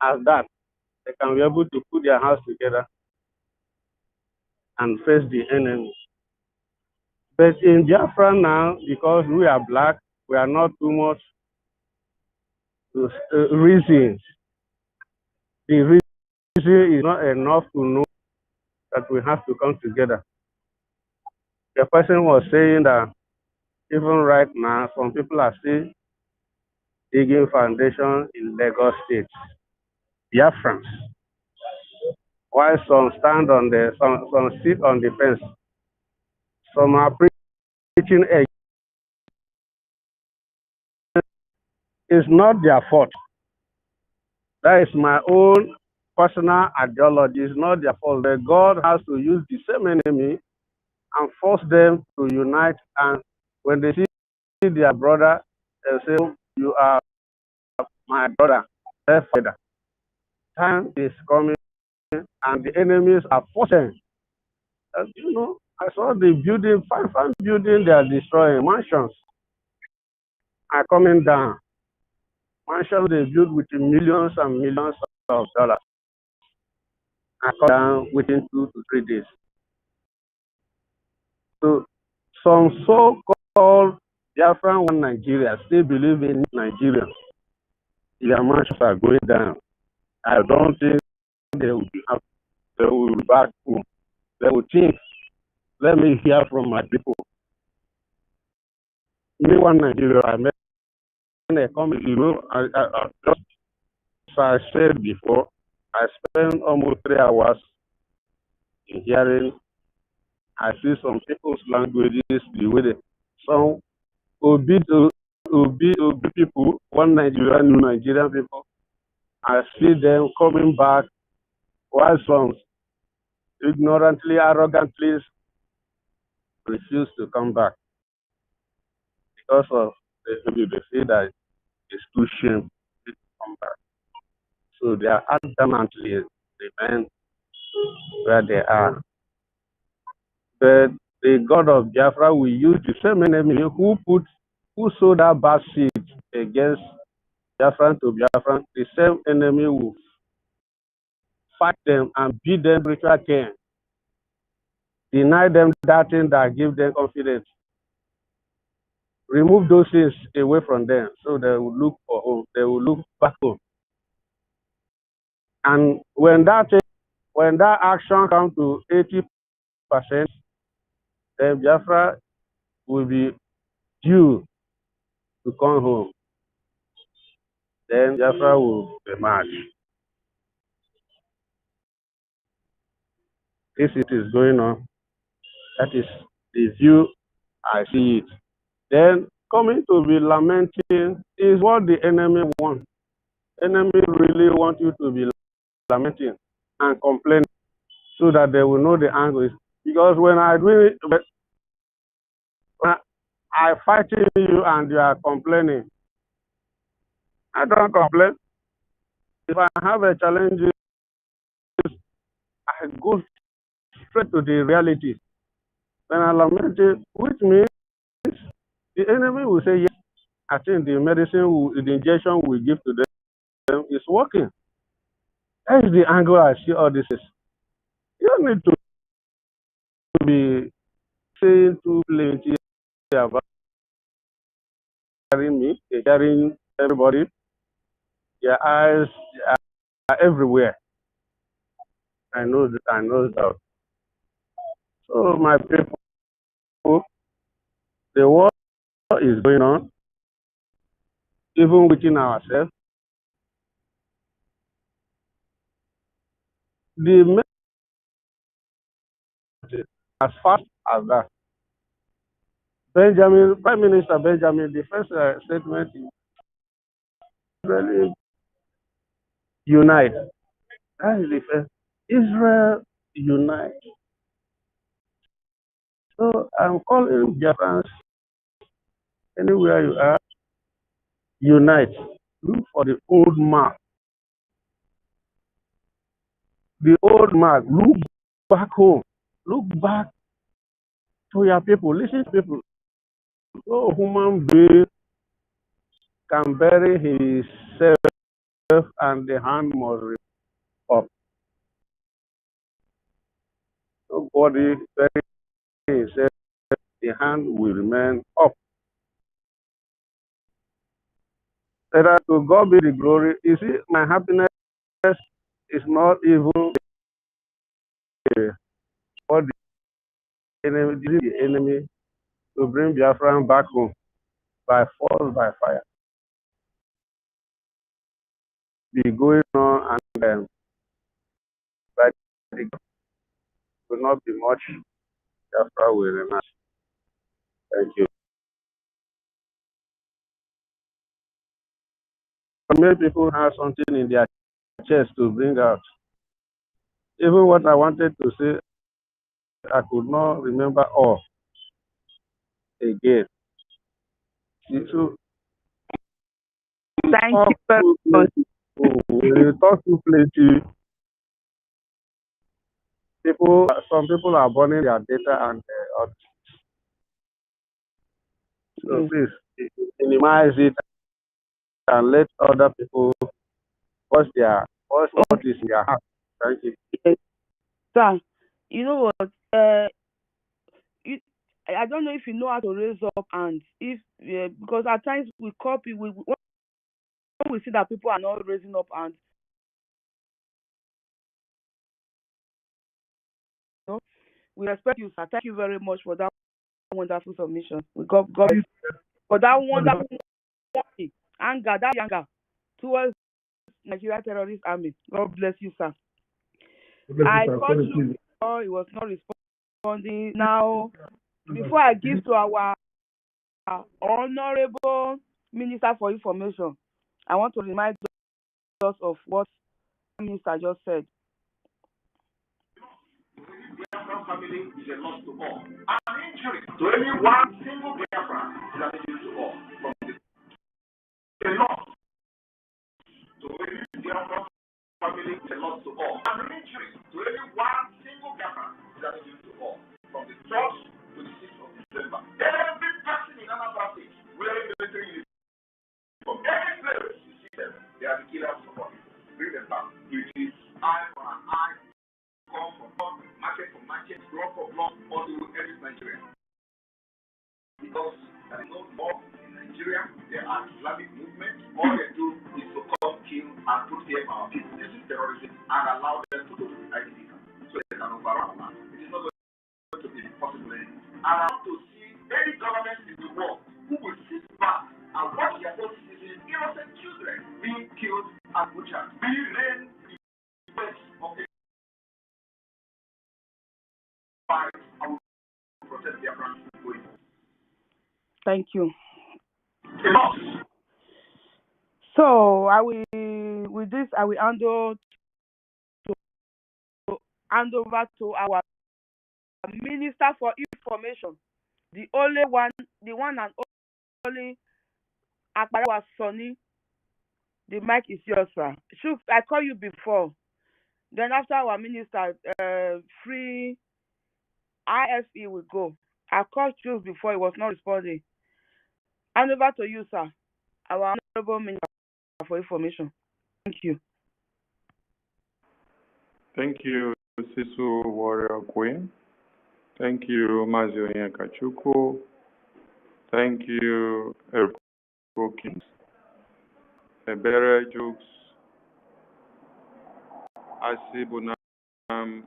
as that, they can be able to put their hands together and face the enemy. But in Biafra now, because we are black, we are not too much to reason. The reason is not enough to know that we have to come together. The person was saying that even right now, some people are still digging foundation in Lagos State, BIAFRANS, while some stand on some sit on the fence. Some are preaching against. It's not their fault. That is my own personal ideology. It's not their fault. But God has to use the same enemy and force them to unite. And when they see their brother, they say, "You are my brother." Therefore, time is coming, and the enemies are forcing. You know, I saw the building, fine building they are destroying. Mansions are coming down. Mansions they built with millions and millions of dollars are coming down within 2 to 3 days. So some so-called Biafran one Nigeria still believe in Nigeria. Their mansions are going down. I don't think they will be happy. They will be back home. They will think, let me hear from my people. Me one Nigeria, I met a comment, you know, just as I said before, I spent almost 3 hours in hearing. I see some people's languages, the way they some Obi people, one Nigerian, new Nigerian people. I see them coming back while some ignorantly, arrogantly refuse to come back because of they say that it's too shameful to come back. So they are adamantly remain where they are. But the God of Biafra will use the same enemy who sowed that bad seed against Biafran to Biafran. The same enemy will fight them and beat them spiritual care. Deny them that thing that gives them confidence. Remove those things away from them so they will look for home. They will look back home. And when that action comes to 80%, then Biafra will be due to come home. Then Biafra will emerge. If it is going on, that is the view I see it. Then coming to be lamenting is what the enemy wants. Enemy really want you to be lamenting and complaining so that they will know the angle. Because when I do it, when I fighting you and you are complaining, I don't complain. If I have a challenge, I go straight to the reality. When I lament it, which means the enemy will say, yes, I think the the injection we give to them is working. That is the angle I see all this is. You don't need to be saying too plenty about carrying me, carrying everybody. Their eyes are everywhere. I know that. So my people, the war is going on, even within ourselves. The as fast as that. Prime Minister Benjamin, the first statement is Israel unite. That is the first. Israel unite. So I'm calling Biafrans, anywhere you are, unite. Look for the old mark. The old mark. Look back home. Look back to your people. Listen to people. No human being can bury himself and the hand must remain up. Nobody says the hand will remain up. That to God be the glory. You see, my happiness is not even for the enemy to bring Biafran back home by force, by fire. Be going on and by the will not be much. Biafra will remain. Thank you. Many people have something in their chest to bring out. Even what I wanted to say, I could not remember all again. So, thank you very much. When you talk to plenty people, some people are burning their data and so please minimize it and let other people what is in their heart. Thank you. Yes. Sir, you know what? I don't know if you know how to raise up hands. If because at times we copy, when we see that people are not raising up hands, you know, we respect you, sir. Thank you very much for that wonderful submission. We got for that wonderful anger, towards Nigeria terrorist army. God bless you, sir. I called you before, it was not responding. Now, before I give to our honorable Minister for Information, I want to remind us of what the Minister just said. Biafran family is a loss to all. An injury to any one single Biafran is an injury to all. From a loss to any Biafran family is a loss to all. An injury to any one single Biafran is an injury to all. From the 1st to the 6th of December. Every person in Anambra State wearing military uniform, any place you see them, they are the killers of all people. Bring them back. It is eye for an eye. Come for blood, market for market, blood for blood, or they will end Nigeria. Because there is no law in Nigeria, there are Islamic movements, all they do is to come, kill, and put fear on our people. This is terrorism and allow them to go to the IDP so they can overrun our land. It is not going to be possible anymore. And I want to see any government in the world who will sit back and watch their own citizens, innocent children, being killed and butchered, being raised in the place of the fight. I will protest their France going. Thank you. Enough. So I will hand over to our Minister for Information, the one and only Akbarawa Sonny. The mic is yours, sir. Shoot, I called you before. Then after our minister, free IFE will go. I called you before, it was not responding. Hand over to you, sir. Our honorable Minister for Information. Thank you. Thank you, Sisu Warrior Queen. Thank you, Mazionya Kachuku. Thank you, Erkokins. Ebere Jukes. Asibunam M.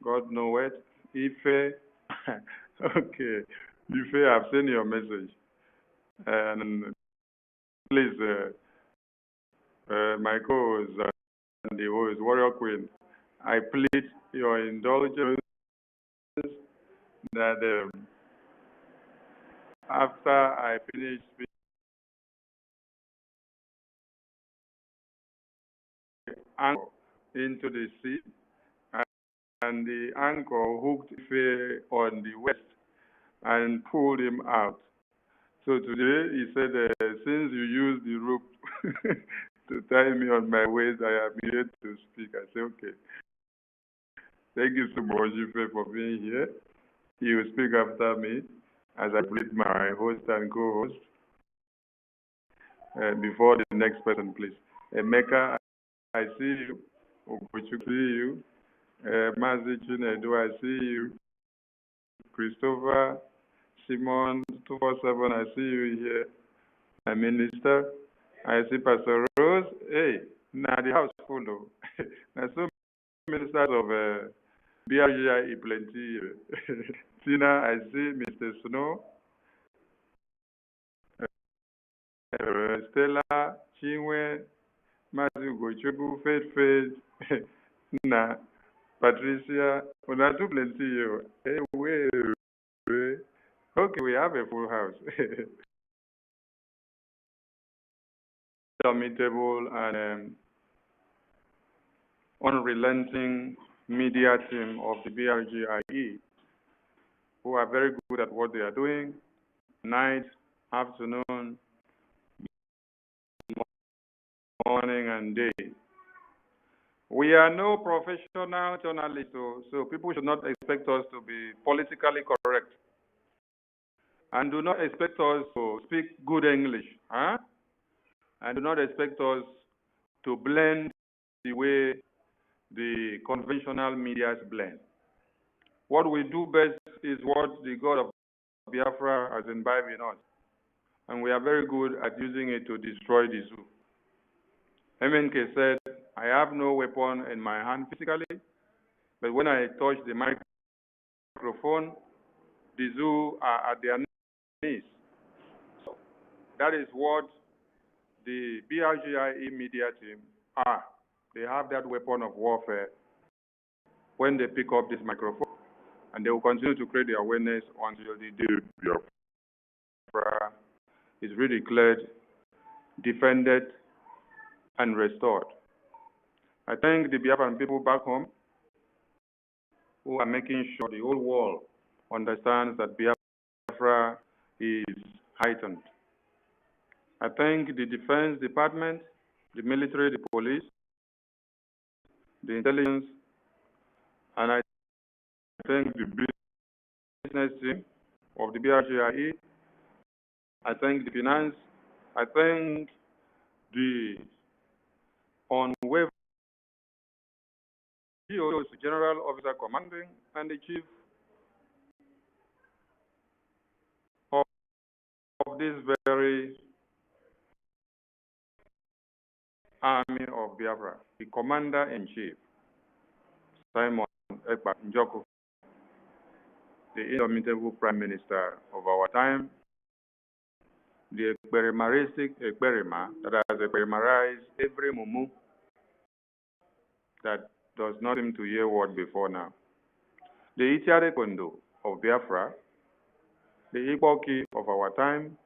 God know it. Ife. Okay. Ife, I've seen your message. And please, my co-host and the host, Warrior Queen, I plead your indulgence that after I finish speaking, anchor into the sea, and the anchor hooked Ife on the west and pulled him out. So today he said, since you used the rope to tie me on my waist, I am here to speak. I said, okay. Thank you so much, Ife, for being here. You will speak after me as I greet my host and co-host. before the next person, please. Emeka, I see you. Obuchu, see you. Mazi Chinedu, I see you. Christopher, Simon, 247, I see you here. My minister, I see Pastor Rose. Hey, now the house full though. There's so many ministers of BRGIE plenty. Tina, I see Mr. Snow. Stella, Chinwe, Matthew Gochugu, Faith, Na, Patricia, una too plenty. Hey, okay, we have a full house. Indomitable and unrelenting media team of the BRGIE, who are very good at what they are doing, night, afternoon, morning, and day. We are no professional journalists, so people should not expect us to be politically correct. And do not expect us to speak good English, huh? And do not expect us to blend the way the conventional medias blend. What we do best is what the God of Biafra has imbibed in us. And we are very good at using it to destroy the zoo. MNK said, I have no weapon in my hand physically, but when I touch the microphone, the zoo are at their knees. So that is what the BRGIE media team are. They have that weapon of warfare when they pick up this microphone, and they will continue to create the awareness until the day Biafra is redeclared, defended, and restored. I thank the Biafran people back home who are making sure the whole world understands that Biafra is heightened. I thank the Defense Department, the military, the police, the intelligence, and I thank the business team of the BRGIE. I thank the finance. I thank the unwavering General Officer Commanding and the Chief of this very Army of Biafra, the Commander-in-Chief, Simon Ekpa Njoku, the indomitable Prime Minister of our time, the Ekperimaristic Ekperima that has Ekperimarized every mumu that does not seem to hear word before now, the IHIALA Kondo of Biafra, the Igboki of our time.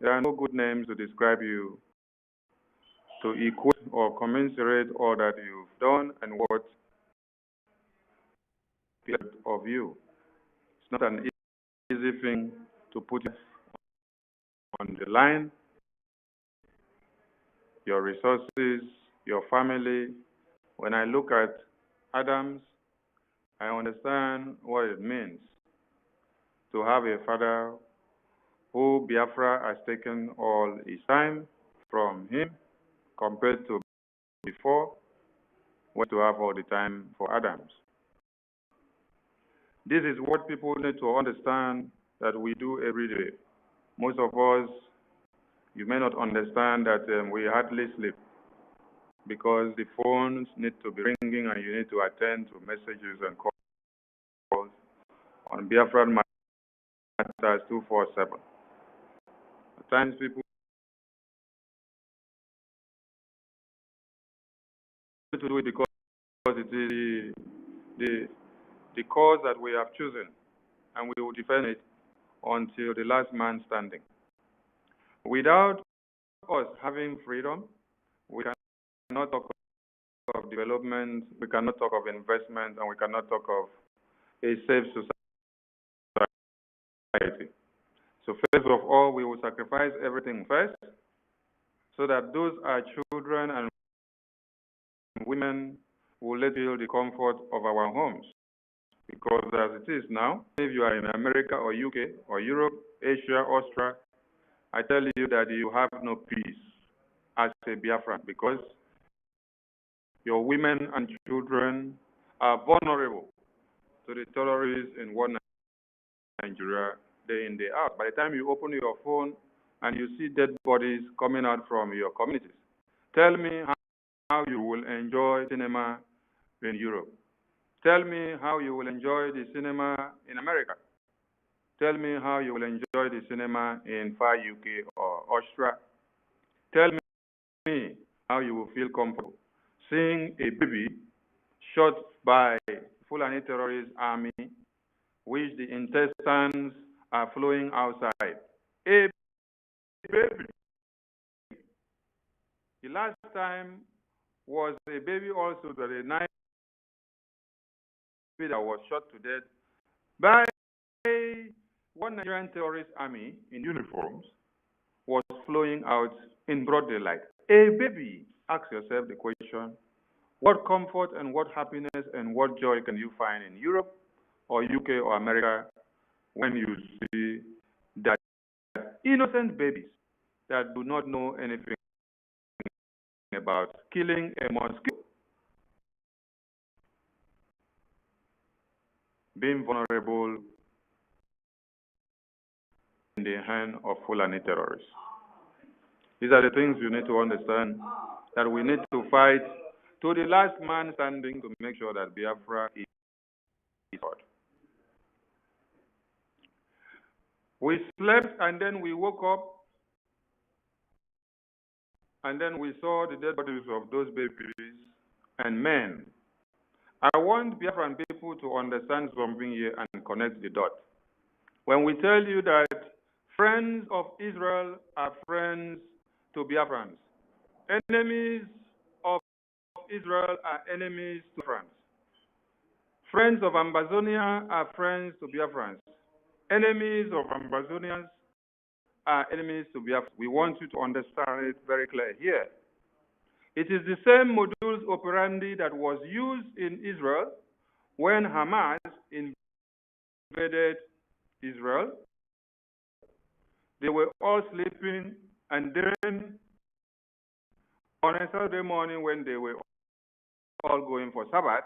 There are no good names to describe you, to equate or commensurate all that you've done and what of you. It's not an easy thing to put on the line. Your resources, your family. When I look at Adams, I understand what it means to have a father who Biafra has taken all his time from him compared to before, when to have all the time for Adams. This is what people need to understand that we do every day. Most of us, you may not understand that we hardly sleep because the phones need to be ringing and you need to attend to messages and calls on Biafran Matters 247. At times people to do it because it is the cause that we have chosen, and we will defend it until the last man standing. Without us having freedom, we cannot talk of development, we cannot talk of investment, and we cannot talk of a safe society. So first of all, we will sacrifice everything first, so that those our children and women will let feel the comfort of our homes. Because as it is now, if you are in America or UK or Europe, Asia, Australia, I tell you that you have no peace as a Biafran because your women and children are vulnerable to the terrorists in one Nigeria day in, day out. By the time you open your phone and you see dead bodies coming out from your communities, tell me how you will enjoy cinema in Europe. Tell me how you will enjoy the cinema in America. Tell me how you will enjoy the cinema in far UK or Austria. Tell me how you will feel comfortable seeing a baby shot by Fulani terrorist army, which the intestines are flowing outside. A baby. The last time was a baby also that a night baby that was shot to death by one Nigerian terrorist army in uniforms was flowing out in broad daylight. A baby. Ask yourself the question, what comfort and what happiness and what joy can you find in Europe or UK or America when you see that innocent babies that do not know anything about killing a mosquito, being vulnerable in the hand of Fulani terrorists? These are the things you need to understand, that we need to fight to the last man standing to make sure that Biafra is fought. We slept and then we woke up and then we saw the dead bodies of those babies and men. I want Biafran people to understand something here and connect the dots. When we tell you that friends of Israel are friends to Biafrans, enemies of Israel are enemies to France. Friends of Ambazonia are friends to Biafrans. Enemies of Ambazonians are enemies to Biafra. We want you to understand it very clear here. It is the same modus operandi that was used in Israel when Hamas invaded Israel. They were all sleeping, and then on a Saturday morning when they were all going for Sabbath,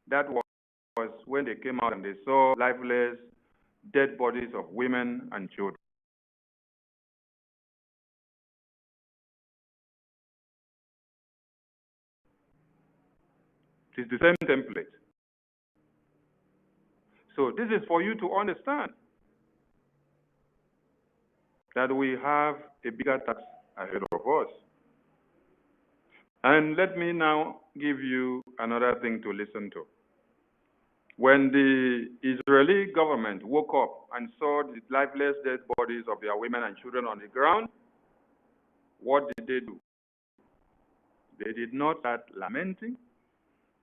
that was when they came out and they saw lifeless, dead bodies of women and children. It is the same template. So this is for you to understand that we have a bigger task ahead of us. And let me now give you another thing to listen to. When the Israeli government woke up and saw the lifeless dead bodies of their women and children on the ground, what did they do? They did not start lamenting.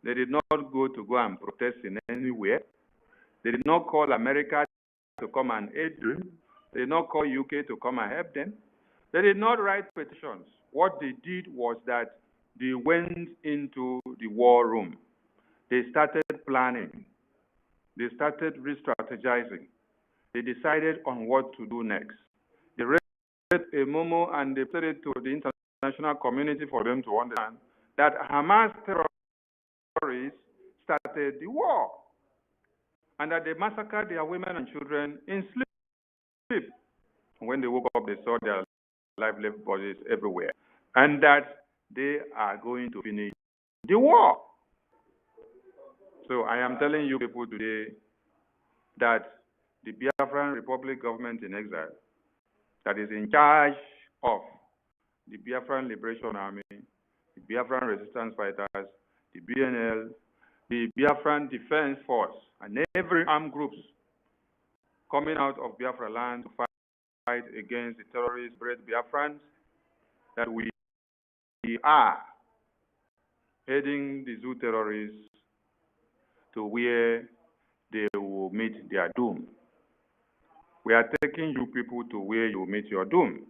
They did not go and protest in anywhere. They did not call America to come and aid them. They did not call UK to come and help them. They did not write petitions. What they did was that they went into the war room. They started planning. They started re-strategizing. They decided on what to do next. They raised a memo and they put it to the international community for them to understand that Hamas terrorists started the war and that they massacred their women and children in sleep. When they woke up, they saw their lifeless bodies everywhere, and that they are going to finish the war. So I am telling you people today that the Biafran Republic government in exile that is in charge of the Biafran Liberation Army, the Biafran Resistance Fighters, the BNL, the Biafran Defense Force, and every armed groups coming out of Biafra land to fight against the terrorist brave Biafrans, that we are heading the zoo terrorists to where they will meet their doom. We are taking you people to where you will meet your doom,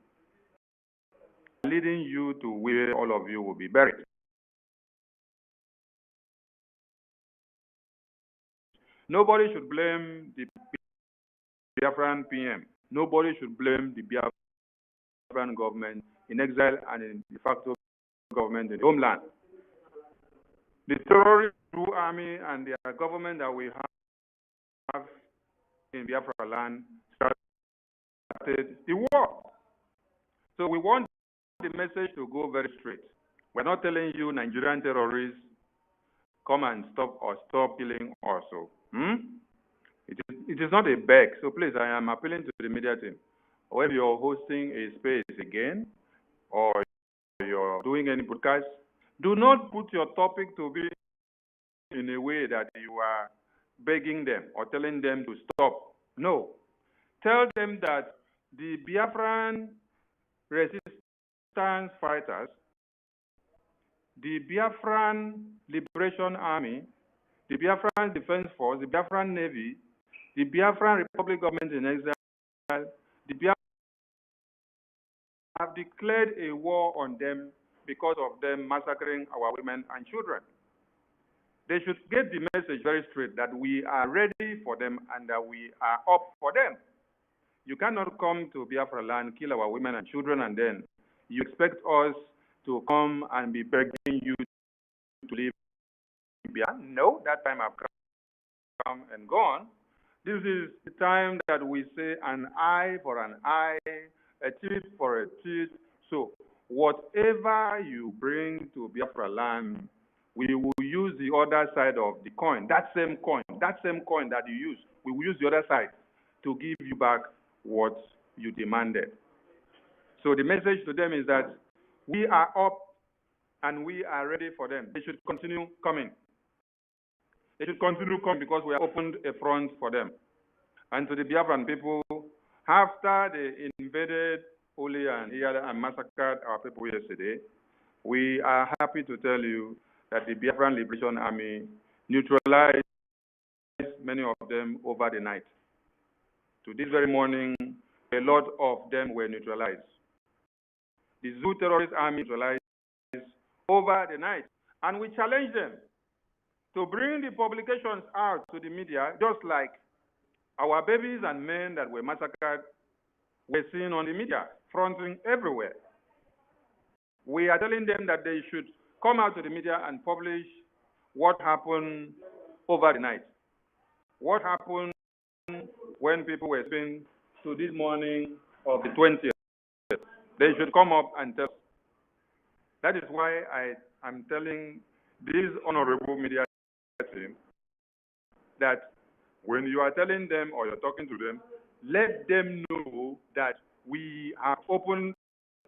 leading you to where all of you will be buried. Nobody should blame the Biafran PM. nobody should blame the Biafran government in exile and in de facto government in the homeland. The terrorist army and their government that we have in Biafra land started the war. So we want the message to go very straight. We're not telling you Nigerian terrorists come and stop killing also. It is not a beg. So please, I am appealing to the media team. When you're hosting a space again, or you're doing any broadcast, do not put your topic to be in a way that you are begging them or telling them to stop. No. Tell them that the Biafran resistance fighters, the Biafran Liberation Army, the Biafran Defense Force, the Biafran Navy, the Biafran Republic Government in Exile, the Biafran have declared a war on them because of them massacring our women and children. They should get the message very straight that we are ready for them and that we are up for them. You cannot come to Biafra land, kill our women and children, and then you expect us to come and be begging you to leave Biafra. No, that time has come and gone. This is the time that we say an eye for an eye, a teeth for a teeth. So whatever you bring to Biafra land, we will use the other side of the coin, that same coin that you use. We will use the other side to give you back what you demanded. So the message to them is that we are up and we are ready for them. They should continue coming. They should continue coming because we have opened a front for them. And to the Biafran people, after they invaded ULI and IHIALA and massacred our people yesterday, we are happy to tell you that the Biafran Liberation Army neutralized many of them over the night. To this very morning, a lot of them were neutralized. The Zoo Terrorist Army neutralized over the night. And we challenge them to bring the publications out to the media, just like our babies and men that were massacred were seen on the media, fronting everywhere. We are telling them that they should come out to the media and publish what happened over the night. What happened when people were sleeping to this morning of the 20th. They should come up and tell us. That is why I am telling this honorable media team that when you are telling them or you're talking to them, let them know that we have opened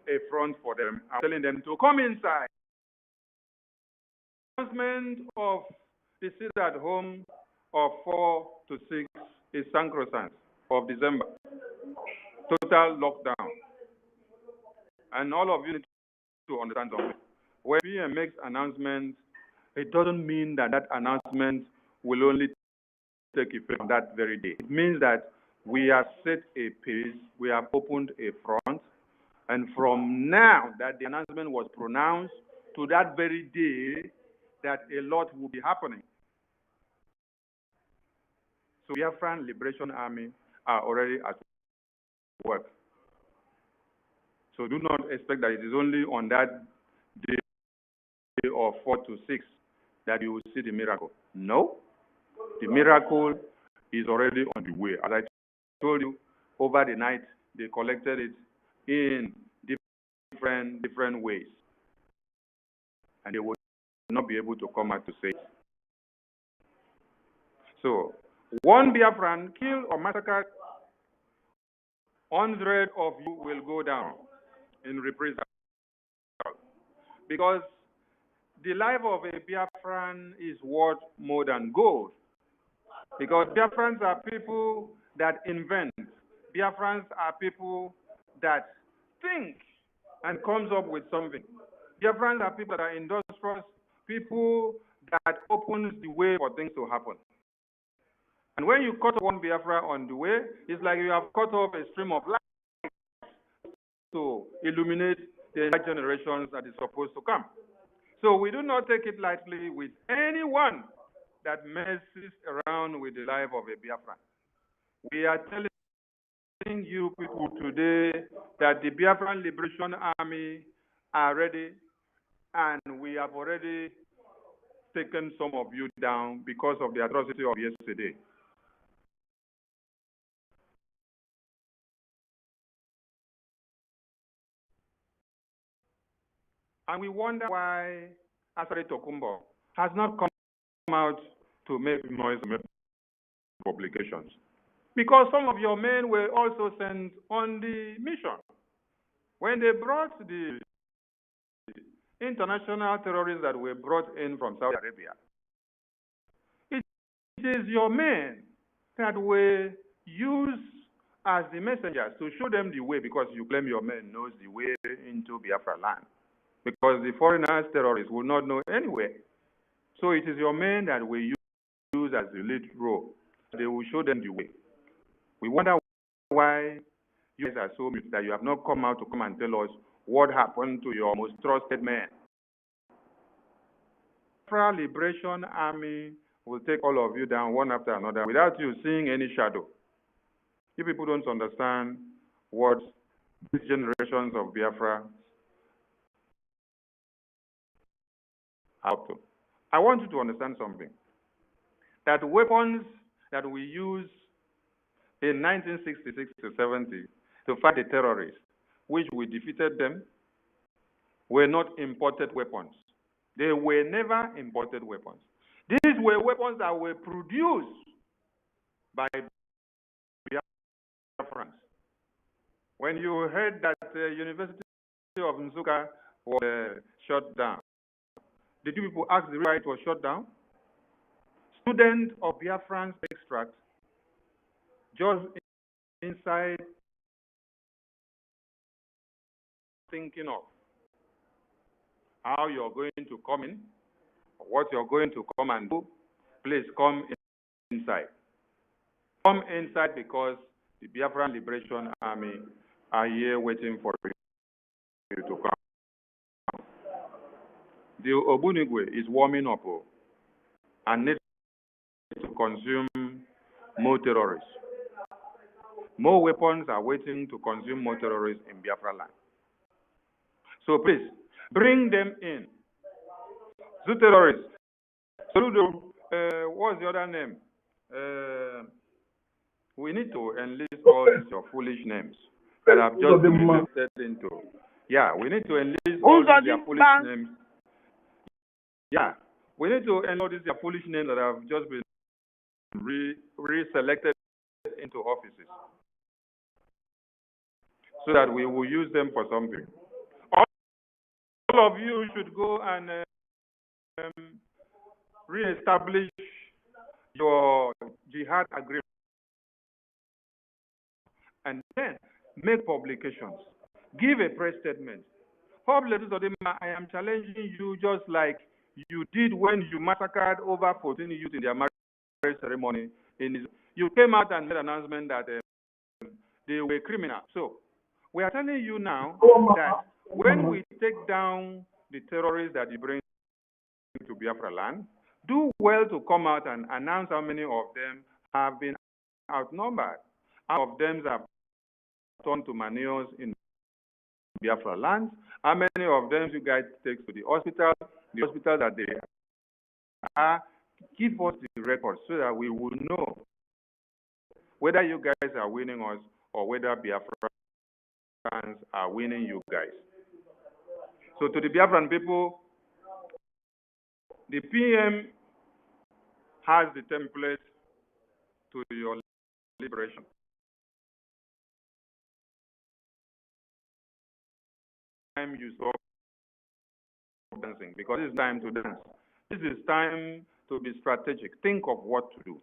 a front for them. I'm telling them to come inside. The announcement of the sit at home of 4 to 6 is sacrosanct of December. Total lockdown. And all of you need to understand something. When PM makes announcements, it doesn't mean that that announcement will only take effect on that very day. It means that we have set a pace, we have opened a front, and from now that the announcement was pronounced to that very day, that a lot will be happening. So Biafran Liberation Army are already at work. So do not expect that it is only on that day of 4 to 6 that you will see the miracle. No, the miracle is already on the way. As I told you, over the night, they collected it in different ways. And they will not be able to come out to say it. So, one Biafran killed or massacred, 100 of you will go down in reprisal. Because the life of a Biafran is worth more than gold. Because Biafrans are people that invent. Biafrans are people that think and comes up with something. Biafrans are people that are industrious, people that opens the way for things to happen. And when you cut off one Biafra on the way, it's like you have cut off a stream of light to illuminate the generations that is supposed to come. So we do not take it lightly with anyone that messes around with the life of a Biafran. We are telling telling you people today that the Biafran Liberation Army are ready, and we have already taken some of you down because of the atrocity of yesterday. And we wonder why Asari Tokumbo has not come out to make noise and make publications. Because some of your men were also sent on the mission. When they brought the international terrorists that were brought in from Saudi Arabia, it is your men that were used as the messengers to show them the way, because you claim your men knows the way into Biafra land. Because the foreigners, terrorists, will not know anywhere. So it is your men that will use as the lead role. They will show them the way. We wonder why you guys are so mute that you have not come out to come and tell us what happened to your most trusted men. Biafra Liberation Army will take all of you down one after another without you seeing any shadow. You people don't understand what these generations of Biafra are up to. I want you to understand something. That weapons that we use in 1966 to 70 to fight the terrorists, which we defeated them, were not imported weapons. They were never imported weapons. These were weapons that were produced by BIAFRANS. When you heard that the University of Nsukka was shut down, did you people ask the reason why it was shut down? Students of BIAFRANS extract just inside thinking of how you're going to come in, or what you're going to come and do, please come inside. Come inside because the Biafran Liberation Army are here waiting for you to come. The Obunigwe is warming up and needs to consume more terrorists. More weapons are waiting to consume more terrorists in Biafra land. So please, bring them in. The terrorists. SOLUDO, what's the other name? We need to enlist all these your foolish names that have just been enlisted into. Yeah, we need to enlist all these their foolish names. Yeah, we need to enlist all these their foolish names that have just been re-selected into offices, so that we will use them for something. All of you should go and re-establish your jihad agreement and then make publications. Give a press statement. I am challenging you just like you did when you massacred over 14 youth in their marriage ceremony. You came out and made an announcement that they were criminals. So we are telling you now that when we take down the terrorists that you bring to Biafra land, do well to come out and announce how many of them have been outnumbered. How many of them have turned to manures in Biafra land? How many of them you guys take to the hospital that they are? Give us the records so that we will know whether you guys are winning us or whether Biafrans are winning you guys. So to the Biafran people, the PM has the template to your liberation. Time you stop dancing, because it's time to dance. This is time to be strategic. Think of what to do.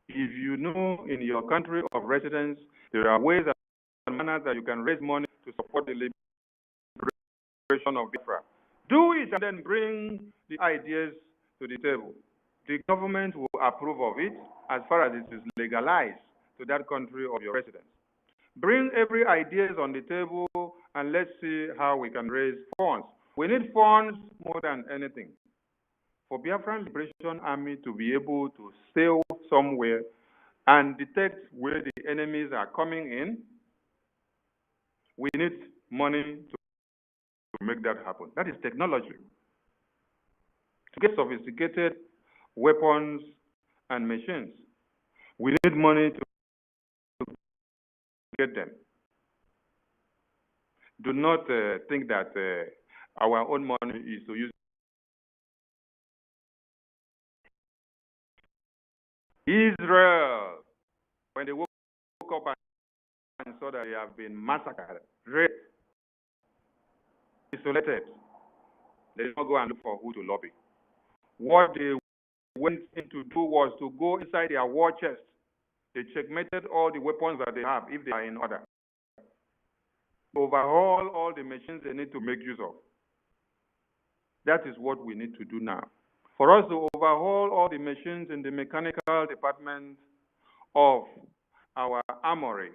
If you know in your country of residence, there are ways and manners that you can raise money to support the liberation of Biafra. Do it and then bring the ideas to the table. The government will approve of it as far as it is legalized to that country of your residence. Bring every ideas on the table and let's see how we can raise funds. We need funds more than anything. For Biafran Liberation Army to be able to sail somewhere and detect where the enemies are coming in, we need money to make that happen. That is technology. To get sophisticated weapons and machines, we need money to get them. Do not think that our own money is to use. Israel, when they woke up and saw that they have been massacred, raped, isolated, they did not go and look for who to lobby. What they went in to do was to go inside their war chest. They checkmated all the weapons that they have, if they are in order. Overhaul all the machines they need to make use of. That is what we need to do now. For us to overhaul all the machines in the mechanical department of our armory,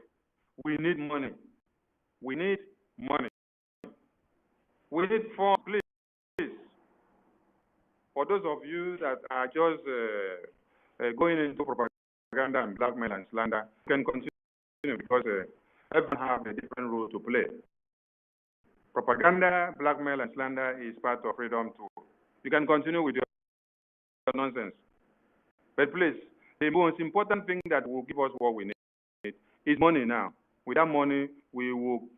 we need money. We need money. We need funds, please. For those of you that are just going into propaganda and blackmail and slander, you can continue because everyone has a different role to play. Propaganda, blackmail, and slander is part of freedom too. You can continue with your nonsense. But please, the most important thing that will give us what we need is money now. With that money, we will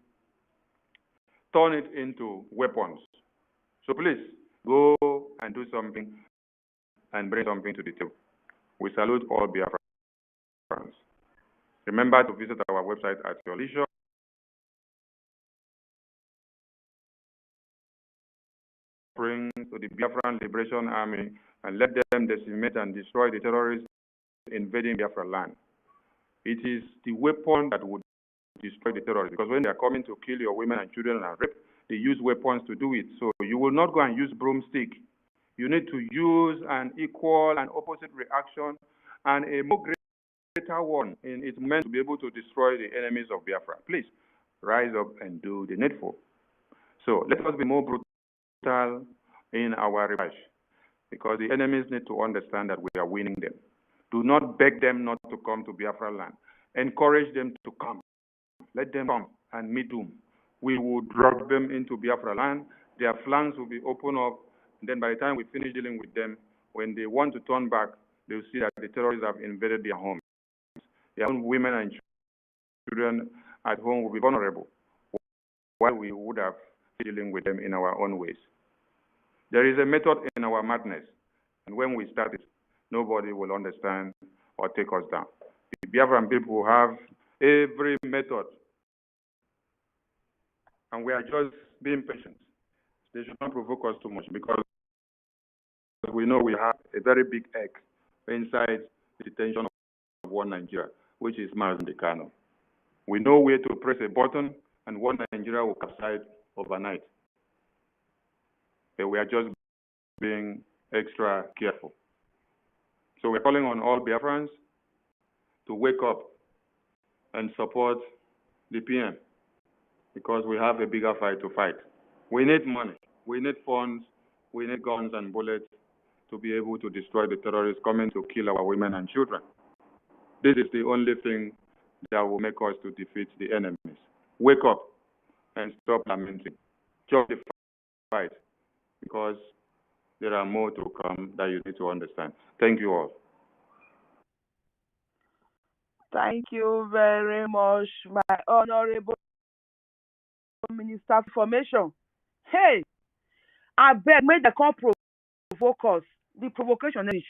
turn it into weapons. So please, go and do something and bring something to the table. We salute all BIAFRANS. Remember to visit our website at your leisure. Bring to the Biafran Liberation Army and let them decimate and destroy the terrorists invading Biafra land. It is the weapon that would destroy the terrorists, because when they are coming to kill your women and children and rape, they use weapons to do it. So you will not go and use broomstick. You need to use an equal and opposite reaction and a more greater one in its meant to be able to destroy the enemies of Biafra. Please rise up and do the needful. So let us be more brutal in our research, because the enemies need to understand that we are winning them. Do not beg them not to come to Biafra land. Encourage them to come. Let them come and meet doom. We will drag them into Biafra land. Their flanks will be open up. And then by the time we finish dealing with them, when they want to turn back, they'll see that the terrorists have invaded their homes. Their own women and children at home will be vulnerable, while we would have been dealing with them in our own ways. There is a method in our madness, and when we start it, nobody will understand or take us down. The Biafran people have every method, and we are just being patient. They should not provoke us too much, because we know we have a very big egg inside the detention of one Nigeria, which is Mazi Kano. We know where to press a button, and one Nigeria will capsize overnight. But we are just being extra careful. So we're calling on all Biafrans to wake up and support the PM, because we have a bigger fight to fight. We need money, we need funds, we need guns and bullets to be able to destroy the terrorists coming to kill our women and children. This is the only thing that will make us to defeat the enemies. Wake up and stop lamenting. Join the fight, because there are more to come that you need to understand. Thank you all. Thank you very much, my honorable Minister of Information. Hey, I beg, make the come provoke us. The provocation is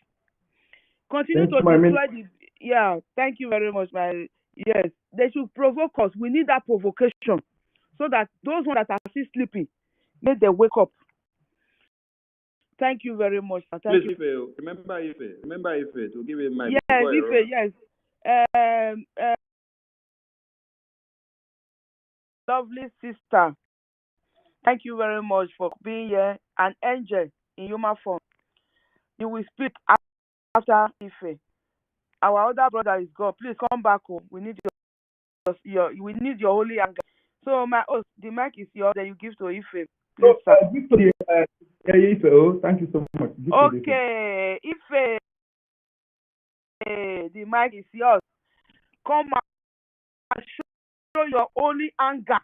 continue to destroy the. Yeah, thank you very much, my. Yes, they should provoke us. We need that provocation, so that those ones that are still sleeping, make them wake up. Thank you very much. Thank Please, you. Remember Ife to give him my. Yes, Ife, yes. Lovely sister, thank you very much for being here. An angel in human form. You will speak after Ife. Our other brother is gone. Please come back home. We need your holy anger. So my host, the mic is yours. Then you give to Ife. Please, sir. Give to the Ife. Oh, thank you so much. Okay, Ife. The mic is yours. come and show your only anger.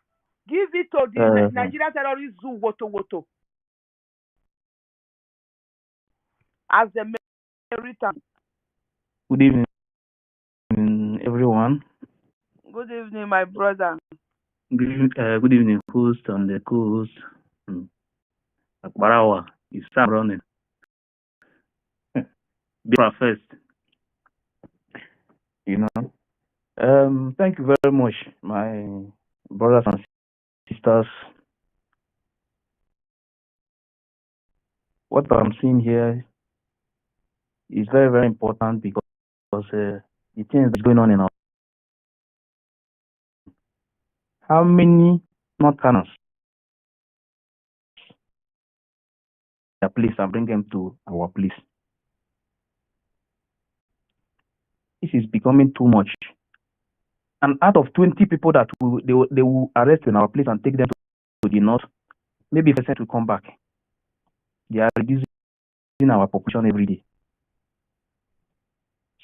Give it to the Nigeria terrorist zoo, Woto, as the return. Good evening, everyone. Good evening, my brother. Good evening, host and the co-host. Akbarawa, you start running. BIAFRA first. Thank you very much, my brothers and sisters. What I'm seeing here is very, very important because the things that's going on in our. How many Northerners their place and bring them to our place? This is becoming too much. And out of 20 people that they will arrest in our place and take them to the north, maybe 5% will come back. They are reducing our population every day.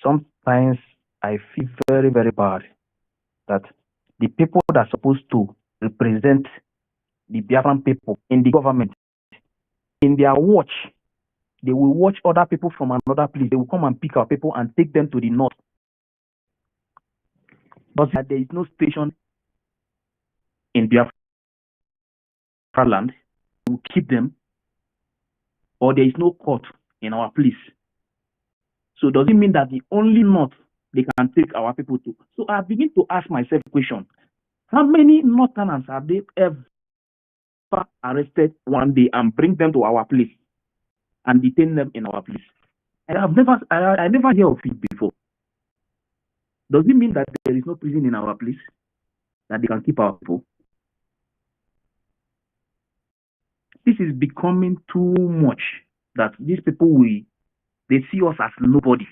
Sometimes I feel very, very bad that the people that are supposed to represent the Biafran people in the government, in their watch, they will watch other people from another place. They will come and pick our people and take them to the north. But there is no station in Biafra land. We will keep them, or there is no court in our place. So does it mean that the only north they can take our people to? So I begin to ask myself a question. How many Northerners have they ever arrested one day and bring them to our place and detain them in our place? I never hear of it before. Does it mean that there is no prison in our place that they can keep our people? This is becoming too much that these people they see us as nobody.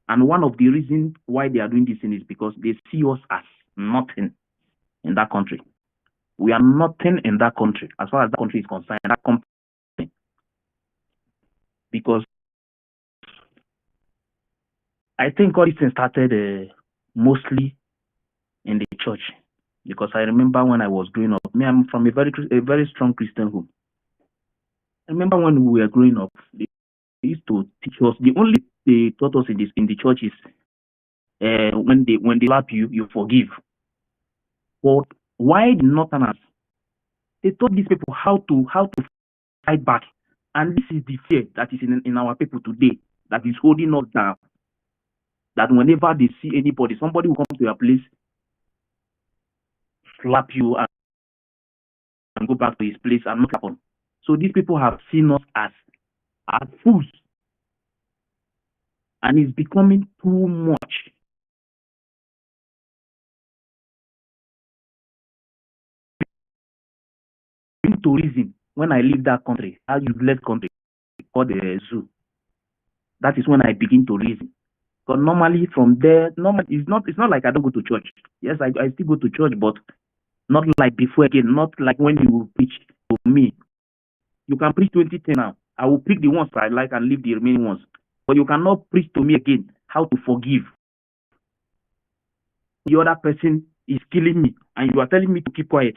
And one of the reasons why they are doing this thing is because they see us as nothing in that country. We are nothing in that country as far as that country is concerned. That company, because I think all this thing started mostly in the church. Because I remember when I was growing up, I'm from a very strong Christian home. I remember when we were growing up, they used to teach us. The only they taught us in the church is when they slap you, you forgive. But why the Northerners? They taught these people how to fight back, and this is the fear that is in our people today that is holding us down. That whenever they see anybody, somebody will come to your place, slap you, and go back to his place and not happen. So these people have seen us as fools, and it's becoming too much. To reason when I leave that country, a useless country called the zoo. That is when I begin to reason. But normally from there, it's not like I don't go to church. Yes, I still go to church, but not like before again. Not like when you preach to me. You can preach 2010 now. I will pick the ones I like and leave the remaining ones. But you cannot preach to me again how to forgive. The other person is killing me, and you are telling me to keep quiet.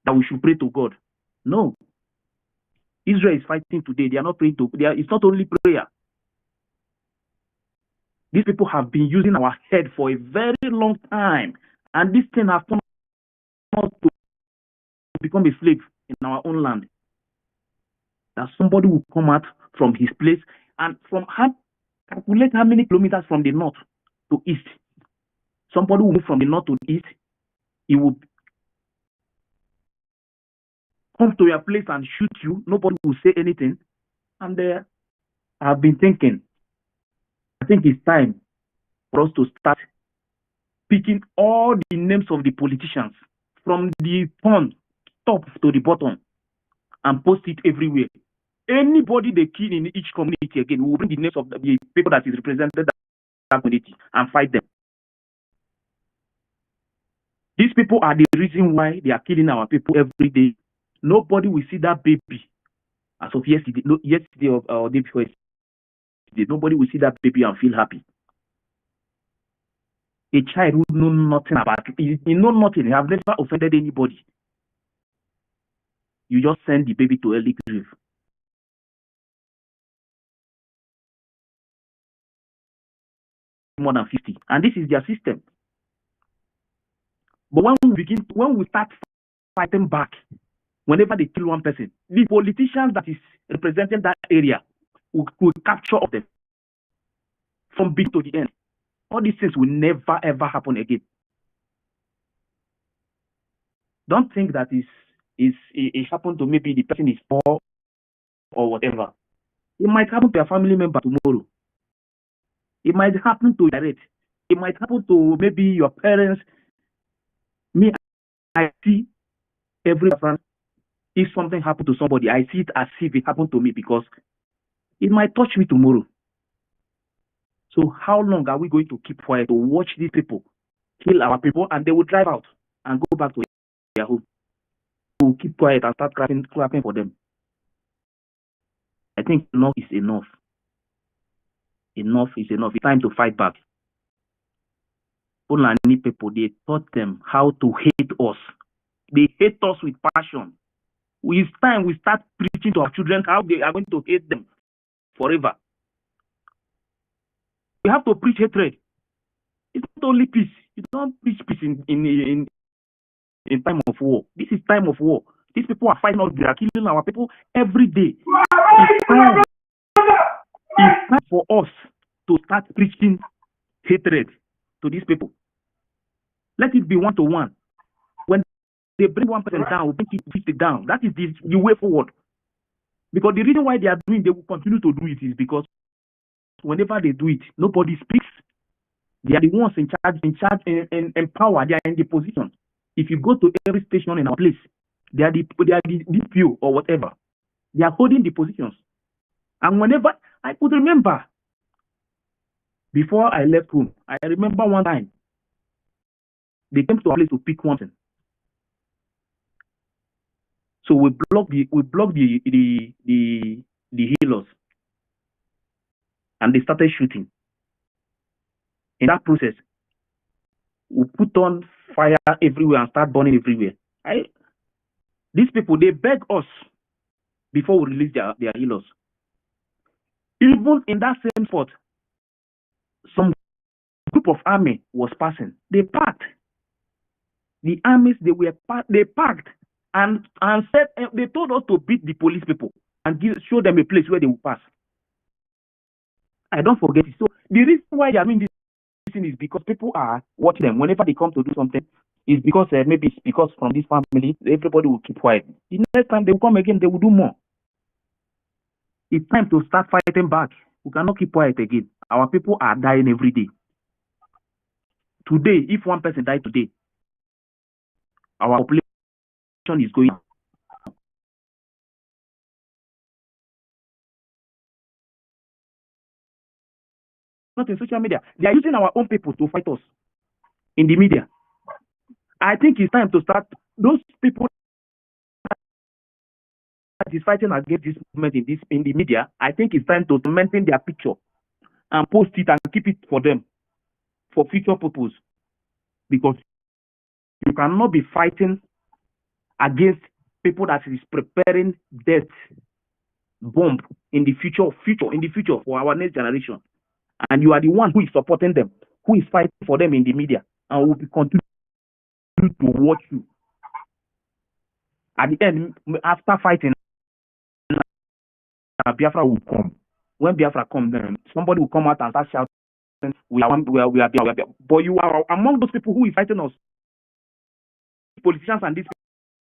That we should pray to God. No. Israel is fighting today. They are not praying to. It's not only prayer. These people have been using our head for a very long time, and this thing has turned us to become a slave in our own land. That somebody will come out from his place and calculate how many kilometers from the north to east. Somebody will move from the north to the east. He will come to your place and shoot you. Nobody will say anything. And I've been thinking, I think it's time for us to start picking all the names of the politicians from the top to the bottom and post it everywhere. Anybody they kill in each community again, we will bring the names of the people that is represented that community and fight them. These people are the reason why they are killing our people every day. Nobody will see that baby as of yesterday. No, yesterday or day before yesterday. Nobody will see that baby and feel happy. A child who know nothing about it, he know nothing, he have never offended anybody. You just send the baby to early grave. More than 50, and this is their system. But when we start fighting back, whenever they kill one person, the politicians that is representing that area will capture of them from beginning to the end. All these things will never ever happen again. Don't think that it happened to maybe the person is poor or whatever. It might happen to a family member tomorrow. It might happen to your rate. It might happen to maybe your parents. Me, I see every friend. If something happened to somebody, I see it as if it happened to me because it might touch me tomorrow. So how long are we going to keep quiet to watch these people kill our people and they will drive out and go back to their home? We'll keep quiet and start clapping for them. I think enough is enough. Enough is enough. It's time to fight back. Fulani people, they taught them how to hate us. They hate us with passion. It's time we start preaching to our children how they are going to hate them forever. We have to preach hatred. It's not only peace. You don't preach peace in time of war. This is time of war. These people are fighting us. They are killing our people every day. It's time for us to start preaching hatred to these people. Let it be 1-to-1. When they bring one person down, we bring it down. That is the way forward. Because the reason why they are doing, they will continue to do it is because whenever they do it, nobody speaks. They are the ones in charge, in power. They are in the position. If you go to every station in our place, they are the DPO or whatever. They are holding the positions. And whenever I could remember, before I left home, I remember one time they came to our place to pick one thing. So we blocked the healers, and they started shooting. In that process, we put on fire everywhere and start burning everywhere. These people, they beg us before we release their healers. Even in that same spot, some group of army was passing. They packed. The armies, they packed and said, they told us to beat the police people and show them a place where they will pass. I don't forget it. So the reason why they are doing this is because people are watching them. Whenever they come to do something, it's because maybe it's because from this family, everybody will keep quiet. The next time they will come again, they will do more. It's time to start fighting back. We cannot keep quiet again. Our people are dying every day. Today, if one person died today, our population is going. Not in social media. They are using our own people to fight us in the media. I think it's time to start. Those people that is fighting against this movement in the media, I think it's time to maintain their picture and post it and keep it for them for future purpose. Because you cannot be fighting against people that is preparing death bomb in the future for our next generation. And you are the one who is supporting them, who is fighting for them in the media, and will continue to watch you. At the end, after fighting, Biafra will come. When Biafra comes, then somebody will come out and start shouting, we are Biafra. But you are among those people who is fighting us. Politicians and these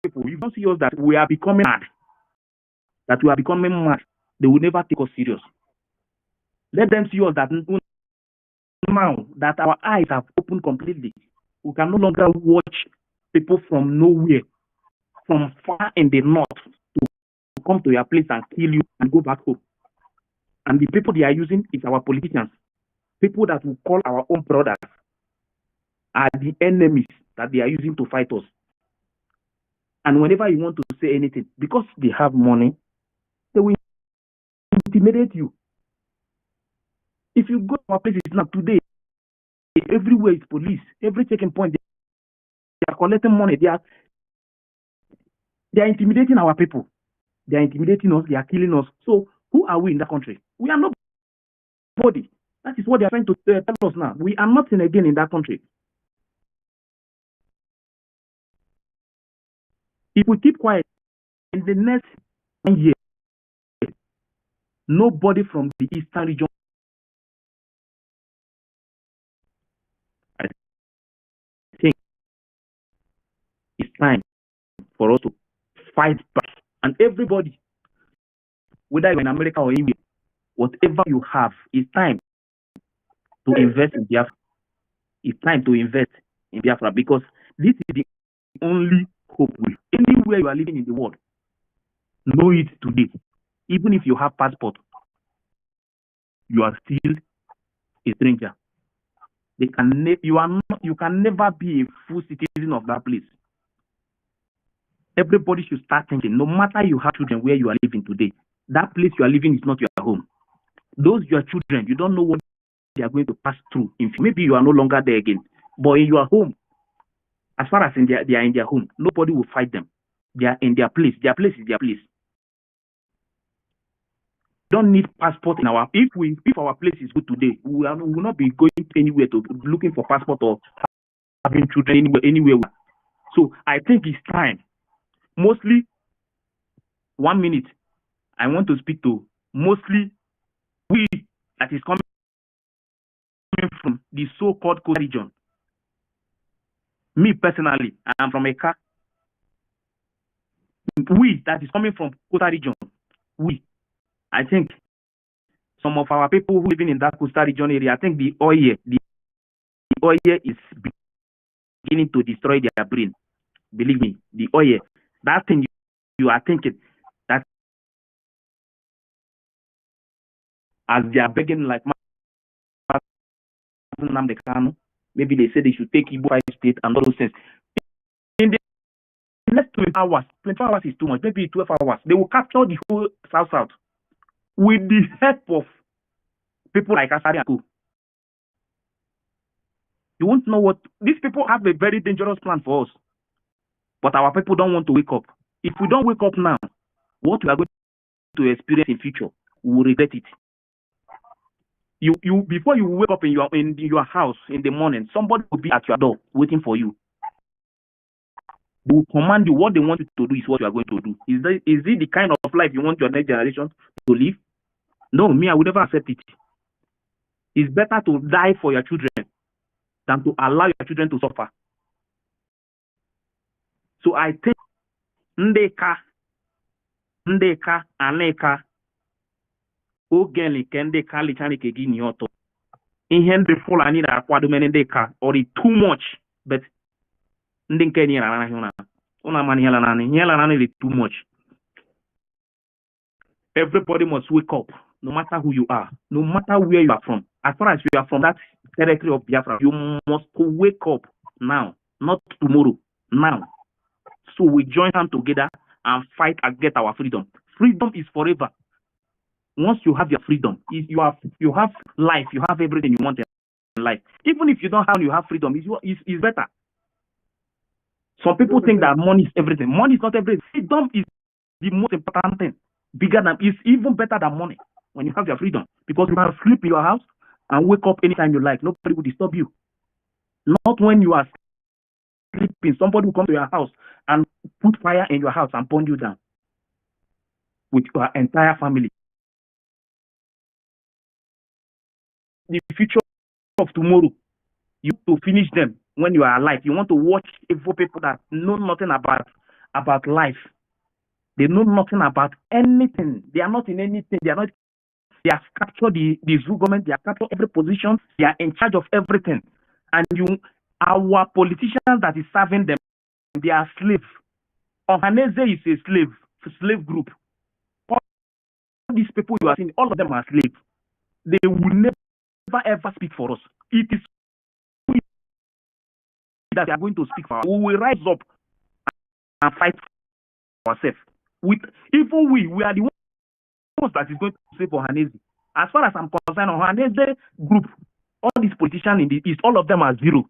people, you don't see us that we are becoming mad. That we are becoming mad. They will never take us serious. Let them see us that now that our eyes have opened completely, we can no longer watch people from nowhere, from far in the north, to come to your place and kill you and go back home. And the people they are using is our politicians. People that we call our own brothers are the enemies that they are using to fight us. And whenever you want to say anything, because they have money, they will intimidate you. If you go to our places now today, everywhere is police. Every checking point, they are collecting money. They are intimidating our people. They are intimidating us. They are killing us. So who are we in that country? We are nobody. That is what they are trying to tell us now. We are nothing again in that country. If we keep quiet, in the next 1 year, nobody from the eastern region. I think it's time for us to fight back. And everybody, whether you're in America or India, whatever you have, it's time to invest in Biafra. It's time to invest in Biafra because this is the only hope. Anywhere you are living in the world, know it today. Even if you have passport, you are still a stranger. You can never be a full citizen of that place. Everybody should start thinking, no matter you have children where you are living today, that place you are living is not your home. Those your children, you don't know what they are going to pass through. Maybe you are no longer there again. But in your home, as far as they are in their home, nobody will fight them. They are in their place. Their place is their place. Don't need passport in our if our place is good today, we will not be going anywhere to looking for passport or having children anywhere. So I think it's time. Mostly 1 minute, I want to speak to mostly we that is coming from the so-called Coast region. Me personally, I am from Eka. We that is coming from Coastal region, I think some of our people who living in that coastal region area, I think the oil is beginning to destroy their brain. Believe me, the oil, that thing you are thinking that as they are begging like maybe they say they should take Igbo 5 states and all those things. In the next 24 hours is too much, maybe 12 hours, they will capture the whole South with the help of people like Asari and Co. You won't know what these people have a very dangerous plan for us. But our people don't want to wake up. If we don't wake up now, what we are going to experience in future, we will regret it. You before you wake up in your house in the morning, somebody will be at your door waiting for you. They will command you. What they want you to do is what you are going to do. Is it the kind of life you want your next generation to live? No, me, I would never accept it. It's better to die for your children than to allow your children to suffer. So I think Ndeka, Aneka, Ogeni, Kendeka, Lichanike, Ginyoto. In hand the full I need a quadumen Ndeka, or it too much, but Ndinkeni Rana, Ona is too much. Everybody must wake up, no matter who you are, no matter where you are from. As far as you are from that territory of Biafra, you must wake up now, not tomorrow, now. So we join hands together and fight and get our freedom. Freedom is forever. Once you have your freedom, you have life, you have everything you want in life. Even if you don't have, you have freedom, it's better. Some people think that money is everything. Money is not everything. Freedom is the most important thing. It's even better than money when you have your freedom. Because you can sleep in your house and wake up anytime you like. Nobody will disturb you. Not when you are sleeping. Somebody will come to your house and put fire in your house and burn you down with your entire family. The future of tomorrow, you have to finish them when you are alive. You want to watch evil people that know nothing about life. They know nothing about anything. They are not in anything. They have captured the government. They have captured every position. They are in charge of everything. And our politicians that is serving them, they are slaves. Ohaneze is a slave group. All these people you are seeing, all of them are slaves. They will never ever speak for us. It is that they are going to speak for us. We will rise up and fight for ourselves. Even we are the ones that is going to say for Ohaneze. As far as I'm concerned, Ohaneze group, all these politicians in the East, all of them are zero.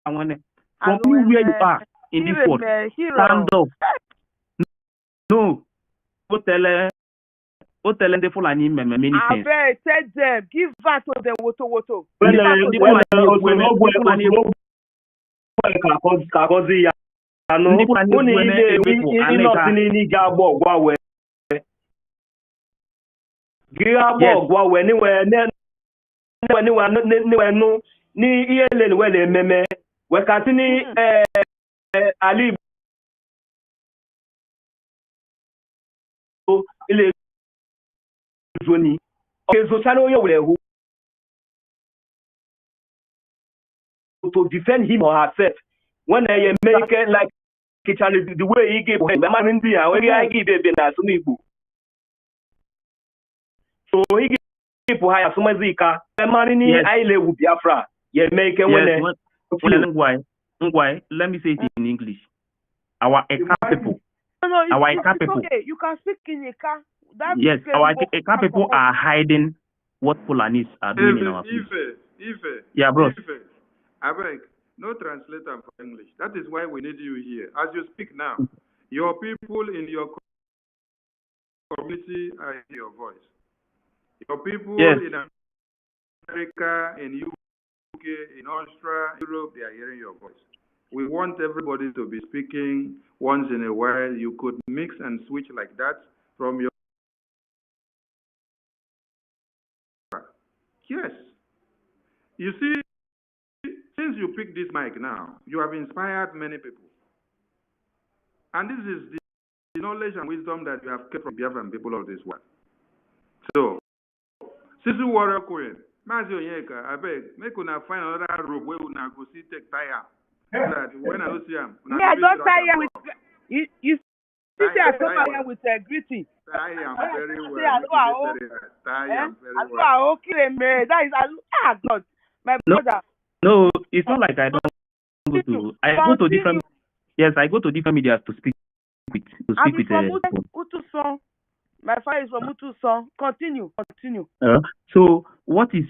From anywhere you are in this world, stand up. No, go tell them the Fulani many things. Tell them, give back to them, woto. Ali ile zoni so chano yo who to defend him or herself when I make it like the way he gave him man India when I give baby na so Igbo so he gave higher so mazika man ni I le wu Biafra ye make when let me say it in English. Our Eka people. Our Eka people. Okay, you can speak in Eka. Yes, our Eka people are hiding what Fulanis are doing in our place. Ife. Yeah, bro. I beg, no translator for English. That is why we need you here. As you speak now, your people in your community are hearing your voice. Your people in America, in UK, in Australia, Europe, they are hearing your voice. We want everybody to be speaking once in a while. You could mix and switch like that from your... Yes. You see, since you picked this mic now, you have inspired many people. And this is the knowledge and wisdom that you have kept from Biafran people of this world. So, Sisu Warrior Queen, Mazio Yeka, I beg, make una find another rope where una go see take tire. That when I don't see him, I don't tire with you see I come here with greeting. I am very well. I am very well. Okay, man. That is God, my brother. No, it's not like I don't go to. I go to different. Yes, I go to different media to speak with. Utuson. My father is from Utuson. Continue. So what is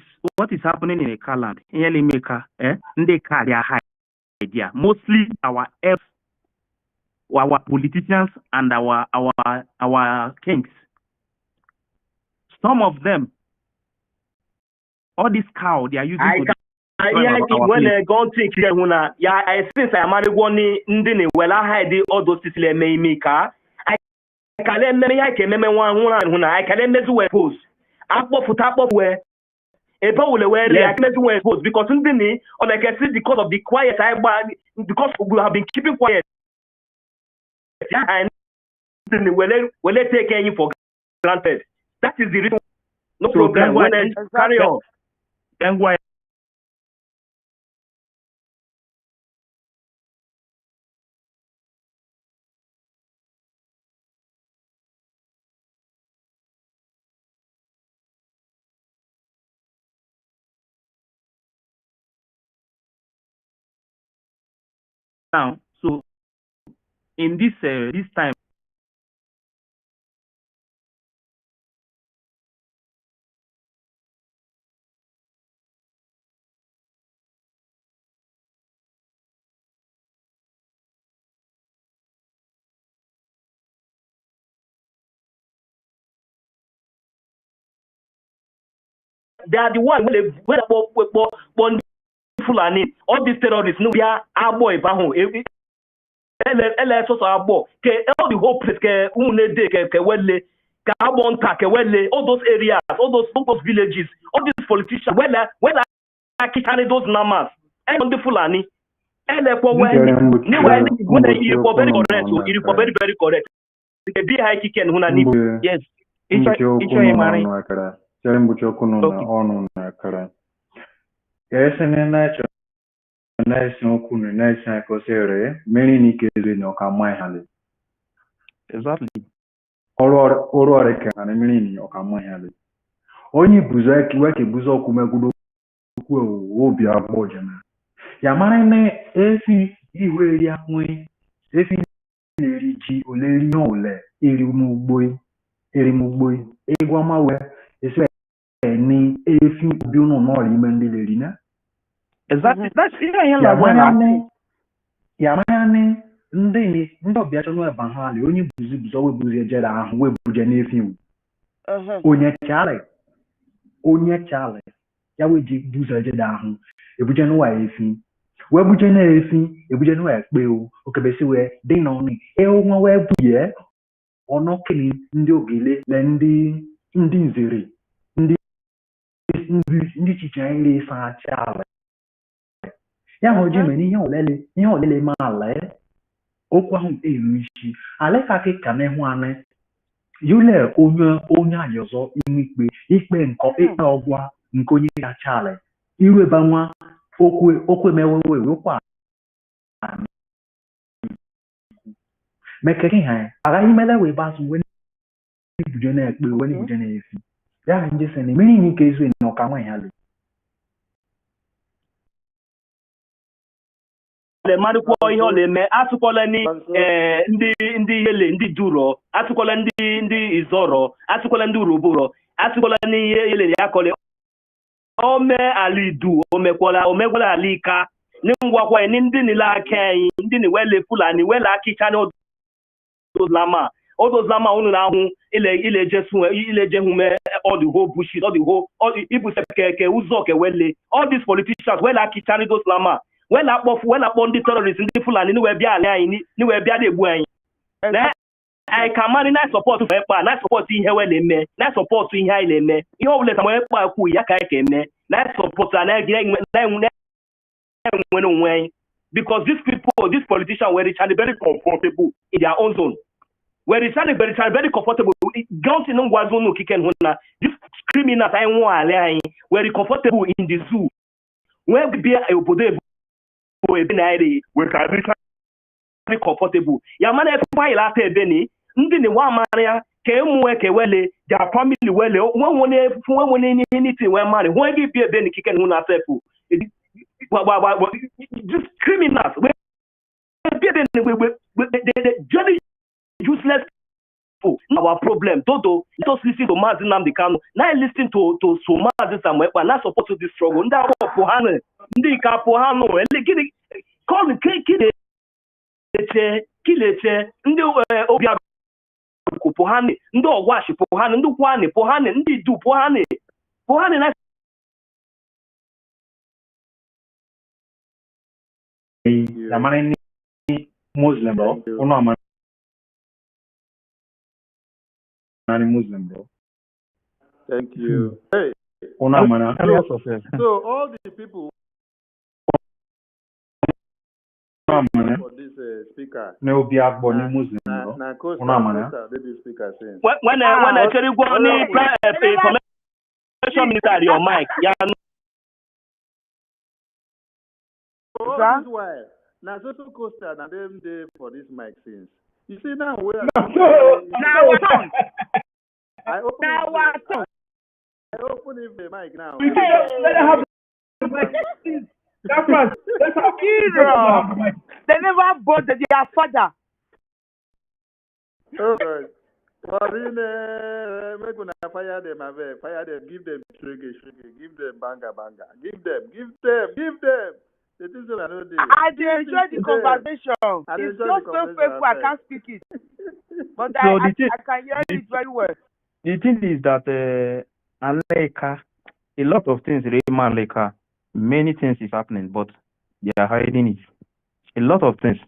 happening in a land? In Elimeka, they carry a high idea. Mostly our politicians and our kings. Some of them, all this cow they are using when they go take here I since I married one ndini well I hide all those things let me car I can let me I can remember one I can let me wear pose akpo futa akpo wear e pa will wear I can let wear pose because ndini on I can see because of the quiet because we have been keeping quiet and ndini will take any for granted. That is the reason. No so problem. When I carry on. Then why? Now, so in this time. They are the one when Fulani, all these terrorists, no, we are our boy, Baho, all the whole place, all those areas, all those villages, all these politicians, when I carry those numbers, and the Fulani, and very correct. The BIAFRA can Hunani, yes, it's exactly. Onye buzo weke buzo kumegudo obi abojana. Ya mara ne efi iwe ya nwe efi eri ji oleri no ole eri mugboi egwama we ese ni efi obi unu no ri men de ri na Exactly. That's yeah, Yamani ndị ọbịa chọrọ ebe ha le onye buzo we buzo ejere ahụ we buje n'efi iwu onye chale ya we ji buzo ejere ahụ ebuje n'ụwa efi we buje na efi ebuje n'ụwa ekpe o okebesi we dị na ọnụ nwa we buye ọnụ kini ndị ogele le ndị nzere ndị chiche ile sa chale ya ho ji meni ihe olele ma ala okwu ahụ eru isi aleka ka na-ehụ anị yule onye ayọzọ ikpe ikpe ọgwa nke onye kacha ala iru ebe nwa okwu emewewe wekwa mekere ha agaghị mele wee bazụ wee ibuje na-ekpe wee ibuje na-efi ya nje sị na mmiri ihe ka ezu na ọka nwa ya le le marụkwa ihe ọ na-eme atụkwala ndị yele ndị duro atụkwala ndị izọrọ atụkwala ndị uroboro atụkwala n'ihe yele ya kọle ome alidu omegwala alika ni ngwakwa ni ndị nile aka anyị ndị ni wele fulani wele akicha na odozlama unu na ahụ ileje hume all the whole bullshit all the whole ibusepeke ụzọ ke wele all these politicians wele akicha na dozlama wela akpọ ndị terrorists ndị fulani ni we bịa ala anyị ni we bịa na-egbu anyị na anyị ka mmadụ na-support ekpa na-support ihe wele eme na-support ihe anyị na-eme ihe ọbụla ta ekpa akwu ya ka anyị ka eme na-support na-enwere onwe anyị because these politicians were very comfortable in their own zone were very comfortable gọọmenti na ngwazi ụnụ okike hụ na these criminals anyị nwụọ ala anyị were comfortable in the zoo wee bịa obodo ebe na ere we can be comfortable ya mana file ata ebe ni ndị ni wa mara ya ka emue ke wele their family wele won anything we marry when be ebe ni kiken hu na self just criminals we be ebe ni we useless people our problem todo just listen to Mazi Nnamdi Kanu na listen to so Mazi Samuel Ekpa na support this struggle ndị akpọ ha ndị ka pụ ha nụ gịnị kọlụ kileche ndị obi agụkụ pụhani ndị ọgwashi pụhani ndị kwani pụhani ndị du pụhani na amara ni Muslim bro uno amara ni Muslim bro thank you hey uno amara so all the people for this speaker no be agbo ni Muslim bro uno amara speaker saying when I carry go ni information minister your mic ya no that's why na so coaster na them dey for this mic since you see now where I open the mic now they never bought their father. Oh God. Make una fire them, give them shege, give them banga, give them. The things that I know they. I enjoy the conversation. It's just so painful, I can't speak it. But so I can hear it very well. The thing is that Aleka, a lot of things, Aleka, many things is happening, but they are hiding it. A lot of things.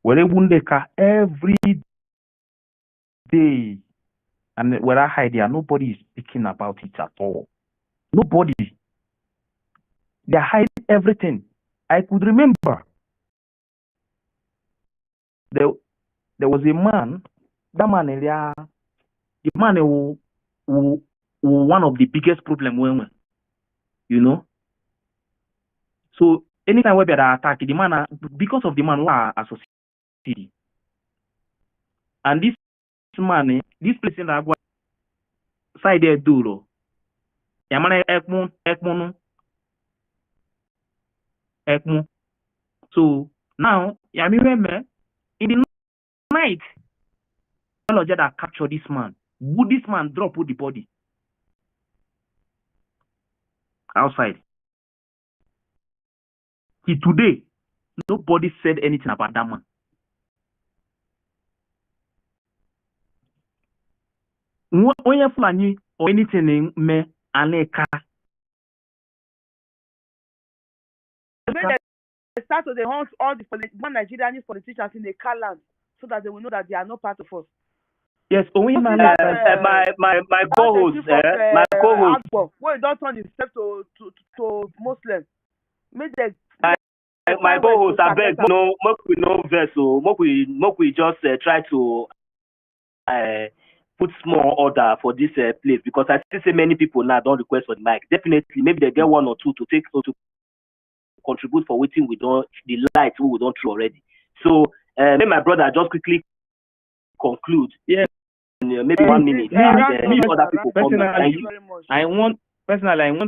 Wundeka every day, and where I hide there, nobody is speaking about it at all. Nobody. They hide everything. I could remember there was a man, that man, the man who one of the biggest problem women, you know. So anytime we are attacked, the man because of the man who are associated, and this man, this place in the side there duro, yamana ekmo. So now, yami remember in the night, that captured this man. Would this man drop the body outside? Today, nobody said anything about that man. Onye Fulani or anything in me Aneka. They start to hunt all the Nigerian politicians in the car land so that they will know that they are not part of us. Yes, my co-host, my co-host. Well, don't turn himself to Muslim. Make the my co-host, I beg, no, we no vessel, we just try to put small order for this place, because I still say many people now don't request for the mic. Definitely, maybe they get one or two to take to contribute for waiting we don't the light we don't throw already. So may my brother just quickly conclude. Yeah. Maybe 1 minute. And other people I want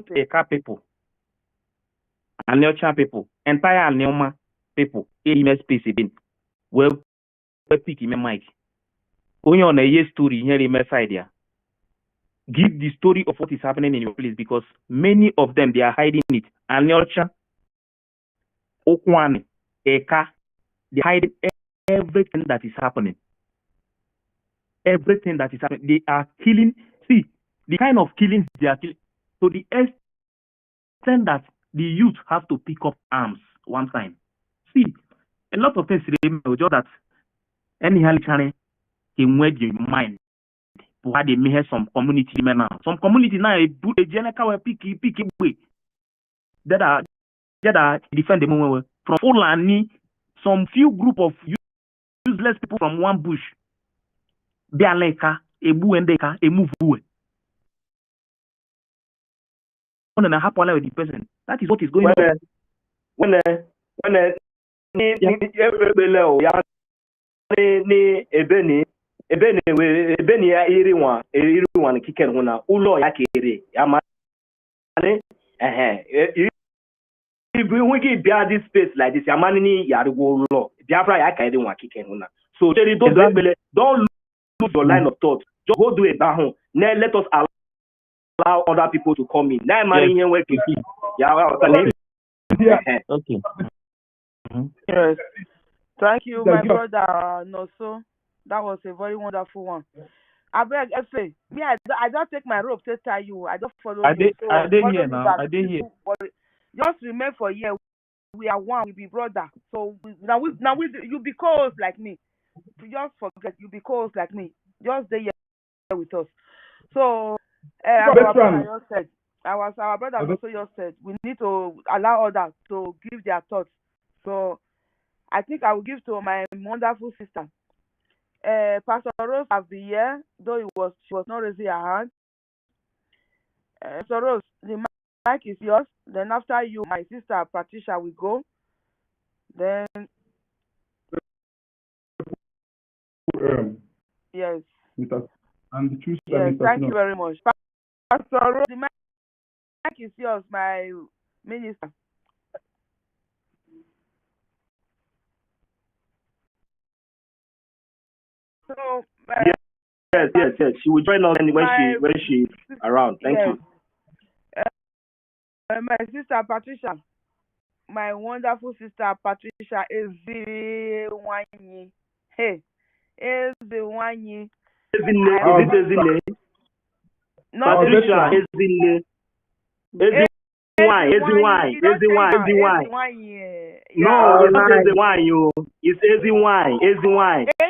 Eka people, Aniocha people, entire Anioma people, AMS space again. Well, pick him a mic. Only on a year story here in my side here. Give the story of what is happening in your place, because many of them they are hiding it. Aniocha, Okwane, Eka, they hide everything that is happening. Everything that is happening. They are killing. See, the kind of killings they are killing. To the extent that the youth have to pick up arms one time. See, a lot of things just that anyhow can wed your mind. Why they may have some community now. Some community now a general pick away. That are defend the moment from Fulani, some few group of useless people from one bush. They are like a buendeka, a move away. And a happen with the person. That is what is going on. When ebeni ya iriwan kiken huna ulo ya kere ya if we give this space like this ya manini ya go law Biafra ya kere wan kiken huna. So don't lose your line of thought. Just go do it back home. Now let us allow other people to come in. Now money here working. Okay. Yes. Thank you, my brother Noso. That was a very wonderful one. I beg, Efe, me, I don't take my rope to tie you. I just follow you. I did hear now. I did hear. Just remain for here. We are one. We be brother. So now you be co-host like me. Just forget you be co-host like me. Just stay here with us. So our brother also just said we need to allow others to give their thoughts. So I think I will give to my wonderful sister. Pastor Rose have been here, though she was not raising her hand. Pastor Rose, the mic is yours. Then after you, my sister Patricia will go. Then yes. And choose yes, thank you very much. Pastor Rose, the mic is yours, my minister. So yes. She will join us when she's around. Thank you. My sister Patricia, my wonderful sister Patricia is the one. Hey, is the one. Not Patricia is the wine. No, it's not the wine, you. It's easy wine.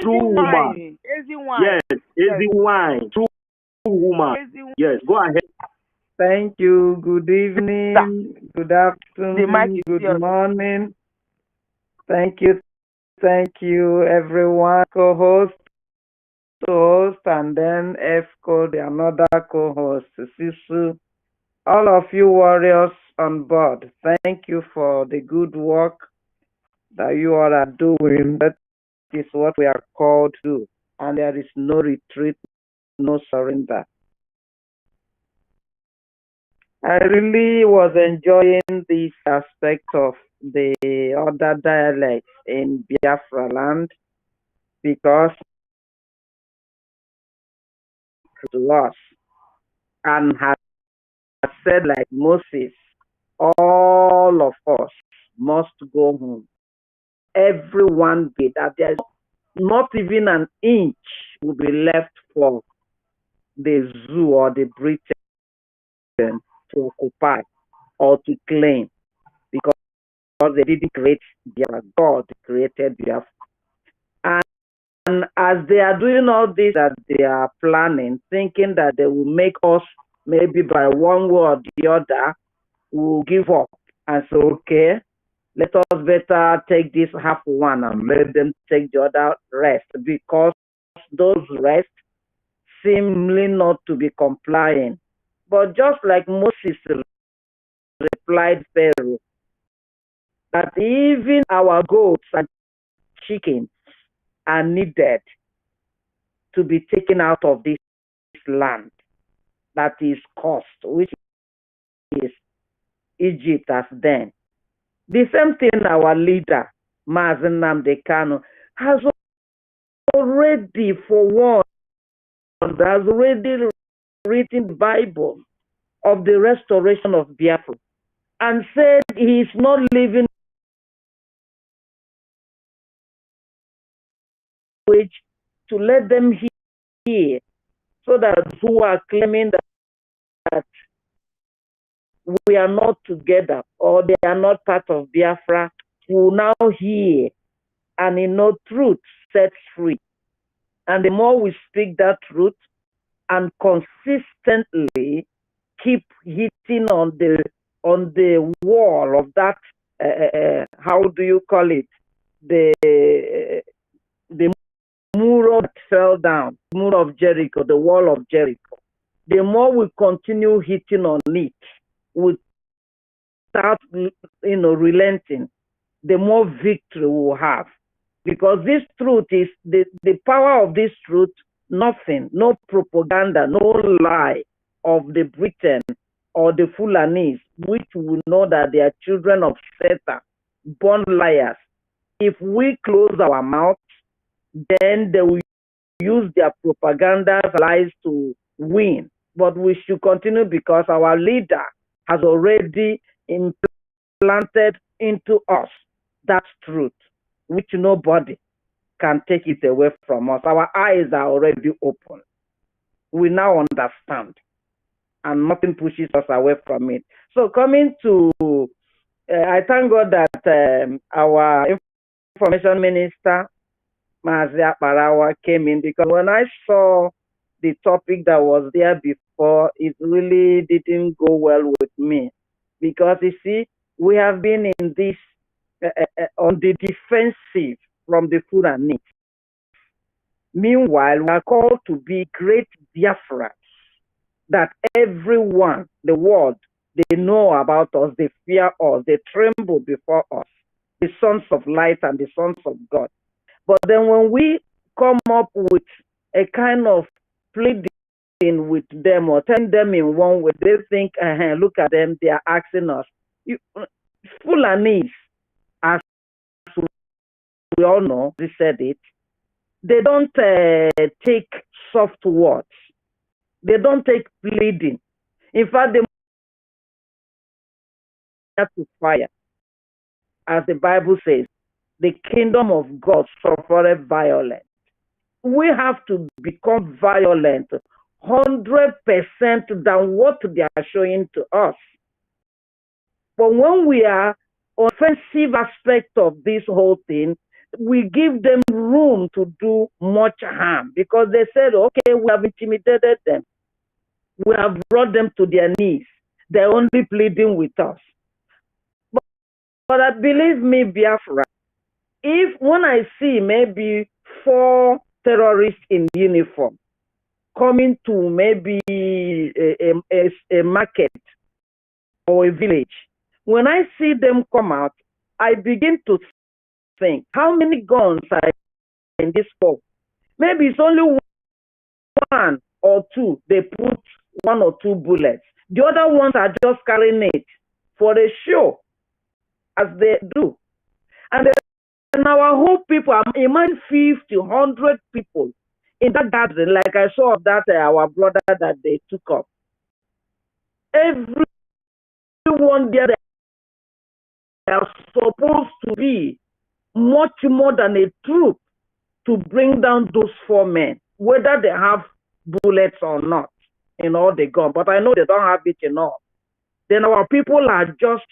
True woman. Yes, easy wine. True woman. Yes, go ahead. Thank you. Good evening. Good afternoon. Good morning. Thank you, everyone. Co-host, and then F-code, another co-host, Sisu. All of you warriors on board, thank you for the good work that you all are doing. That is what we are called to do. And there is no retreat, no surrender. I really was enjoying this aspect of the other dialects in Biafra land, because to us and has said, like Moses, all of us must go home. Everyone be that there's not even an inch will be left for the zoo or the Britain to occupy or to claim, because they didn't create Biafra. God created Biafra. And as they are doing all this, that they are planning, thinking that they will make us, maybe by one way or the other, will give up and say, okay, let us better take this half one and let them take the other rest, because those rest seemingly not to be complying. But just like Moses replied Pharaoh, that even our goats and chickens are needed to be taken out of this land that is cursed, which is Egypt as then. The same thing our leader, Mazen Nnamdi Kanu, has already forewarned, has already written the Bible of the restoration of Biafra and said he is not leaving to let them hear, so that who are claiming that we are not together or they are not part of Biafra will now hear, and in no truth sets free. And the more we speak that truth and consistently keep hitting on the wall of that, how do you call it, the mur that fell down, mur of Jericho, the wall of Jericho, the more we continue hitting on it without relenting, the more victory we'll have. Because this truth is the power of this truth, nothing, no propaganda, no lie of the Britain or the Fulanis, which we know that they are children of Satan, born liars. If we close our mouths, then they will use their propaganda lies to win. But we should continue, because our leader has already implanted into us that truth, which nobody can take it away from us. Our eyes are already open. We now understand, and nothing pushes us away from it. So coming to, I thank God that our information minister, Mazi Akparawa, came in, because when I saw the topic that was there before, it really didn't go well with me. Because you see, we have been in this on the defensive from the Fulani. Meanwhile, we are called to be great Biafrans, that everyone, the world, they know about us, they fear us, they tremble before us, the sons of light and the sons of God. But then when we come up with a kind of pleading with them or telling them in one way, they think, look at them, they are asking us. Fulanis, as we all know, they said it, they don't take soft words. They don't take pleading. In fact, they have to fire. As the Bible says, the kingdom of God suffereth violence. We have to become violent 100% than what they are showing to us. But when we are offensive aspect of this whole thing, we give them room to do much harm, because they said, okay, we have intimidated them. We have brought them to their knees. They're only pleading with us. But believe me, Biafra, if when I see maybe 4 terrorists in uniform coming to maybe a market or a village, when I see them come out, I begin to think, how many guns are in this box? Maybe it's only 1 or 2. They put 1 or 2 bullets. The other ones are just carrying it for a show, as they do. And then our whole people, imagine 50, 100 people in that gathering, like I saw that our brother that they took up, everyone there, they are supposed to be much more than a troop to bring down those 4 men, whether they have bullets or not, they gun. But I know they don't have it enough. Then our people are just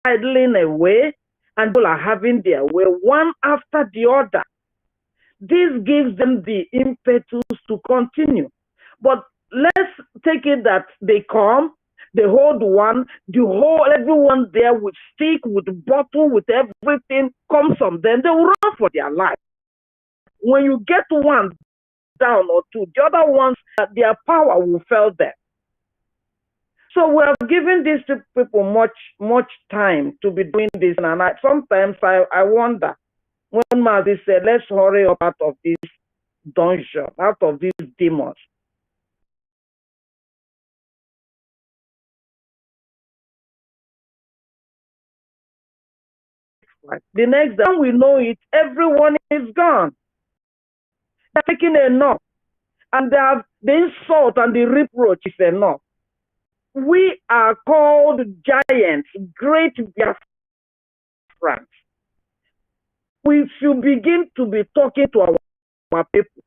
sidling away, and people are having their way one after the other. This gives them the impetus to continue. But let's take it that they come, they hold one, everyone there with stick, with bottle, with everything comes on them. They will run for their life. When you get one down or two, the other ones, their power will fail them. So we are giving these people much time to be doing this. And sometimes I wonder, when Mazi said, let's hurry up out of this dungeon, out of these demons. The next time we know it, everyone is gone. They're taking enough. And the insult and the reproach is enough. We are called giants, great BIAFRANS. We should begin to be talking to our people.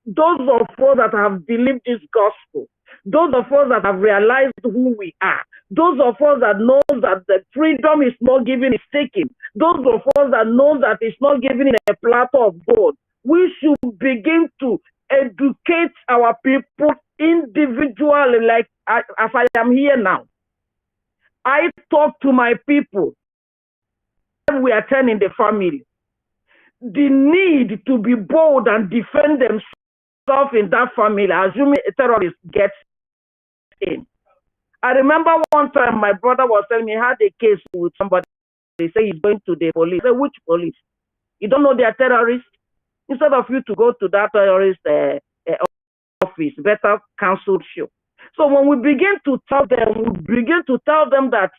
Those of us that have believed this gospel, those of us that have realized who we are, those of us that know that the freedom is not given, it's taken, those of us that know that it's not given in a platter of gold, we should begin to educate our people individually, like as I am here now. I talk to my people. We are turning the family. The need to be bold and defend themselves in that family, assuming a terrorist gets in. I remember one time my brother was telling me he had a case with somebody. They say he's going to the police. I say, which police? You don't know they are terrorists? Instead of you to go to that terrorist office, better cancel show. So when we begin to tell them that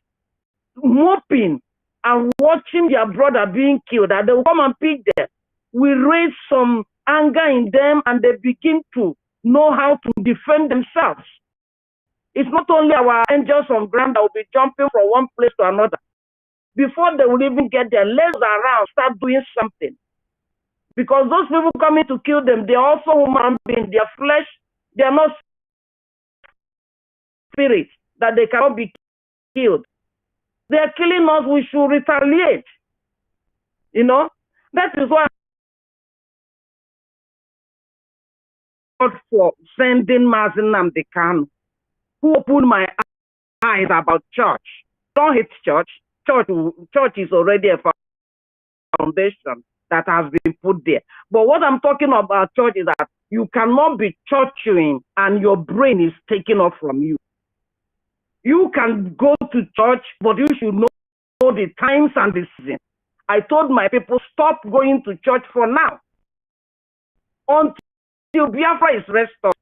moping and watching their brother being killed, that they will come and pick them, we raise some anger in them and they begin to know how to defend themselves. It's not only our angels on ground that will be jumping from one place to another. Before they will even get their legs around, start doing something. Because those people coming to kill them, they are also human beings. Their flesh, they are not spirits, that they cannot be killed. They are killing us, we should retaliate. That is why for sending Mazi Nnamdi Kanu, who opened my eyes about church. Don't hate church. Church is already a foundation that has been put there. But what I'm talking about church is that you cannot be churching and your brain is taken off from you. You can go to church, but you should know the times and the season. I told my people, stop going to church for now. Until Biafra is restored,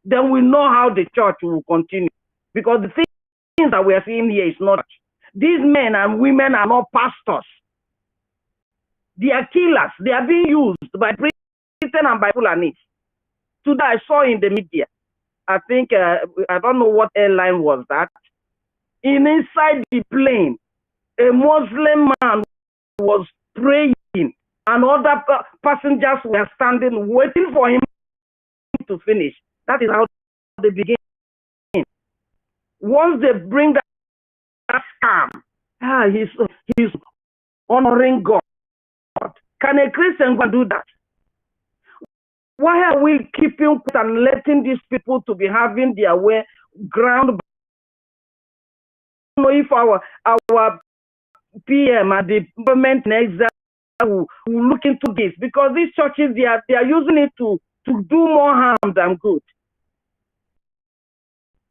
then we know how the church will continue. Because the things that we are seeing here is not. These men and women are not pastors. They are killers. They are being used by Britain and by Fulanis. Today I saw in the media, I think, I don't know what airline was that. Inside the plane, a Muslim man was praying and other passengers were standing waiting for him to finish. That is how they begin. Once they bring that scam, he's honoring God. Can a Christian go do that? Why are we keeping and letting these people to be having their way ground? I don't know if our PM and the government in exile will look into this, because these churches they are using it to do more harm than good.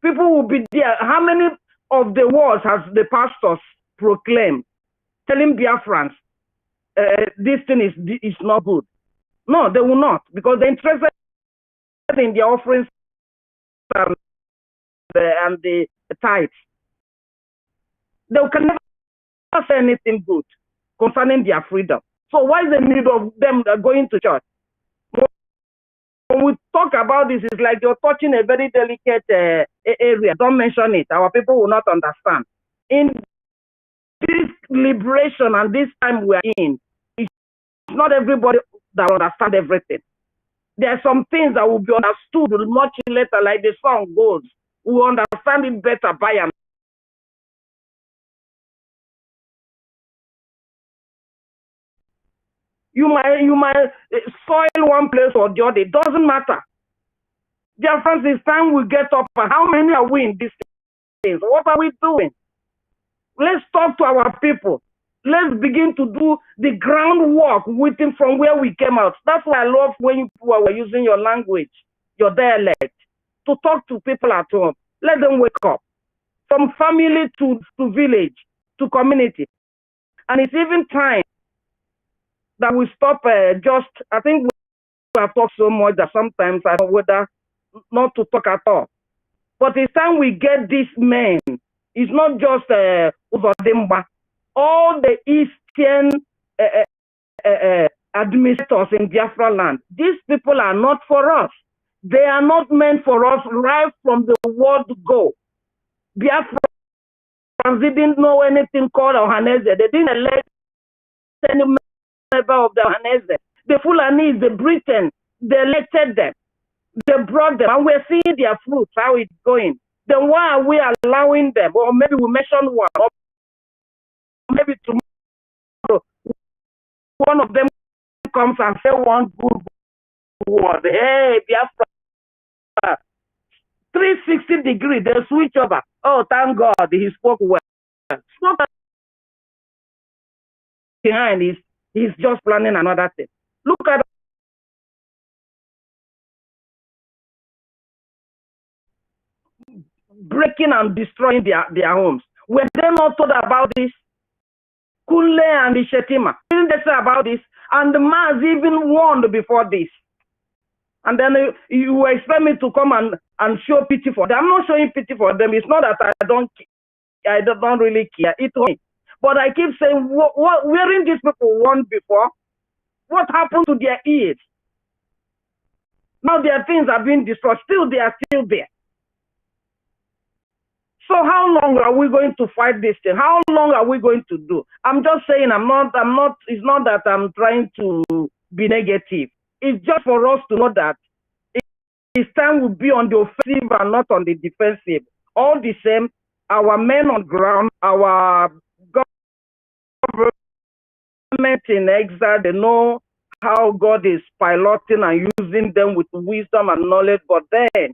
People will be there. How many of the words has the pastors proclaimed, telling Biafrans this thing is not good? No, they will not, because they're interested in their offerings and the tithes. They can never say anything good concerning their freedom. So why is the need of them going to church? When we talk about this, it's like you're touching a very delicate area. Don't mention it. Our people will not understand. In this liberation and this time we're in, it's not everybody that understand everything. There are some things that will be understood much later, like the song goes. We will understand it better by and you might soil one place or the other. It doesn't matter. Dear friends, it's time we get up. And how many are we in these things? What are we doing? Let's talk to our people. Let's begin to do the groundwork with him from where we came out. That's why I love when you were using your language, your dialect, to talk to people at home. Let them wake up. From family to village, to community. And it's even time that we stop I think we have talked so much that sometimes I don't know whether not to talk at all. But it's time we get these men. It's not just Uzodimba. All the Eastern administrators in Biafra land, these people are not for us. They are not meant for us right from the word go. Biafrans didn't know anything called Ohaneze. They didn't elect any member of the Ohaneze. The Fulani, the Britain, they elected them. They brought them, and we're seeing their fruits, how it's going. Then why are we allowing them? Or maybe we mention one, or maybe tomorrow one of them comes and say one good word. Hey, Biafra, 360-degree, they switch over. Oh, thank God, he spoke well. Spoke behind, he's just planning another thing. Look at breaking and destroying their homes. Were they not told about this? Kule and the Shetima, didn't they say about this? And the Mars even warned before this. And then you expect me to come and show pity for them. I'm not showing pity for them. It's not that I don't really care. It's me. But I keep saying, weren't these people warned before? What happened to their ears? Now their things are being destroyed. Still, they are still there. So how long are we going to fight this thing? How long are we going to do? I'm just saying, it's not that I'm trying to be negative. It's just for us to know that it's time we be on the offensive and not on the defensive. All the same, our men on ground, our government in exile, they know how God is piloting and using them with wisdom and knowledge, but then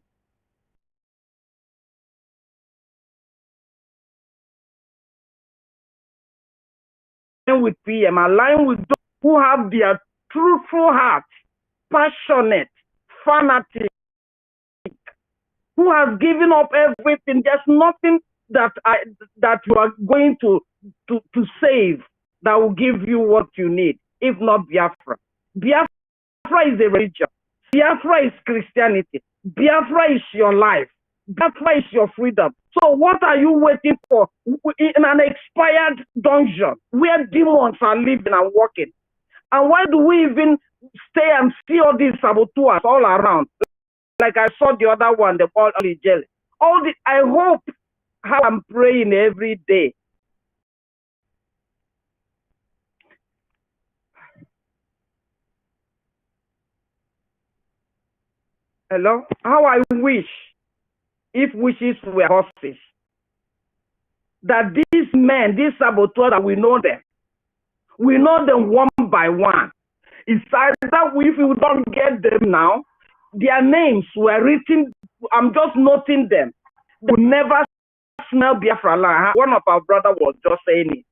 with PM, align with those who have their truthful heart, passionate, fanatic, who has given up everything. There's nothing that you are going to save that will give you what you need, if not Biafra. Biafra is a religion. Biafra is Christianity. Biafra is your life. Biafra is your freedom. So what are you waiting for in an expired dungeon where demons are living and working? And why do we even stay and see all these saboteurs all around? Like I saw the other one, the Paul jelly. I hope how I'm praying every day. Hello? How I wish, if wishes were horses, that these men, these saboteurs, that we know them one by one. It's either if we don't get them now, their names were written, I'm just noting them. They will never smell Biafra land. One of our brothers was just saying it.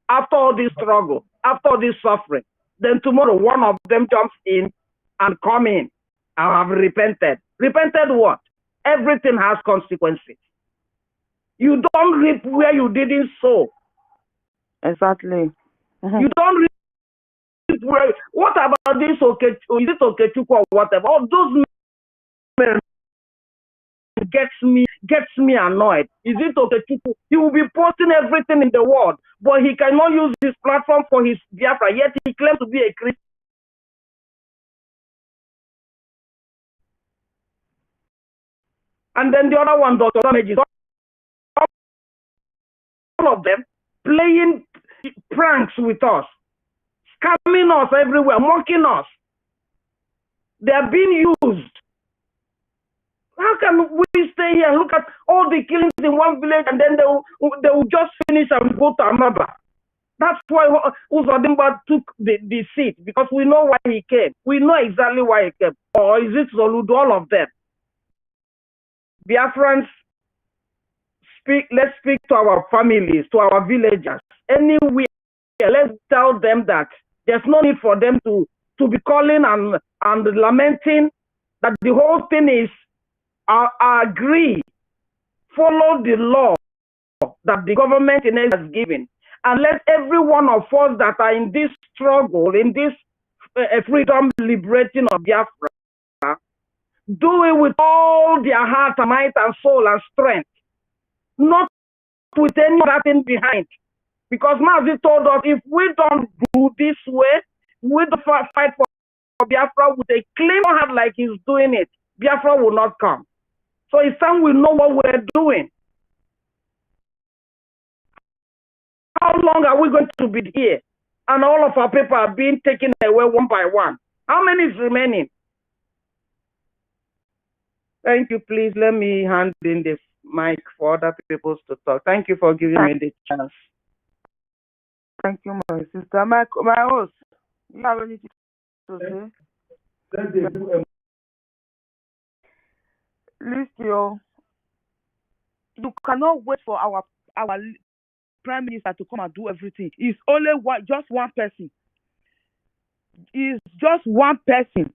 After all this struggle, after all this suffering, then tomorrow one of them jumps in and come in. I have repented. Repented what? Everything has consequences. You don't reap where you didn't sow. Exactly. You don't reap where. What about this? Okay, is it Okechukwu or whatever? All those men gets me annoyed. Is it Okechukwu? He will be posting everything in the world, but he cannot use his platform for his Biafra. Yet he claims to be a Christian. And then the other one, Dr. Damages, all of them playing pranks with us, scamming us everywhere, mocking us. They are being used. How can we stay here and look at all the killings in one village and then they will just finish and go to another? That's why Uzodimba took the seat, because we know why he came. We know exactly why he came. Or is it Soludo? All of them. Biafrans, let's speak to our families, to our villagers. Anywhere, let's tell them that there's no need for them to be calling and lamenting, that the whole thing is agree, follow the law that the government has given, and let every one of us that are in this struggle, in this freedom liberating of Biafra, do it with all their heart and might and soul and strength, not with any other thing behind. Because Mazi told us, if we don't do this way, we don't fight for Biafra with a clean heart like he's doing it, Biafra will not come. So it's time we know what we're doing. How long are we going to be here? And all of our people are being taken away one by one. How many is remaining? Thank you. Please let me hand in the mic for other people to talk. Thank you for giving me the chance. Thank you, my sister. My host, you have anything to say? Listen, you cannot wait for our Prime Minister to come and do everything. It's only just one person. It's just one person.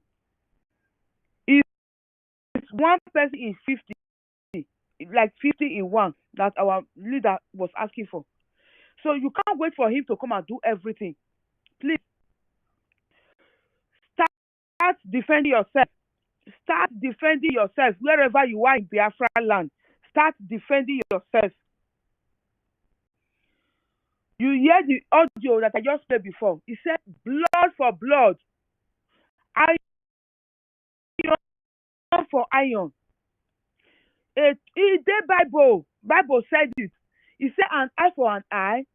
It's one person in 50, like 50 in one that our leader was asking for. So you can't wait for him to come and do everything. Please, start defending yourself. Start defending yourself wherever you are in Biafra land. Start defending yourself. You hear the audio that I just played before. He said, blood for blood. Iron for iron. In the Bible said it. He said, an eye for an eye,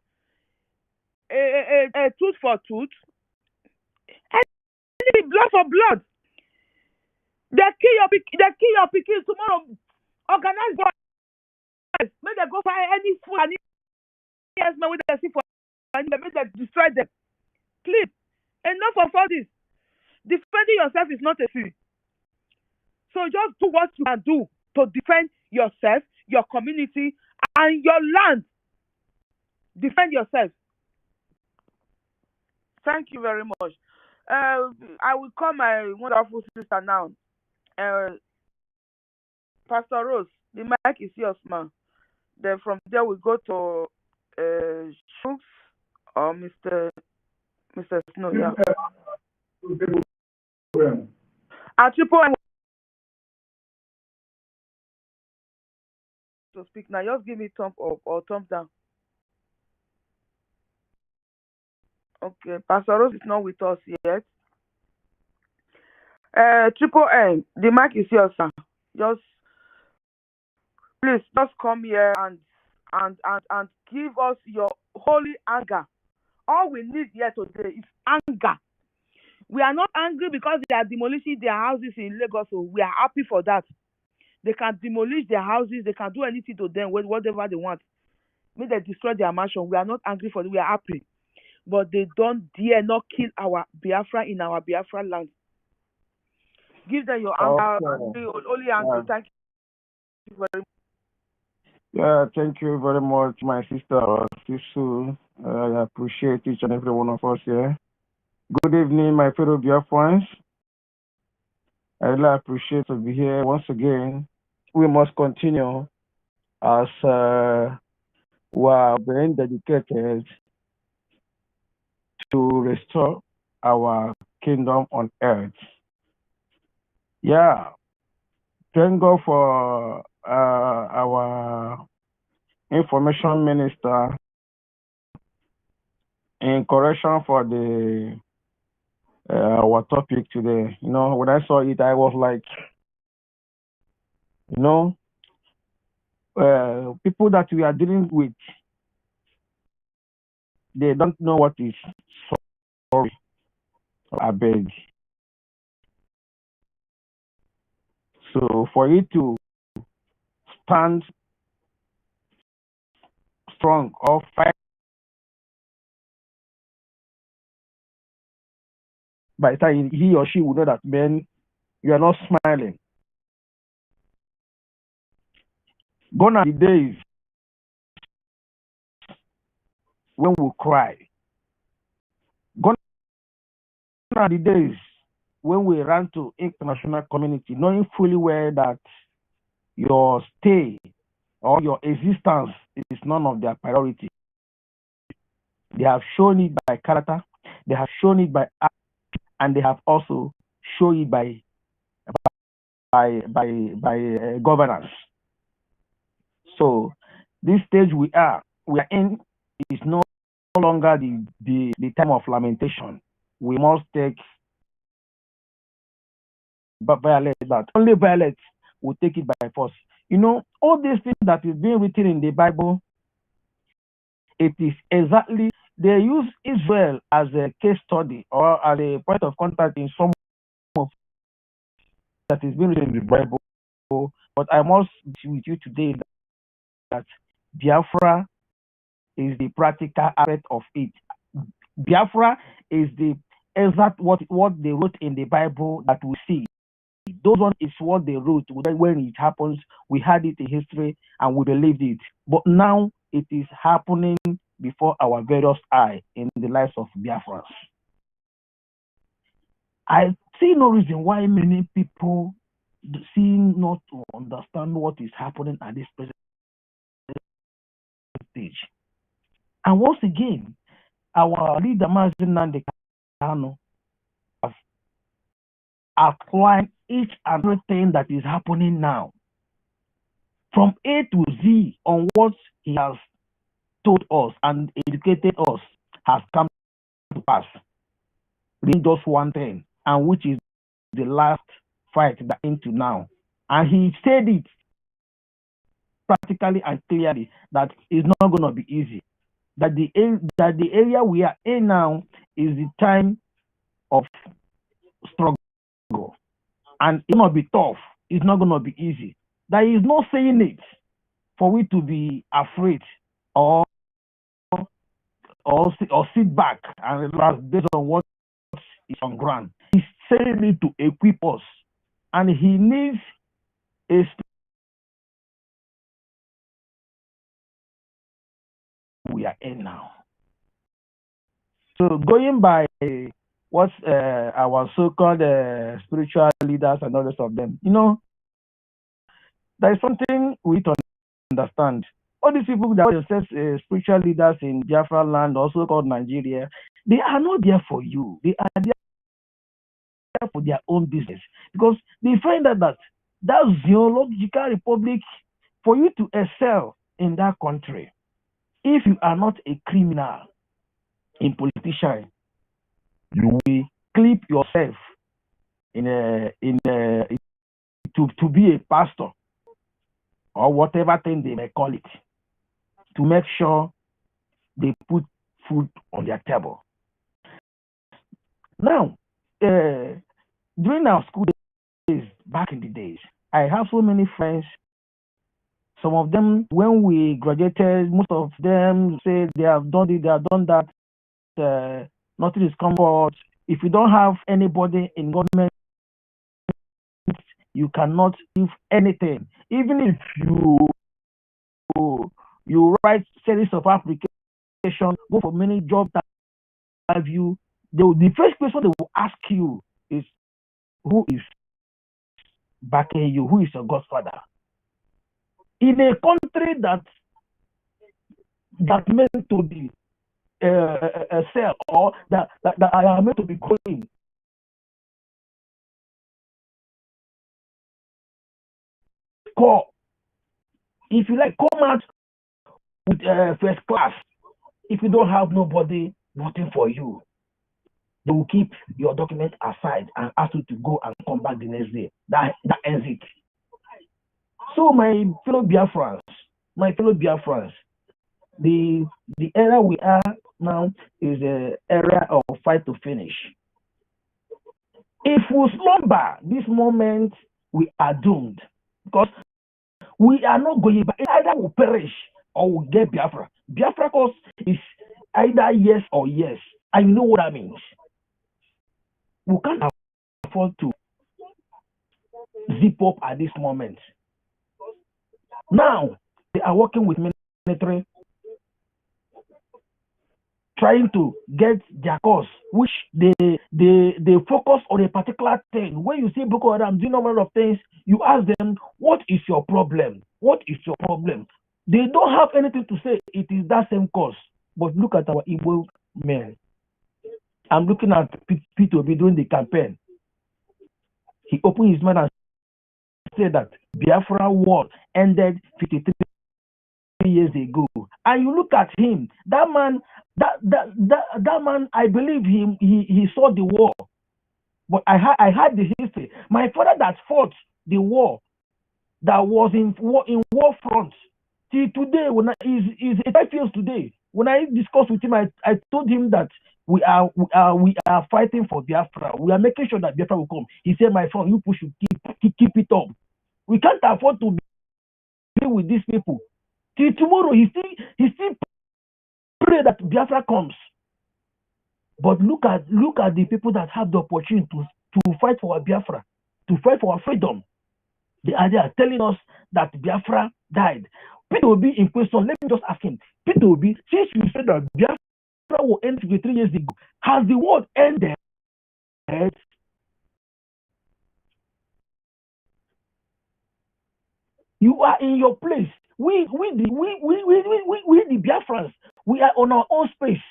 a tooth for tooth, and blood for blood. They kill your pikin tomorrow. Organize boys. Make them go find any food and yes, man, with the see for and make them destroy them. Please, enough of all this. Defending yourself is not a sin. So just do what you can do to defend yourself, your community, and your land. Defend yourself. Thank you very much. I will call my wonderful sister now. Pastor Rose, the mic is yours, ma'am. Then from there we go to Shooks or Mr. Snow. Yeah. Triple M to speak now. Just give me thumb up or thumb down. Okay, Pastor Rose is not with us yet. Triple M, the mic is yours, sir. Please just come here and give us your holy anger. All we need here today is anger. We are not angry because they are demolishing their houses in Lagos, so we are happy for that. They can demolish their houses, they can do anything to them, whatever they want. May they destroy their mansion. We are not angry for it, we are happy. But they don't dare not kill our Biafra in our Biafra land. Give them your anger, only anger. Thank you very much. Yeah, thank you very much, my sister Sisu. I appreciate each and every one of us here. Good evening, my fellow Biafrans. I really appreciate to be here once again. We must continue as we are being dedicated to restore our kingdom on earth. Yeah, thank God for our information minister in correction for the our topic today. You know, when I saw it, I was like, you know, people that we are dealing with, they don't know what is sorry. I beg. So for you to stand strong or fight, by the time he or she will know that, man, you are not smiling. Gone are the days when we cry. Gone are the days when we ran to international community, knowing fully well that your stay or your existence is none of their priority. They have shown it by character, they have shown it by act, and they have also shown it by governance. So this stage we are in is no longer the time of lamentation. We must take violence, but only violence will take it by force. You know, all these things that is being written in the Bible, it is exactly, they use Israel as a case study or as a point of contact in some of that is being written in the Bible. But I must be with you today that Biafra is the practical aspect of it. Biafra is the exact what they wrote in the Bible that we see. Those one is what they wrote. When it happens, we had it in history and we believed it. But now it is happening before our various eyes in the lives of Biafrans. I see no reason why many people seem not to understand what is happening at this present stage. And once again, our leader, Mazin Nandekano, have outlined each and everything that is happening now, from A to Z, on what he has told us and educated us has come to pass. Read just one thing, and which is the last fight that into now. And he said it practically and clearly that it's not going to be easy. That the area we are in now is the time of struggle, and it's going to be tough. It's not going to be easy. That is not saying it for we to be afraid or sit back and relax based on what is on ground. He's saying it to equip us, and he needs a we are in now. So going by what our so-called spiritual leaders and all the rest of them, you know, there is something we need to understand. All these people that are themselves spiritual leaders in Biafra land, also called Nigeria, they are not there for you. They are there for their own business, because they find out that zoological republic, for you to excel in that country, if you are not a criminal, a politician, you will clip yourself to be a pastor or whatever thing they may call it, to make sure they put food on their table. Now, during our school days, back in the days, I have so many friends. Some of them, when we graduated, most of them say they have done it, they have done that. Nothing is comfort. If you don't have anybody in government, you cannot give anything. Even if you write series of applications, go for many jobs that have you, the first question they will ask you is, who is backing you? Who is your godfather? In a country that meant to be a cell, or that I am meant to be growing, score. If you like, come out with first class. If you don't have nobody, nothing for you, they will keep your document aside and ask you to go and come back the next day. That ends it. So my fellow Biafrans, my fellow Biafrans, the era we are now is an era of fight to finish. If we slumber this moment, we are doomed because we are not going back. Either we perish or we get Biafra. Biafra cause is either yes or yes. I know what that means. We can't afford to zip up at this moment. Now they are working with military, trying to get their cause, which they focus on a particular thing. When you see Boko Haram doing a lot of things, you ask them, what is your problem? What is your problem? They don't have anything to say. It is that same cause. But look at our Igbo men. I'm looking at P2B doing the campaign. He opened his mouth and said that Biafra war ended 53 years ago. And you look at him, that man, that man, I believe he saw the war. But I had the history. My father that fought the war, that was in war front. Till today, when is 5 years today. When I discussed with him, I told him that we are fighting for Biafra. We are making sure that Biafra will come. He said, my friend, you people should keep it up. We can't afford to be with these people. Till tomorrow, he still pray that Biafra comes. But look at the people that have the opportunity to fight for our Biafra, to fight for our freedom. They are there telling us that Biafra died. Peter will be in question. Let me just ask him. Peter will be, since you said that Biafra will end 53 years ago, has the world ended? You are in your place. We the Biafrans, we are on our own space.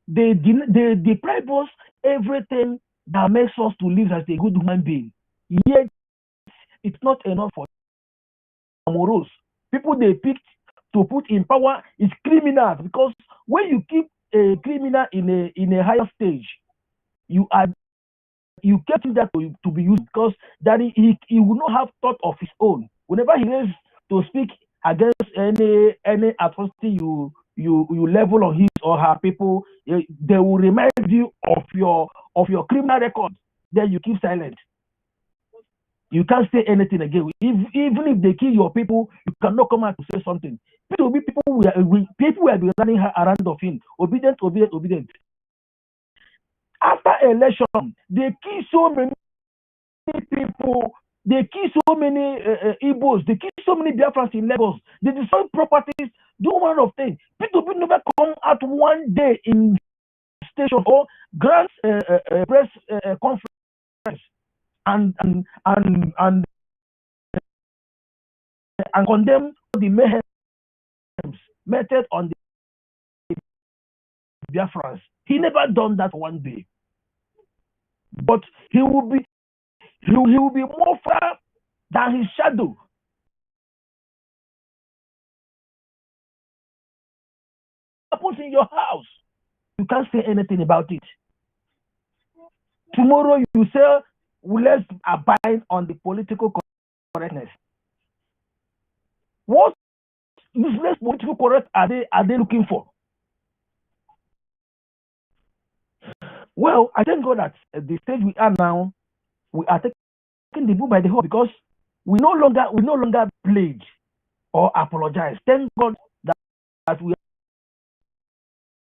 They deprive us everything that makes us to live as a good human being. Yet it's not enough for Amoros. People they picked to put in power is criminals, because when you keep a criminal in a higher stage, you get him that to be used, because that he will not have thought of his own. Whenever he is to speak against any atrocity you level on his or her people, they will remind you of your criminal record. Then you keep silent. You can't say anything again. Even if they kill your people, you cannot come out to say something. People will be running around of him, obedient. After election, they kill so many people. They kill so many Igbos. They kill so many Biafrans in Lagos. They destroy properties. Do one of things. People will never come out one day in station or grant press conference and condemn the mayhem method on the Biafrans. He never done that one day. But he will be more far than his shadow. Happens in your house, you can't say anything about it. Tomorrow you say, well, let's abide on the political correctness. What useless political correct are they looking for? Well, I thank God that at the stage we are now, we are taking the bull by the horn, because we no longer pledge or apologize. Thank God that we are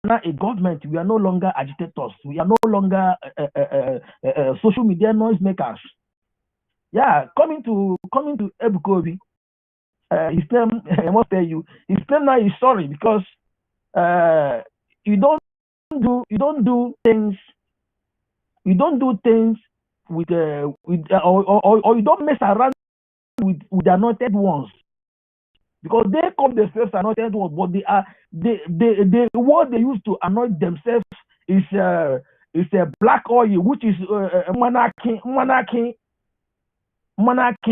not a government. We are no longer agitators. We are no longer social media noisemakers. Yeah, coming to Ebukobi, his name, I must tell you, his name now is sorry, because you don't do things with or you don't mess around with the anointed ones, because they call themselves anointed ones, but they what they use to anoint themselves is a black oil, which is monarchy,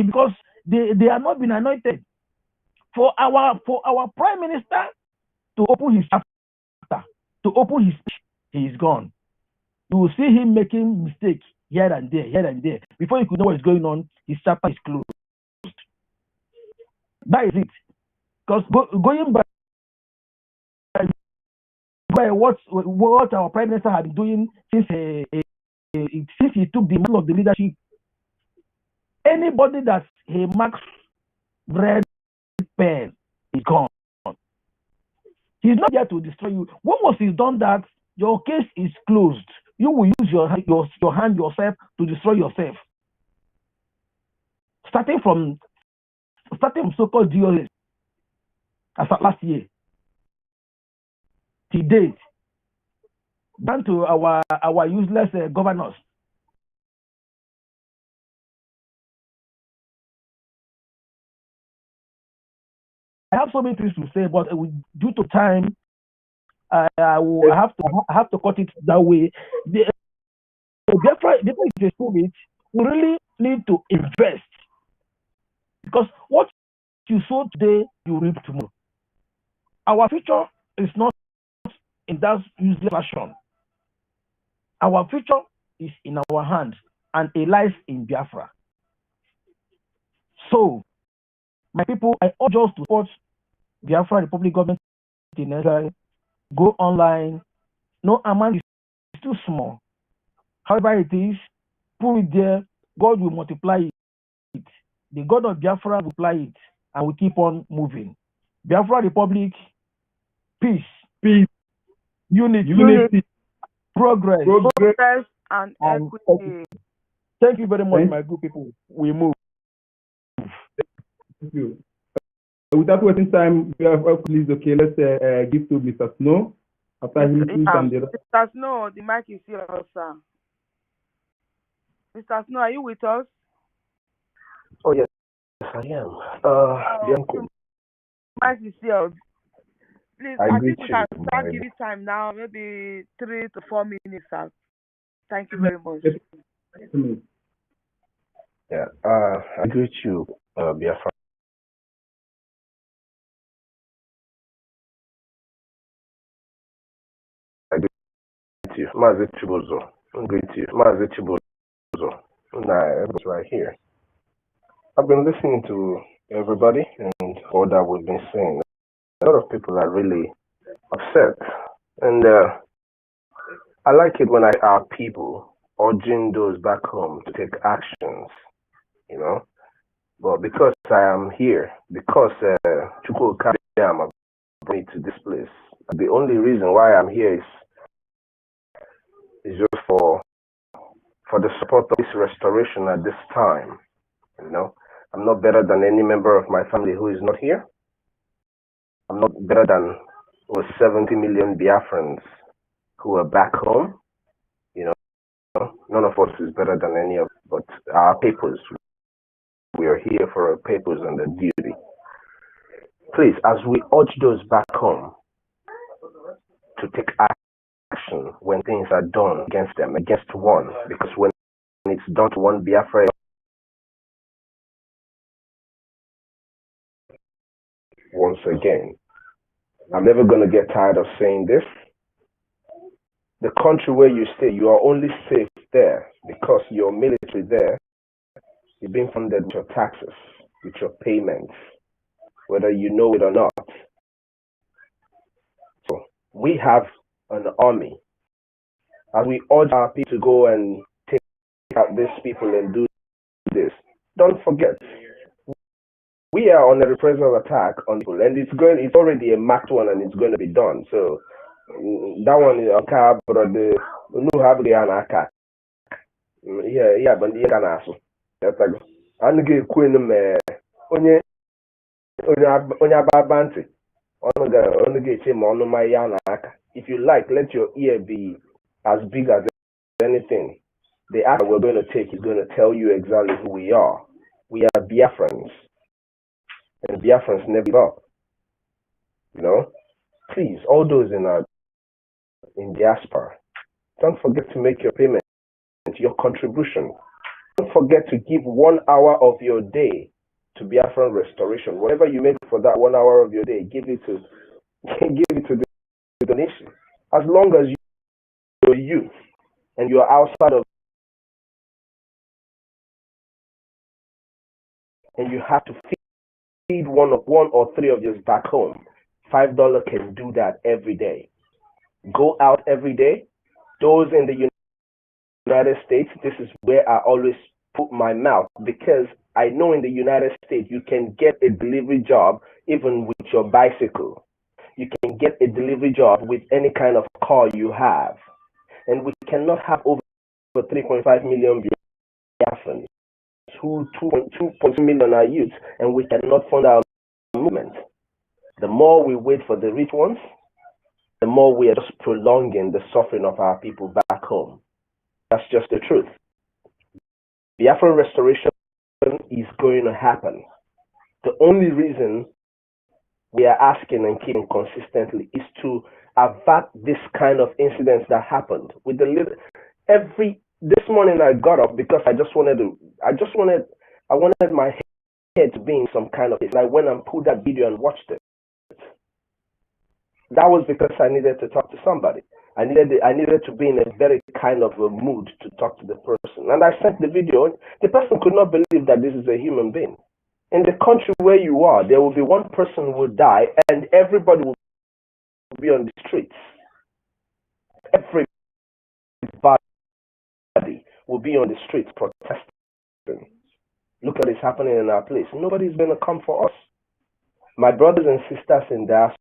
because they are not been anointed. For our prime minister to open his chapter, to open his speech, he is gone. You will see him making mistakes here and there. Before you could know what is going on, his chapter is closed. That is it. Because going by what our prime minister had been doing since he took the mantle of the leadership, anybody that he marks red pen is gone. He's not here to destroy you. Once he's done that, your case is closed. You will use your hand yourself to destroy yourself. Starting from so-called DOS as of last year to date, down to our useless governors. I have so many things to say, but due to time, I have to cut it that way. The BIAFRA is a spirit. We really need to invest, because what you sow today, you reap tomorrow. Our future is not in that useless fashion. Our future is in our hands, and it lies in Biafra. So, my people, I urge us to support Biafra Republic government in Israel. Go online. No amount is too small. However it is, put it there. God will multiply it. The God of Biafra will apply it, and we keep on moving. Biafra Republic, peace, unity, progress, and equity. Thank you very much, my good people. We move. Thank you. Without wasting time, please, okay, let's give to Mr. Snow. After he leaves and Mr. Snow, the mic is yours, sir. Mr. Snow, are you with us? Oh, yes, I am. The mic is yours. Please, I think we can start giving time now, maybe 3 to 4 minutes, sir. Thank you very much. Yeah, I greet you, Biafra. I greet you, Mazi Chibuzo. I greet you, Mazi Chibuzo. Everybody's right here. I've been listening to everybody and all that we've been saying. A lot of people are really upset, and I like it when our people urging those back home to take actions, you know. But because I am here, because Chukwu Kadiyama brought me to this place, the only reason why I'm here is just for the support of this restoration at this time. You know, I'm not better than any member of my family who is not here. I'm not better than over 70 million Biafrans who are back home. You know, none of us is better than any of, but our papers. We are here for our papers and the duty. Please, as we urge those back home to take action when things are done against them, against one, because when it's done to one Biafra, once again, I'm never going to get tired of saying this. The country where you stay, you are only safe there because your military there is being funded with your taxes, with your payments, whether you know it or not. So we have an army. As we urge our people to go and take out these people and do this, don't forget, we are on a reprisal attack on people, and it's already a marked one, and it's going to be done. So that one is okay, but the new have the anaka. Yeah, but the anaso. That's like I'm going to onye ababanti. If you like, let your ear be as big as anything. The act we're going to take is going to tell you exactly who we are. We are Biafrans, and Biafrans never give up. You know, please, all those in diaspora, don't forget to make your payment, your contribution. Don't forget to give 1 hour of your day to Biafran restoration. Whatever you make for that 1 hour of your day, give it to the donation. As long as you're youth and you're outside of, and you have to need one or three of you back home. $5 can do that every day. Go out every day. Those in the United States, this is where I always put my mouth, because I know in the United States you can get a delivery job even with your bicycle. You can get a delivery job with any kind of car you have. And we cannot have over 3.5 million Biafrans, 2.2 million are youth, and we cannot fund our movement. The more we wait for the rich ones, the more we are just prolonging the suffering of our people back home. That's just the truth. Biafran restoration is going to happen. The only reason we are asking and keeping consistently is to avert this kind of incidents that happened. With the this morning I got up because I wanted my head to be in some kind of place. I went and pulled that video and watched it. That was because I needed to talk to somebody. I needed to be in a very kind of a mood to talk to the person. And I sent the video. The person could not believe that this is a human being. In the country where you are, there will be one person who will die and everybody will be on the streets. Everybody will be on the streets protesting. Look at what's happening in our place. Nobody's going to come for us. My brothers and sisters in diaspora,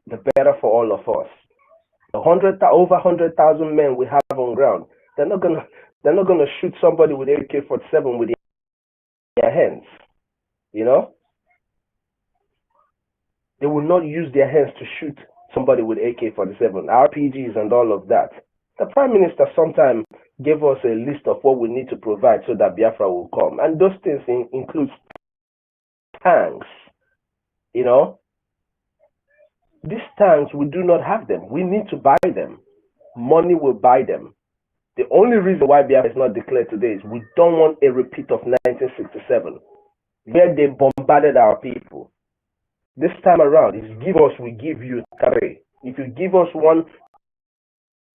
the better for all of us. Over 100,000 men we have on ground. They're not gonna shoot somebody with AK-47 with their hands. You know, they will not use their hands to shoot somebody with AK-47, RPGs, and all of that. The Prime Minister sometime gave us a list of what we need to provide so that Biafra will come, and those things include tanks. You know. These tanks, we do not have them. We need to buy them. Money will buy them. The only reason why Biafra is not declared today is we don't want a repeat of 1967, where they bombarded our people. This time around, it's give us, we give you three. If you give us one,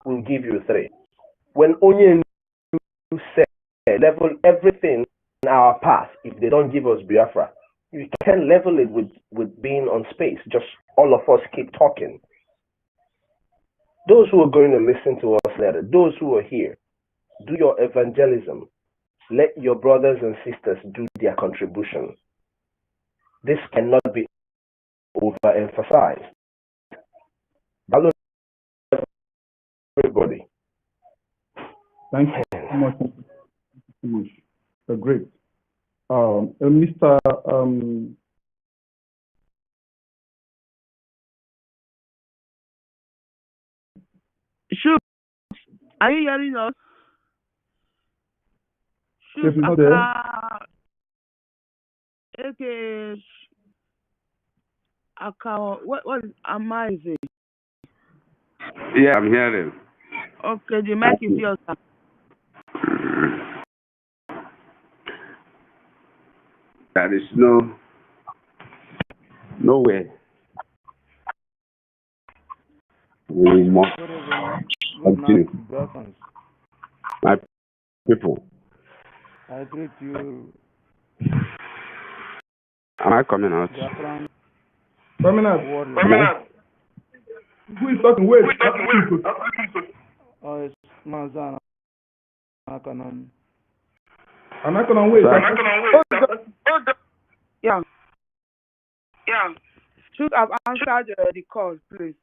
we'll give you three. When Onye said, level everything in our path, if they don't give us Biafra, you can level it with being on space. Just all of us keep talking. Those who are going to listen to us later, those who are here, do your evangelism. Let your brothers and sisters do their contribution. This cannot be overemphasized. Hello, everybody. Thank you so much. Thank you so much. That's great. Mr. Shoot, are you hearing us? Shoot, what is amazing? Yeah, I'm hearing. Okay, the mic is yours. There is no way we must continue. My people. I greet you. Am I coming out? Coming out. Who is talking? Wait. Oh, it's Mazana. I'm not gonna wait. Yeah. Should have answered the call, please.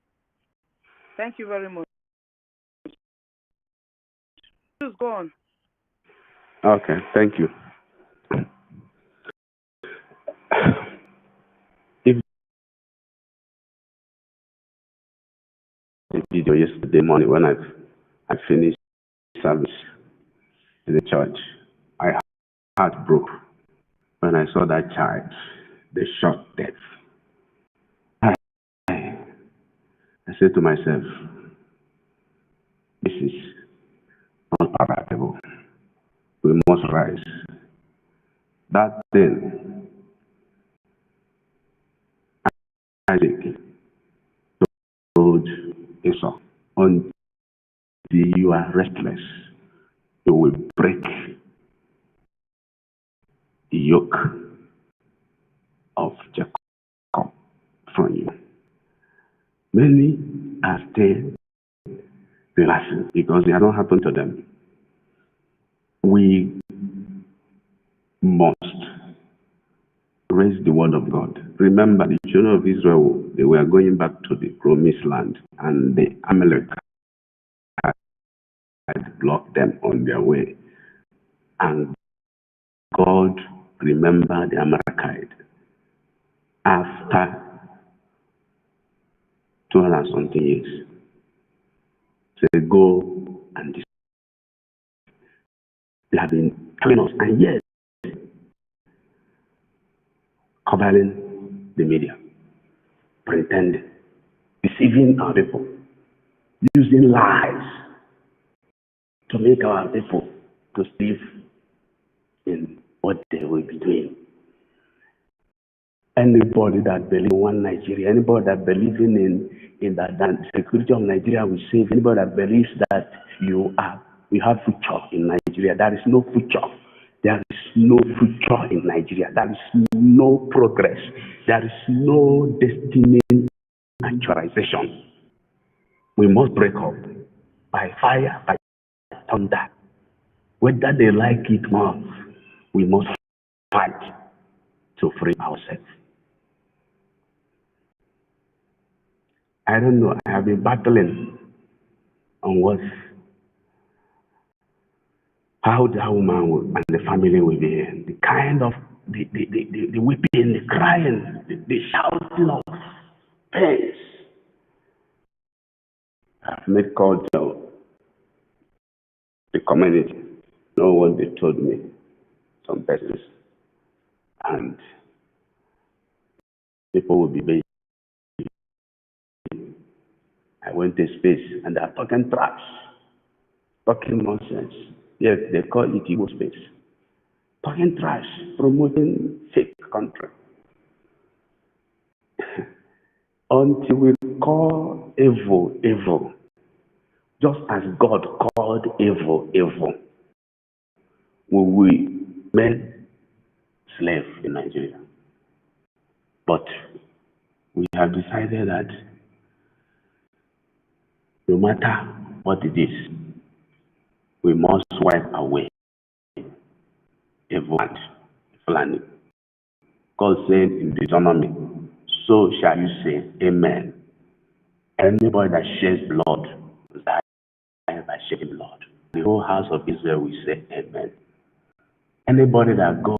Thank you very much. Just go on. Okay, thank you. If the video yesterday morning when I finished service in the church, I heart broke when I saw that child, the shot death. I said to myself, this is not palatable. We must rise. That thing, Isaac told Esau, until you are restless, you will break yoke of Jacob from you. Many are still relaxing because they have not happened to them. We must raise the word of God. Remember, the children of Israel, they were going back to the promised land, and the Amalek had blocked them on their way. And God remembered the Amalekite after 200 something years. They go and they have been killing us, and yet covering the media, pretending, deceiving our people, using lies to make our people to live in what they will be doing. Anybody that believes in one Nigeria, anybody that believes in that security of Nigeria will save, anybody that believes that you have future in Nigeria, there is no future. There is no future in Nigeria. There is no progress. There is no destiny actualization. We must break up by fire, by thunder. Whether they like it or not, we must fight to free ourselves. I don't know, I have been battling on how the woman and the family will be, the kind of the weeping, the crying, the shouting of pains. I've made call to the community, know what they told me, some persons, and people will be busy. I went to space and they are talking trash, talking nonsense. Yes, they call it Igbo space. Talking trash, promoting fake country. Until we call evil, evil, just as God called evil, evil, will we made slaves in Nigeria. But we have decided that no matter what it is, we must wipe away evil and planning. God said in Deuteronomy, so shall you say, Amen. Anybody that sheds blood will die by shedding blood. The whole house of Israel will say, Amen. Anybody that goes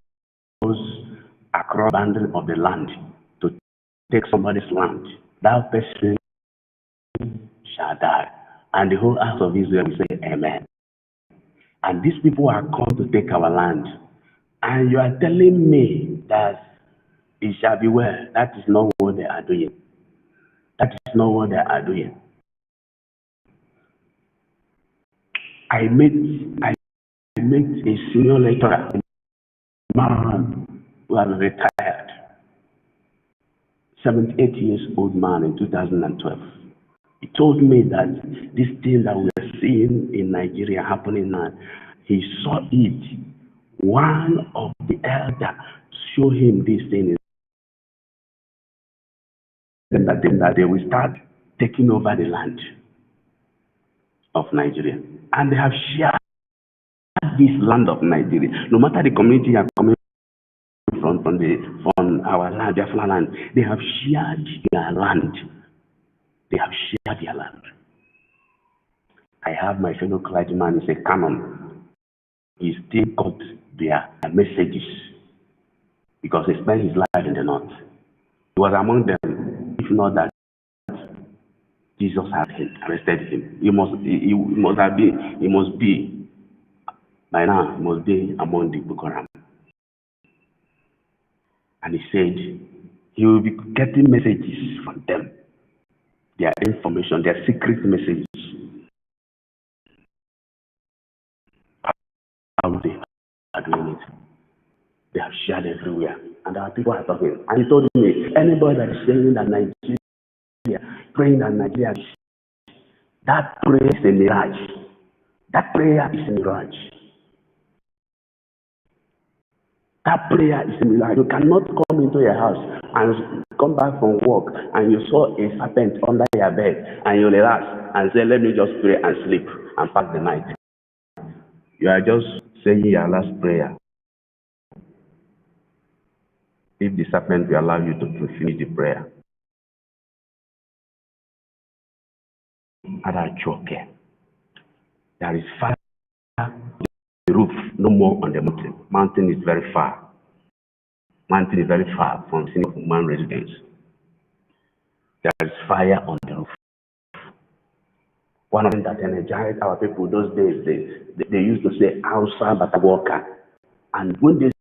across the boundary of the land to take somebody's land, that person shall die. And the whole house of Israel will say, Amen. And these people are come to take our land. And you are telling me that it shall be well. That is not what they are doing. That is not what they are doing. I met a senior lecturer, a man who has retired, 78 years old man in 2012. He told me that this thing that we are seeing in Nigeria happening now, he saw it. One of the elders showed him this thing, that they will start taking over the land of Nigeria. And they have shared this land of Nigeria. No matter the community you are coming from our land, BIAFRA land, they have shared their land. They have shared their land. I have my fellow clergyman, he's a canon. He still got their messages because he spent his life in the north. He was among them, if not that Jesus had arrested him. He must be by now, he must be among the Boko Haram. And he said he will be getting messages from them, their information, their secret messages. How they are doing it. They have shared everywhere. And our people are talking. And he told me, anybody that is saying that Nigeria, praying that Nigeria, that prayer is a mirage. That prayer is a mirage. That prayer is similar. You cannot come into your house and come back from work and you saw a serpent under your bed and you relax and say, let me just pray and sleep and pass the night. You are just saying your last prayer. If the serpent will allow you to finish the prayer. There is fire on the roof, no more on the mountain. Mountain is very far. Mountain is very far from human residence. There is fire on the roof. One of them that energized our people those days, they used to say Hausa Batawoka. And when they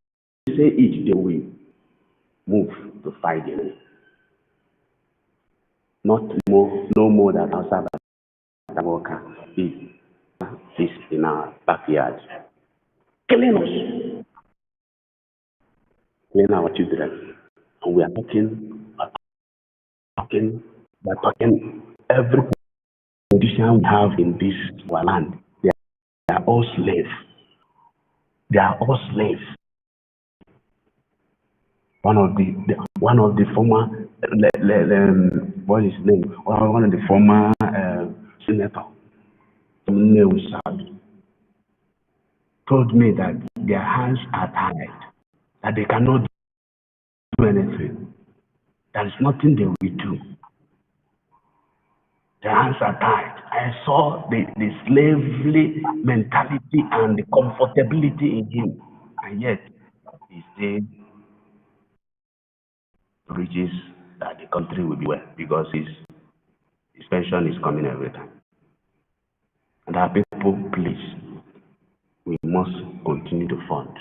say it, they will move to fight the enemy. No more than Hausa Batawoka is in our backyard. Killing us. Killing our children. And we are talking every condition we have in this our land. They are all slaves. They are all slaves. One of the former what is his name? One of the former senator told me that their hands are tied, that they cannot do anything. There is nothing they will do. Their hands are tied. I saw the slavery mentality and the comfortability in him, and yet he still preaches that the country will be well because his pension is coming every time. And our people, please, we must continue to fund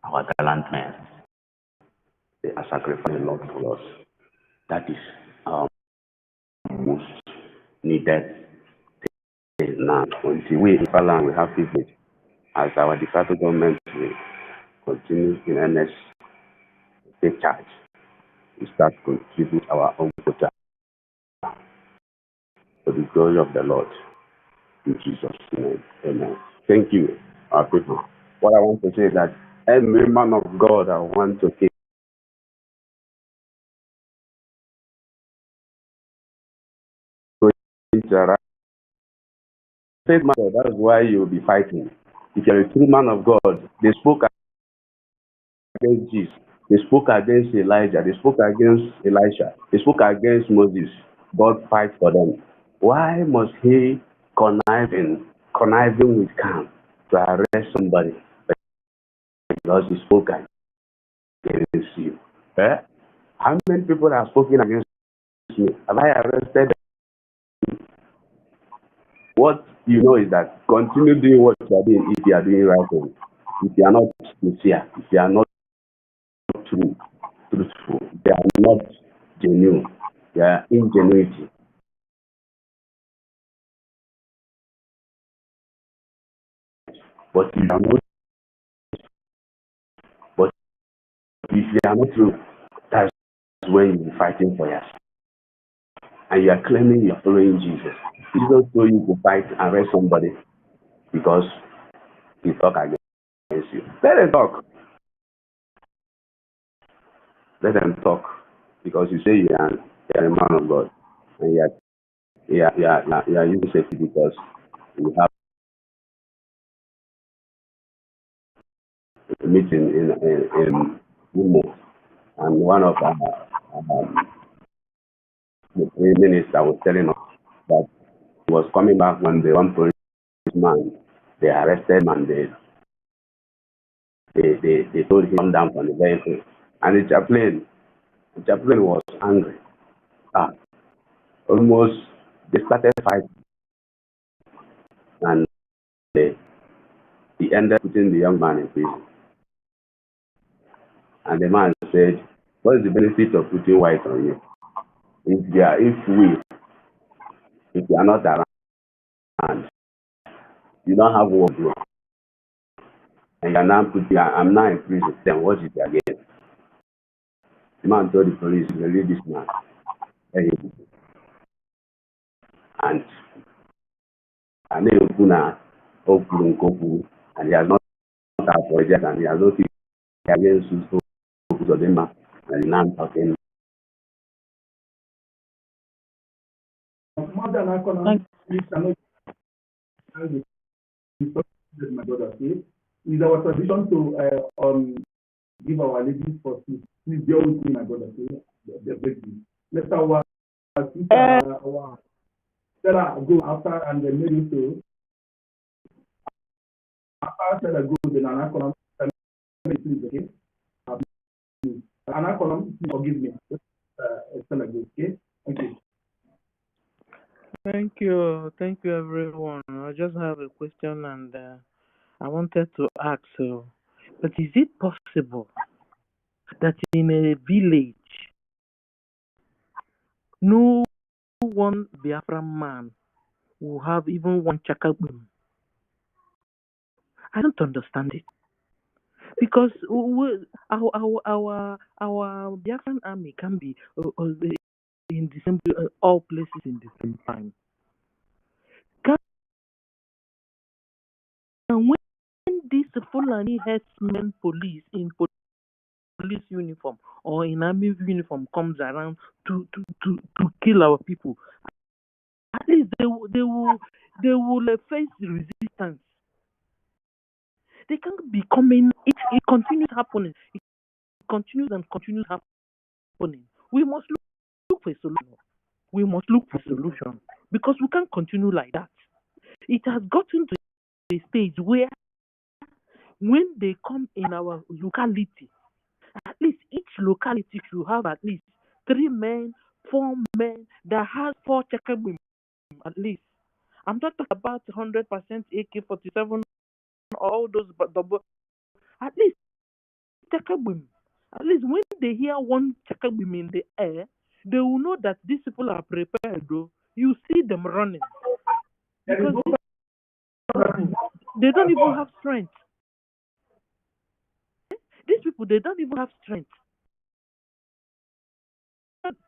our gallant men. They are sacrificing a lot for us. That is our most needed thing now. Until we in Ireland we have people, as our de facto government will continue in earnest to take charge. We start to contribute our own quota for the glory of the Lord. In Jesus' name, amen. Thank you, our people. What I want to say is that every man of God I want to keep interact. That is why you will be fighting. If you're a true man of God, they spoke against Jesus, they spoke against Elijah, they spoke against Elisha, they spoke against Moses. God fight for them. Why must he conniving with Cam to arrest somebody because he spoke against you? How many people have spoken against me? Have I arrested them? What you know is that continue doing what you are doing if you are doing right thing. If you are not sincere, if you are not truthful, they are not genuine, they are ingenuity. But if you are not true, that's when you are fighting for yourself. And you are claiming you are following Jesus. Jesus told you to fight and arrest somebody because he talk against you. Let them talk. Let them talk. Because you say you are a man of God. And you are using safety because you have a meeting in Umo. And one of the minister was telling us that he was coming back when the one policeman, they arrested him and they told him to come down from the vehicle. And the chaplain was angry. Almost they started fighting. And he ended up putting the young man in prison. And the man said, what is the benefit of putting white on you? If you are not around, you don't have one blow. And you are now I'm now in prison, then what is it again? The man told the police, release this man. And then and he has not apologized and he has not against Uzodema and Nan talking. My brother, okay? It's our tradition to give our ladies for sleep. Please bear with me, my brother, okay? Let our Sarah go after and then maybe so. After Sarah goes, then Anacolum, please, okay? Anacolum, please forgive me. Sarah goes, okay? Thank you. Thank you, everyone. I just have a question, and I wanted to ask. But is it possible that in a village, no one Biafran man will have even one chakabum? I don't understand it, because our Biafran army can be in the same all places in the same time. And when this Fulani herdsmen police in police uniform or in army uniform comes around to kill our people, at least they will face resistance. They can't be coming. It continues happening. It continues and continues happening. We must look for a solution. We must look for a solution, because we can't continue like that. It has gotten to a stage where when they come in our locality, at least each locality should have at least 3 men, 4 men that has 4 chakabim at least. I'm not talking about 100% AK-47, all those, but double. At least chakabim. At least when they hear one chakabim in the air, they will know that these people are prepared, though. You see them running. Because they don't even have strength. These people, they don't even have strength.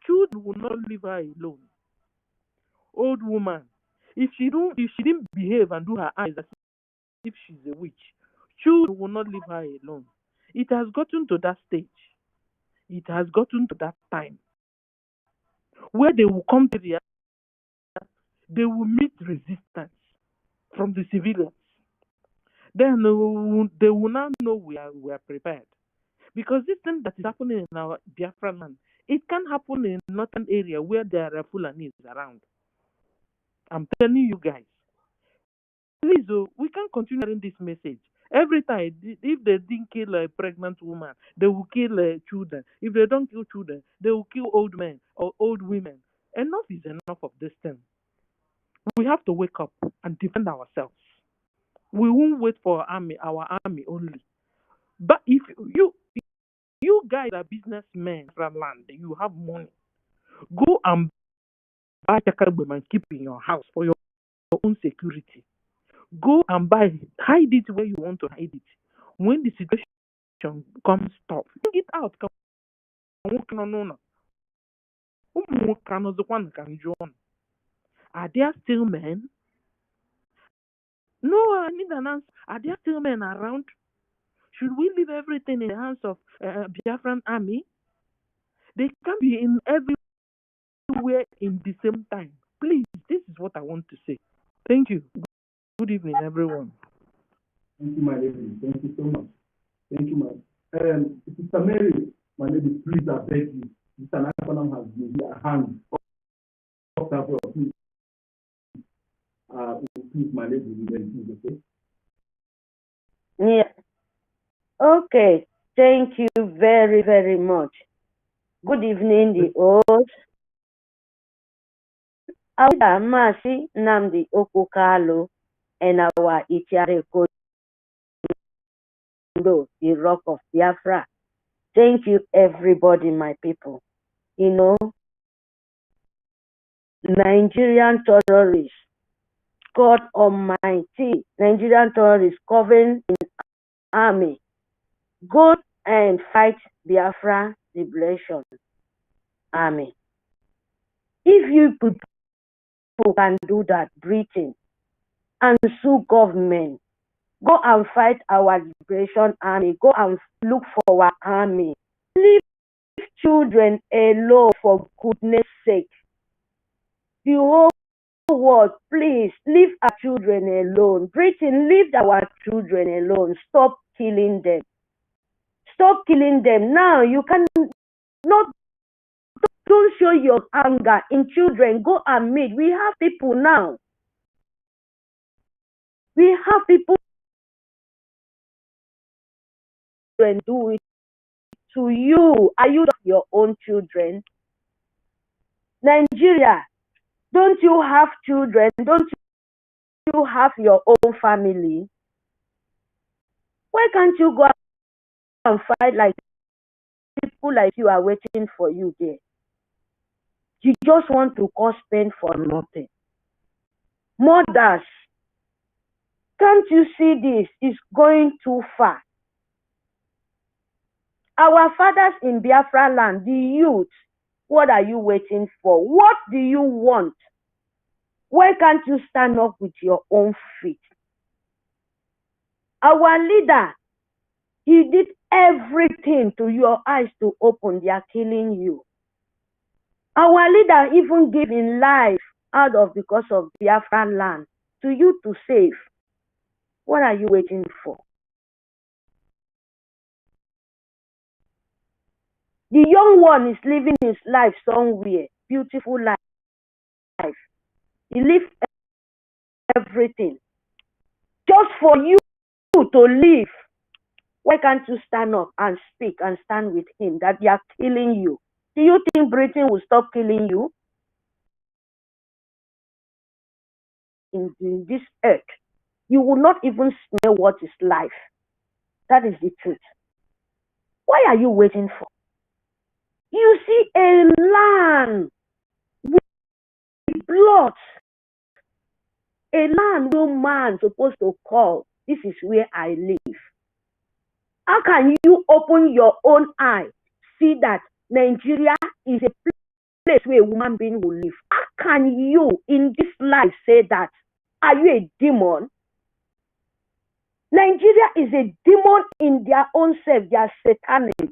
Children will not leave her alone. Old woman, if she didn't behave and do her eyes as if she's a witch, children will not leave her alone. It has gotten to that stage. It has gotten to that time where they will come to the they will meet resistance from the civilians. Then they will now know we are prepared. Because this thing that is happening in our Biafran land, it can happen in northern area where there are Fulanis around. I'm telling you guys. Please, we can't continue hearing this message. Every time, if they didn't kill a pregnant woman, they will kill children. If they don't kill children, they will kill old men or old women. Enough is enough of this thing. We have to wake up and defend ourselves. We won't wait for our army only. But if you guys are businessmen from land, you have money, go and buy Chakarbem and keep in your house for your own security. Go and buy, hide it where you want to hide it. When the situation comes tough, bring it out. Are there still men? No, I need an answer. Are there still men around? Should we leave everything in the hands of Biafran army? They can be in everywhere in the same time. Please, this is what I want to say. Thank you. Good evening, everyone. Thank you, my lady. Thank you so much. Thank you, my. Sister Mary, my lady, please, I beg you. Mr. National has been here, hand. Please, please, my lady, please, okay? Yeah. Okay. Thank you very, very much. Good evening, the host. Our Masi Namdi Okukalo and our IHIALA, the Rock of Biafra. Thank you, everybody, my people. You know, Nigerian terrorists, God Almighty, Nigerian terrorists covering in army, go and fight Biafra Liberation Army. If you people can do that, Britain, and sue government, Go and fight our liberation army. Go and look for our army. Leave children alone, for goodness sake. The whole world, please, leave our children alone. Britain, leave our children alone. Stop killing them. Stop killing them. Now, you can not, don't show your anger in children. Go and meet. We have people now. We have people and do it to you. Are you your own children? Nigeria, don't you have children? Don't you have your own family? Why can't you go and fight like people like you are waiting for you there? You just want to cause pain for nothing. Mothers, can't you see this is going too far? Our fathers in Biafra land, the youth, what are you waiting for? What do you want? Why can't you stand up with your own feet? Our leader, he did everything to your eyes to open. They are killing you. Our leader even gave his life out of because of Biafra land to you to save. What are you waiting for? The young one is living his life somewhere, beautiful life. He lives everything just for you to live. Why can't you stand up and speak and stand with him that they are killing you? Do you think Britain will stop killing you? In this earth, you will not even smell what is life. That is the truth. Why are you waiting for? You see a land with blood, a land no man supposed to call, this is where I live. How can you open your own eye, see that Nigeria is a place where a human being will live? How can you in this life say that? Are you a demon? Nigeria is a demon in their own self. They are satanic.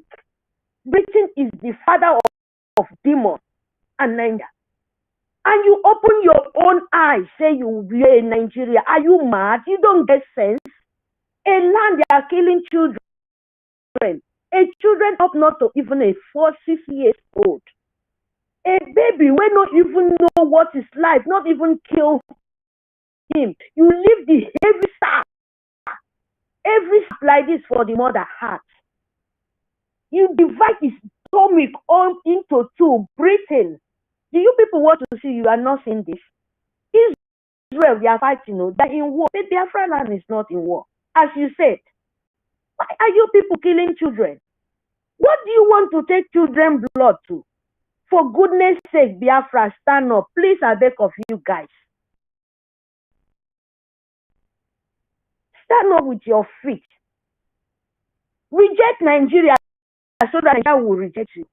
Britain is the father of demons and Nigeria. And you open your own eyes, say you will be in Nigeria. Are you mad? You don't get sense. A land they are killing children. A children up not to even a 4-6 years old. A baby will not even know what is life, not even kill him. You leave the heavy sack. Every sack like this for the mother heart. You divide his stomach into two, breathing. Do you people want to see? You are not seeing this. Israel, they are fighting. They are in war. The Biafra land is not in war. As you said, why are you people killing children? What do you want to take children's blood to? For goodness sake, Biafra, stand up. Please, I beg of you guys. Stand up with your feet. Reject Nigeria so that Nigeria will reject you.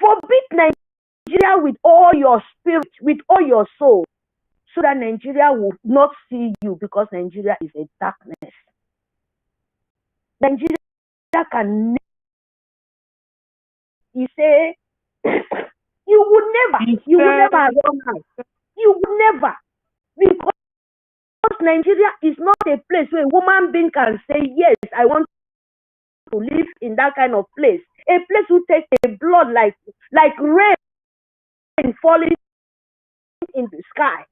Forbid Nigeria with all your spirit, with all your soul, so that Nigeria will not see you, because Nigeria is a darkness. Nigeria can you say you would never run out. You would never, because Nigeria is not a place where a woman being can say, yes, I want to live in that kind of place. A place who takes a blood like rain falling in the sky.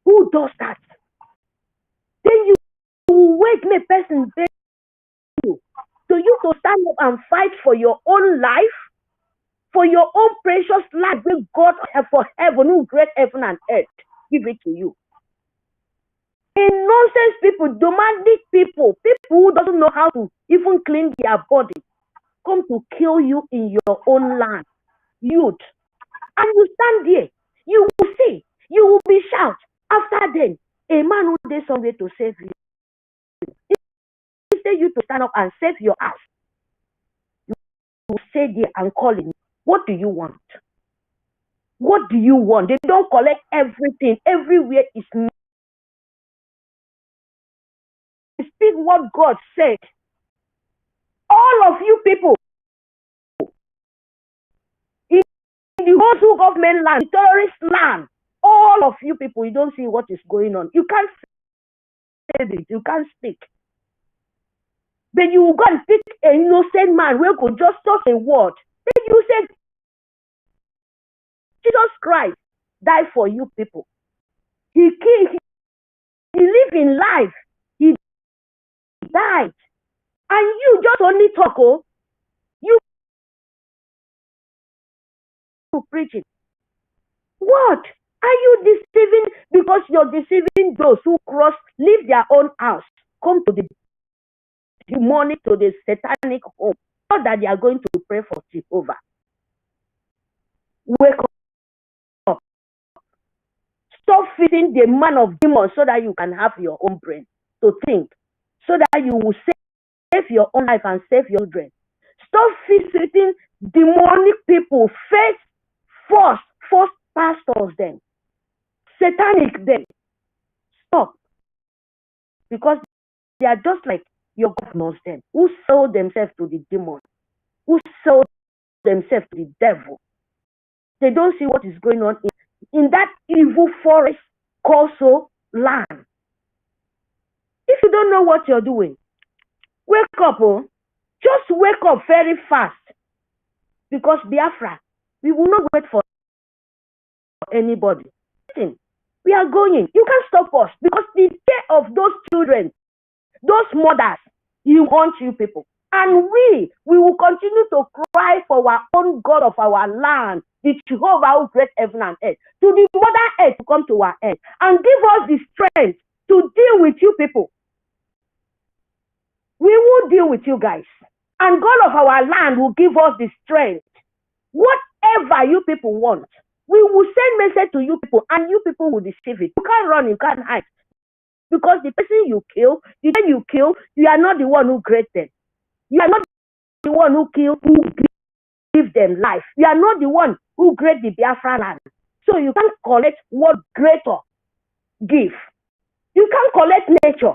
Who does that? Then you wake me person beg you. So you to stand up and fight for your own life, for your own precious life with God for heaven, who created heaven and earth, give it to you. In nonsense people, domestic people who doesn't know how to even clean their body, come to kill you in your own land, youth. And you stand there, you will see, you will be shout. After then, a man who did somewhere to save you. Instead you to stand up and save your house, you will stay there and call him. What do you want? What do you want? They don't collect everything. Everywhere is what God said. All of you people in the whole government land, the terrorist land, all of you people, you don't see what is going on. You can't say it, you can't speak. But you go and pick an innocent man who could just talk a word. Then you said, Jesus Christ died for you people. He lived in life. He died. And you just only talk, oh, you preaching. What? Are you deceiving? Because you're deceiving those who leave their own house, come to the demonic, to the satanic home, not that they are going to pray for Jehovah. Wake up. Stop feeding the man of demons so that you can have your own brain to think, so that you will save your own life and save your children. Stop feeding demonic people, false pastors then, satanic then. Stop. Because they are just like your governors then, who sold themselves to the demon, who sold themselves to the devil. They don't see what is going on in that evil forest called land. If you don't know what you're doing, wake up, oh. Just wake up very fast. Because Biafra, we will not wait for anybody. We are going. You can't stop us because the care of those children, those mothers, He wants you people. And we will continue to cry for our own God of our land, the Jehovah who created heaven and earth, to the Mother Earth to come to our earth and give us the strength to deal with you people. We will deal with you guys. And God of our land will give us the strength. Whatever you people want, we will send message to you people and you people will receive it. You can't run, you can't hide. Because the person you kill, the time you kill, you are not the one who created them. You are not the one who give them life. You are not the one who created the Biafra land. So you can't collect what greater give. You can't collect nature.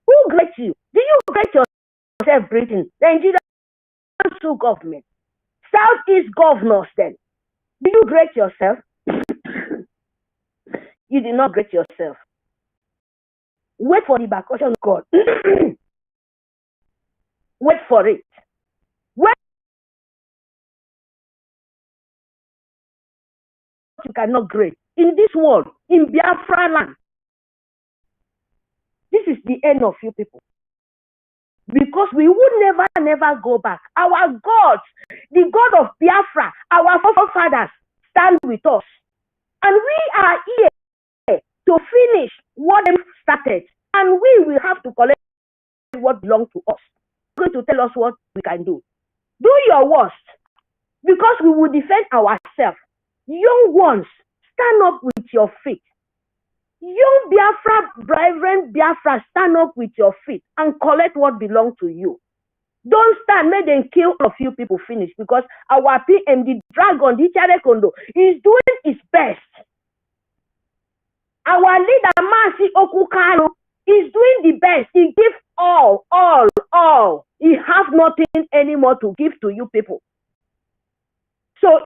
Who created you? Do you create yourself, Britain? The Nigerian government. Southeast governors then. Do you create yourself? You did not create yourself. Wait for the backwardation of God. Wait for it. Wait. You cannot grade in this world, in Biafra land. This is the end of you people. Because we would never go back. Our God, the God of Biafra, our forefathers stand with us. And we are here to finish what they started. And we will have to collect what belongs to us. Going to tell us what we can do. Do your worst. Because we will defend ourselves. Young ones, stand up with your feet. Young Biafra, brethren Biafra, stand up with your feet and collect what belongs to you. Don't stand, make them kill a few people finish because our PM, the dragon, the Charekondo, is doing his best. Our leader, Masi Okukano, is doing the best. He gives all. He has nothing anymore to give to you people. So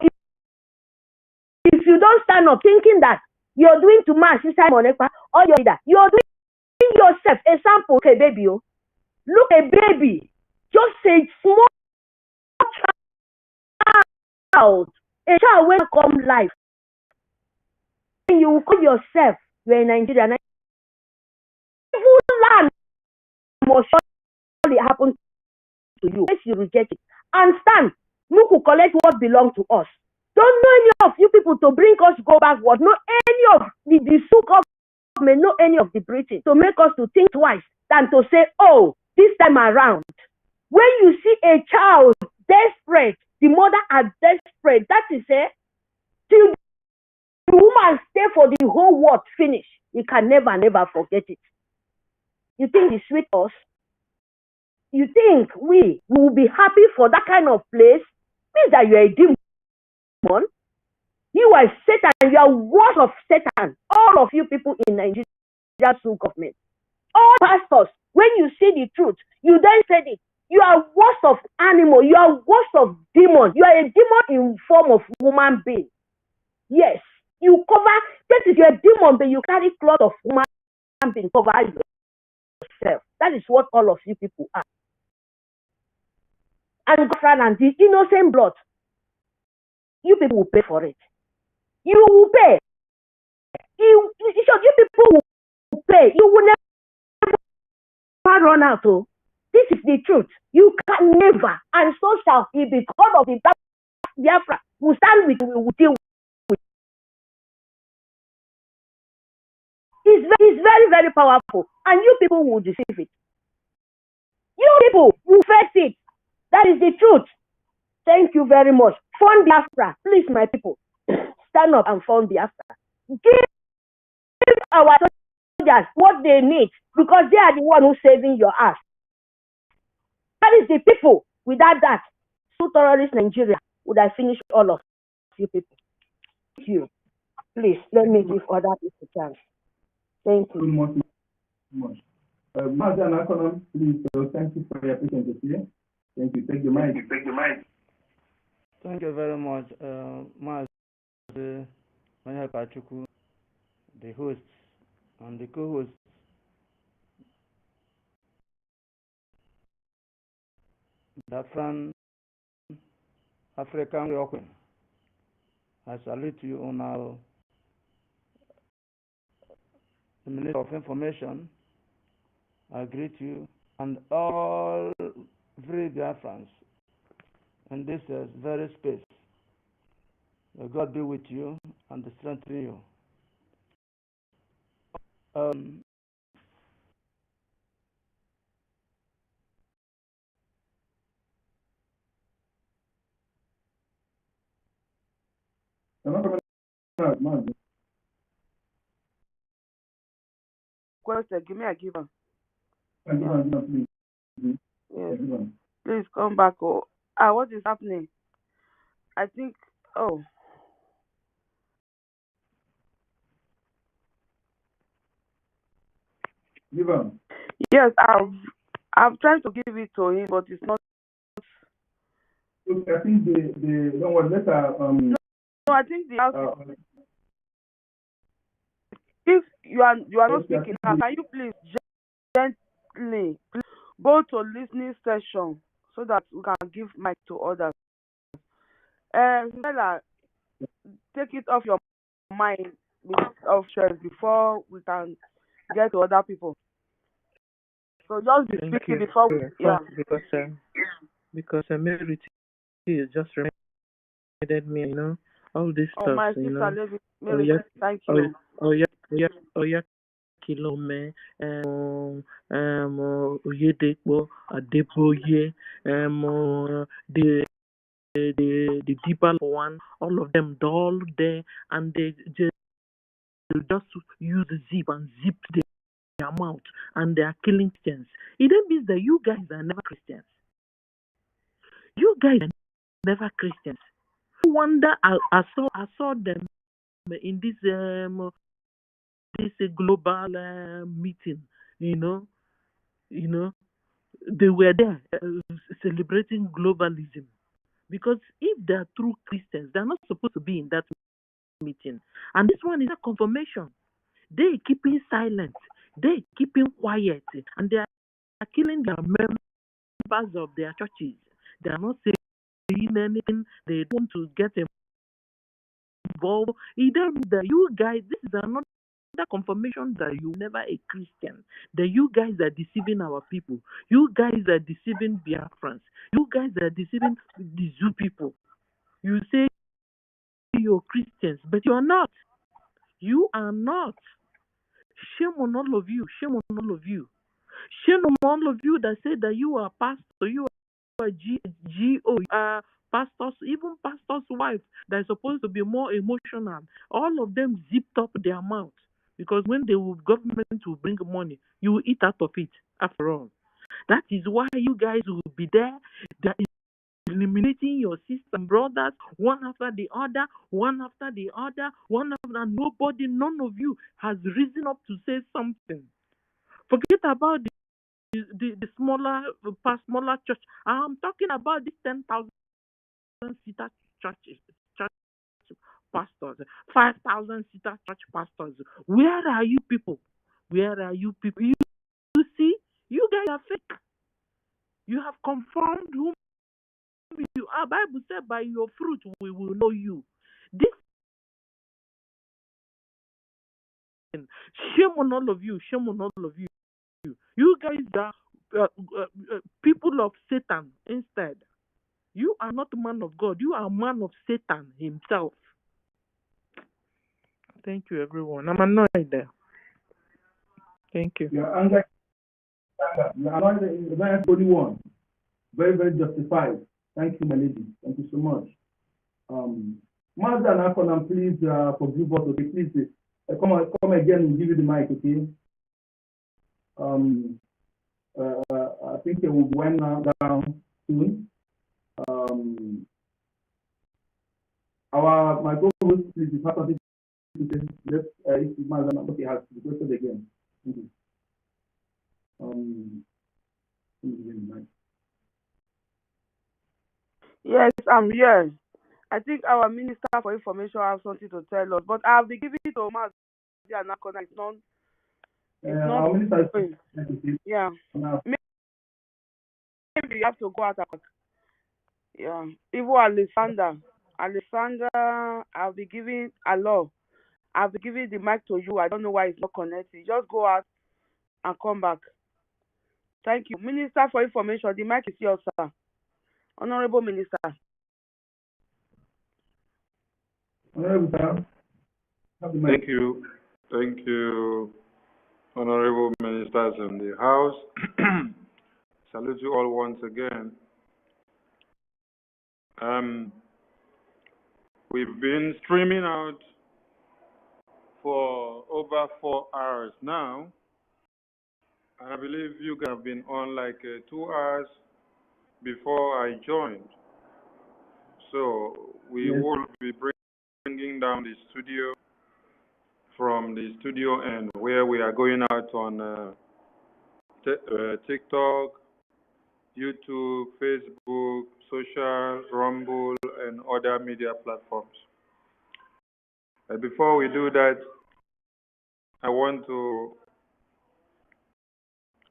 if you don't stand up thinking that you're doing to man, Sister Monepa, or your leader, you're doing yourself. Example, okay, baby. Look, a baby, just say small child, a child will come life. And you will call yourself, you're in Nigeria. Evil land must surely happen to you. If you reject it. And stand, look who collect what belongs to us. Don't know any of you people to bring us go backward. Not any of the government, not any of the British to make us to think twice than to say, oh, this time around. When you see a child desperate, the mother are desperate, that is it. Till the woman stay for the whole world finish. You can never forget it. You think it's sweet us? You think we will be happy for that kind of place? Means that you're a demon. You are Satan. You are worse of Satan. All of you people in Nigeria government, all pastors When you see the truth, you then said it. You are worse of animal. You are worse of demon. You are a demon in form of human being. Yes. You cover, that is your demon, but you carry cloth of human being cover yourself. That is what all of you people are. And God and the innocent blood, you people will pay for it. You will pay. You people will pay. You will never run out. Oh. This is the truth. You can never, and so shall he be. God of the Biafra will stand with you, will deal with. He's very, very powerful, and you people will deceive it. You people will face it. That is the truth. Thank you very much. Fund Biafra. Please, my people, stand up and fund Biafra. Give our soldiers what they need, because they are the one who's saving your ass. That is the people. Without that, so terrorist Nigeria would have finished all of you people. Thank you. Please, let me give other people a chance. Thank you. Madam Econom, please, thank you for your presence here. Thank you. Take the mic. Thank you very much, Mazi Onyekachuku, the host and the co-host. BIAFRAN African Working. I salute you on our Minister of Information. I greet you and all free Biafrans in this very space. May God be with you and strengthen you. Question, give me a given. Please. Yes. Please come back. Oh, what is happening? I think. Oh. Yes, I've tried to give it to him, but it's not. Okay, I think the don't want letter. No, I think the house. If you are not speaking now, can you please gently go to listening session so that we can give mic to others? Stella, take it off your mind of stress before we can get to other people. So just be speaking before we, yeah. Because Mary just reminded me, all this stuff, my sister, Mary, thank you. Kilome, Oyedepo, Adeboye, the deeper one, all of them all there, and they just use the zip and zip their mouth, and they are killing Christians. It then means that you guys are never Christians. You guys are never Christians. No wonder I saw them in this global meeting. They were there celebrating globalism, because if they are true Christians, they are not supposed to be in that meeting. And this one is a confirmation. They keeping silent, they keeping quiet, and they are killing their members of their churches. They are not saying anything. They don't want to get involved. Either that you guys, this is another confirmation that you never a Christian. That you guys are deceiving our people. You guys are deceiving Biafrans. You guys are deceiving the Zoo people. You say you're Christians, but you're not. You are not. Shame on all of you. Shame on all of you. Shame on all of you that say that you are pastor, you are GO, pastors, even pastor's wife that is supposed to be more emotional. All of them zipped up their mouth, because when the government will bring money, you will eat out of it after all. That is why you guys will be there. That is eliminating your sisters and brothers one after the other, one after the other, one after nobody, none of you has risen up to say something. Forget about the smaller smaller church. I'm talking about this 10,000 seater church pastors, 5,000 seater church pastors. Where are you people? Where are you people? You see, you guys are fake. You have confirmed whom you are. Bible said, by your fruit we will know you. This shame on all of you. Shame on all of you. You guys are people of Satan instead. You are not man of God. You are man of Satan himself. Thank you, everyone. I'm annoyed there. Thank you. You're angry. You're annoyed in the verse 21. Very, very justified. Thank you, my lady. Thank you so much. Mazda and Akonam, please forgive us, okay? Please come again. We'll give you the mic, okay? I think it will wind down soon. My co-host, please, if you have something to say, if Mazda okay, has requested again. Thank you. Yes, I'm here. I think our Minister for Information has something to tell us, but I'll be giving it to Omar. It's not. Our minister is yeah. Maybe you have to go out. Yeah. Even Alexander, I'll be giving the mic to you. I don't know why it's not connected. Just go out and come back. Thank you. Minister for Information, the mic is yours, sir. Honorable Minister. Thank you. Thank you, honorable ministers in the House. Salute you all once again. We've been streaming out for over 4 hours now. And I believe you guys have been on like 2 hours before I joined. So we will be bringing down the studio from the studio end where we are going out on TikTok, YouTube, Facebook, social, Rumble, and other media platforms. Before we do that, I want to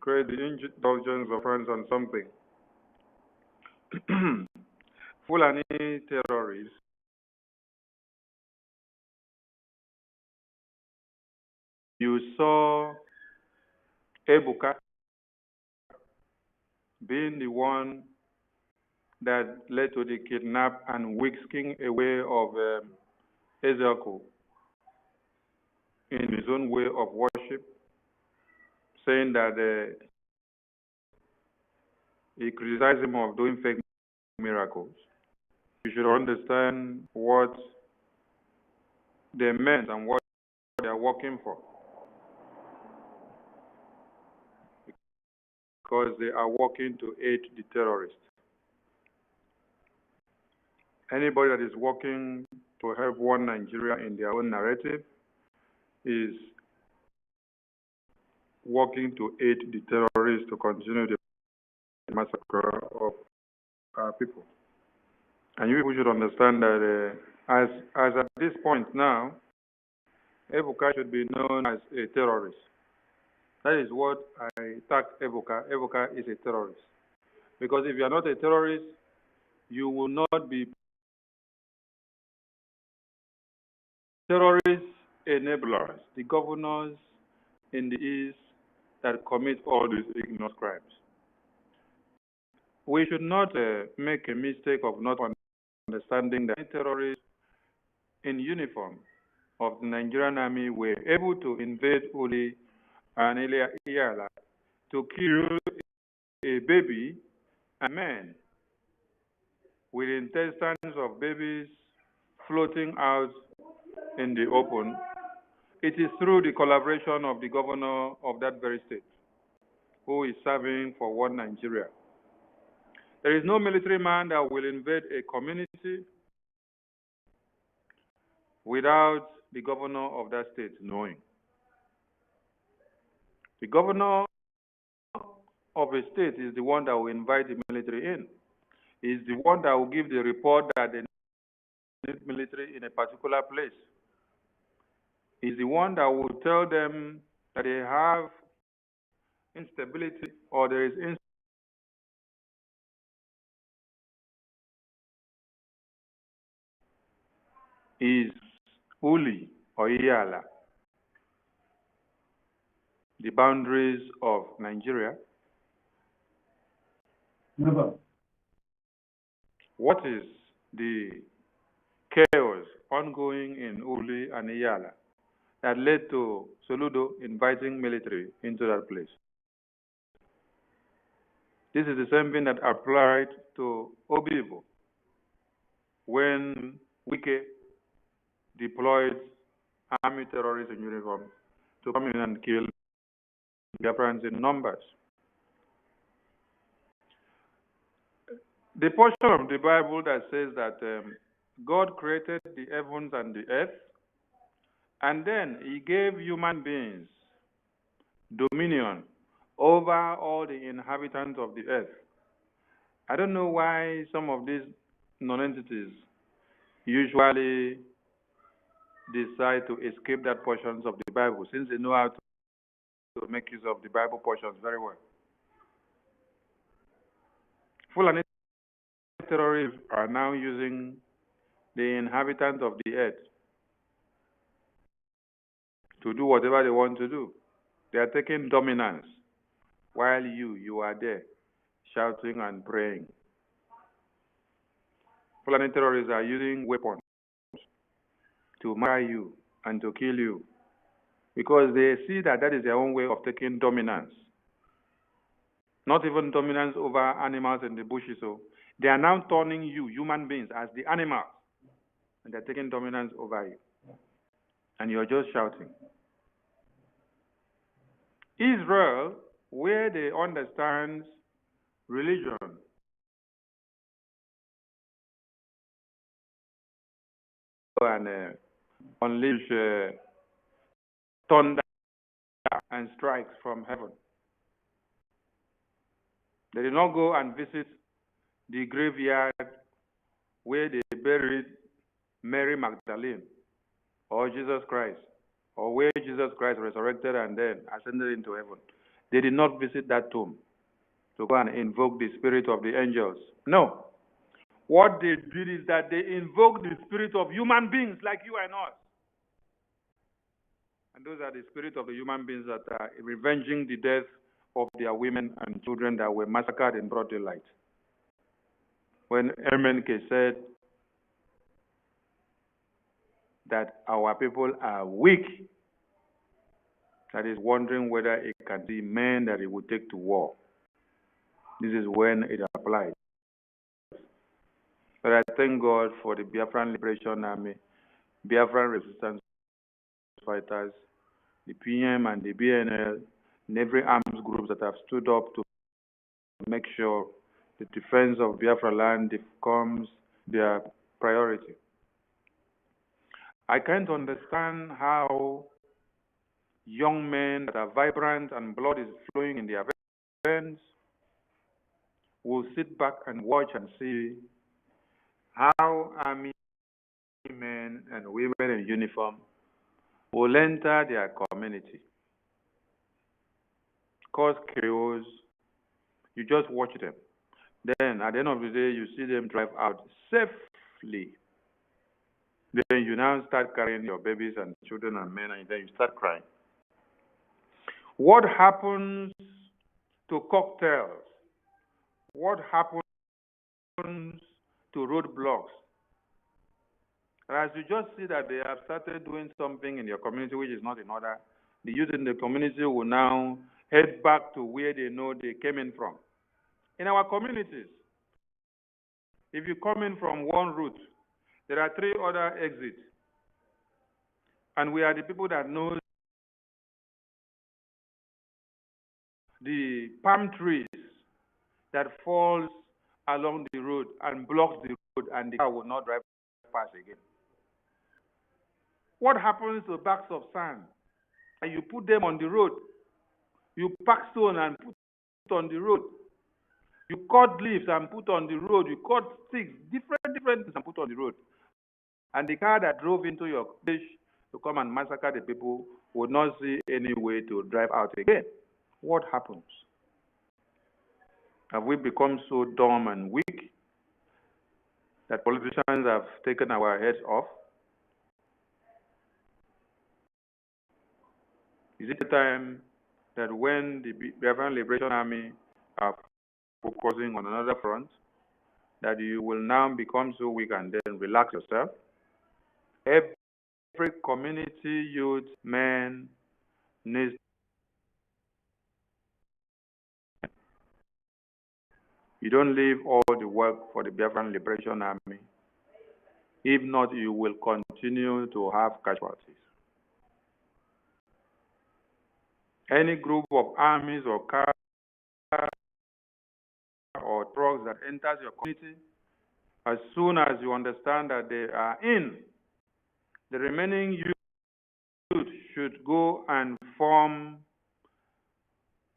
create the indulgence of friends on something. Fulani terrorists you saw Ebuka being the one that led to the kidnap and whisking away of Ezekiel in his own way of worship, saying that he criticized him of doing fake miracles. You should understand what they meant and what they are working for, because they are working to aid the terrorists. Anybody that is working to help one Nigeria in their own narrative is working to aid the terrorists to continue the massacre of our people. And you people should understand that as at this point now, Ebuka should be known as a terrorist. That is what I tag Ebuka. Ebuka is a terrorist. Because if you are not a terrorist, you will not be terrorist enablers, the governors in the East that commit all these ignorant crimes. We should not make a mistake of not understanding that terrorists in uniform of the Nigerian army were able to invade ULI and IHIALA to kill a baby and man with intestines of babies floating out in the open. It is through the collaboration of the governor of that very state who is serving for one Nigeria. There is no military man that will invade a community without the governor of that state knowing. The governor of a state is the one that will invite the military in. Is the one that will give the report that they need military in a particular place. Is the one that will tell them that they have instability or there is is ULI or IHIALA, the boundaries of Nigeria. Never. What is the chaos ongoing in ULI and IHIALA that led to SOLUDO inviting military into that place? This is the same thing that applied to Obibo when Wike deployed army terrorists in uniform to come in and kill BIAFRANS in numbers. The portion of the Bible that says that God created the heavens and the earth, and then he gave human beings dominion over all the inhabitants of the earth. I don't know why some of these non-entities usually decide to escape that portions of the Bible, since they know how to make use of the Bible portions very well. Fulani terrorists are now using the inhabitants of the earth to do whatever they want to do. They are taking dominance while you are there shouting and praying. Fulani terrorists are using weapons to murder you and to kill you because they see that that is their own way of taking dominance. Not even dominance over animals in the bushes. So they are now turning you, human beings, as the animals, and they're taking dominance over you. And you're just shouting. Israel, where they understand religion and unleash thunder and strikes from heaven. They did not go and visit the graveyard where they buried Mary Magdalene or Jesus Christ, or where Jesus Christ resurrected and then ascended into heaven. They did not visit that tomb to go and invoke the spirit of the angels. No. What they did is that they invoked the spirit of human beings like you and us. And those are the spirit of the human beings that are revenging the death of their women and children that were massacred in broad daylight. When Ermenke said that our people are weak, that is wondering whether it can be men that it would take to war. This is when it applies. But I thank God for the Biafran Liberation Army, Biafran Resistance Fighters, the PM and the BNL, and every arms group that have stood up to make sure the defense of Biafra land becomes their priority. I can't understand how young men that are vibrant and blood is flowing in their veins will sit back and watch and see how army men and women in uniform will enter their community, cause chaos. You just watch them. Then, at the end of the day, you see them drive out safely. Then you now start carrying your babies and children and men, and then you start crying. What happens to cocktails? What happens to roadblocks? As you just see that they have started doing something in your community which is not in order, the youth in the community will now head back to where they know they came in from. In our communities, if you come in from one route, there are 3 other exits. And we are the people that know the palm trees that falls along the road and blocks the road, and the car will not drive past again. What happens to bags of sand? And you put them on the road. You pack stone and put on the road. You cut leaves and put on the road. You cut sticks, different things and put on the road. And the car that drove into your place to come and massacre the people would not see any way to drive out again. What happens? Have we become so dumb and weak that politicians have taken our heads off? Is it the time that when the Biafran Liberation Army are focusing on another front, that you will now become so weak and then relax yourself? Every community, youth, man needs. You don't leave all the work for the Biafran Liberation Army. If not, you will continue to have casualties. Any group of armies or cars or trucks that enters your community, as soon as you understand that they are in, the remaining youth should go and form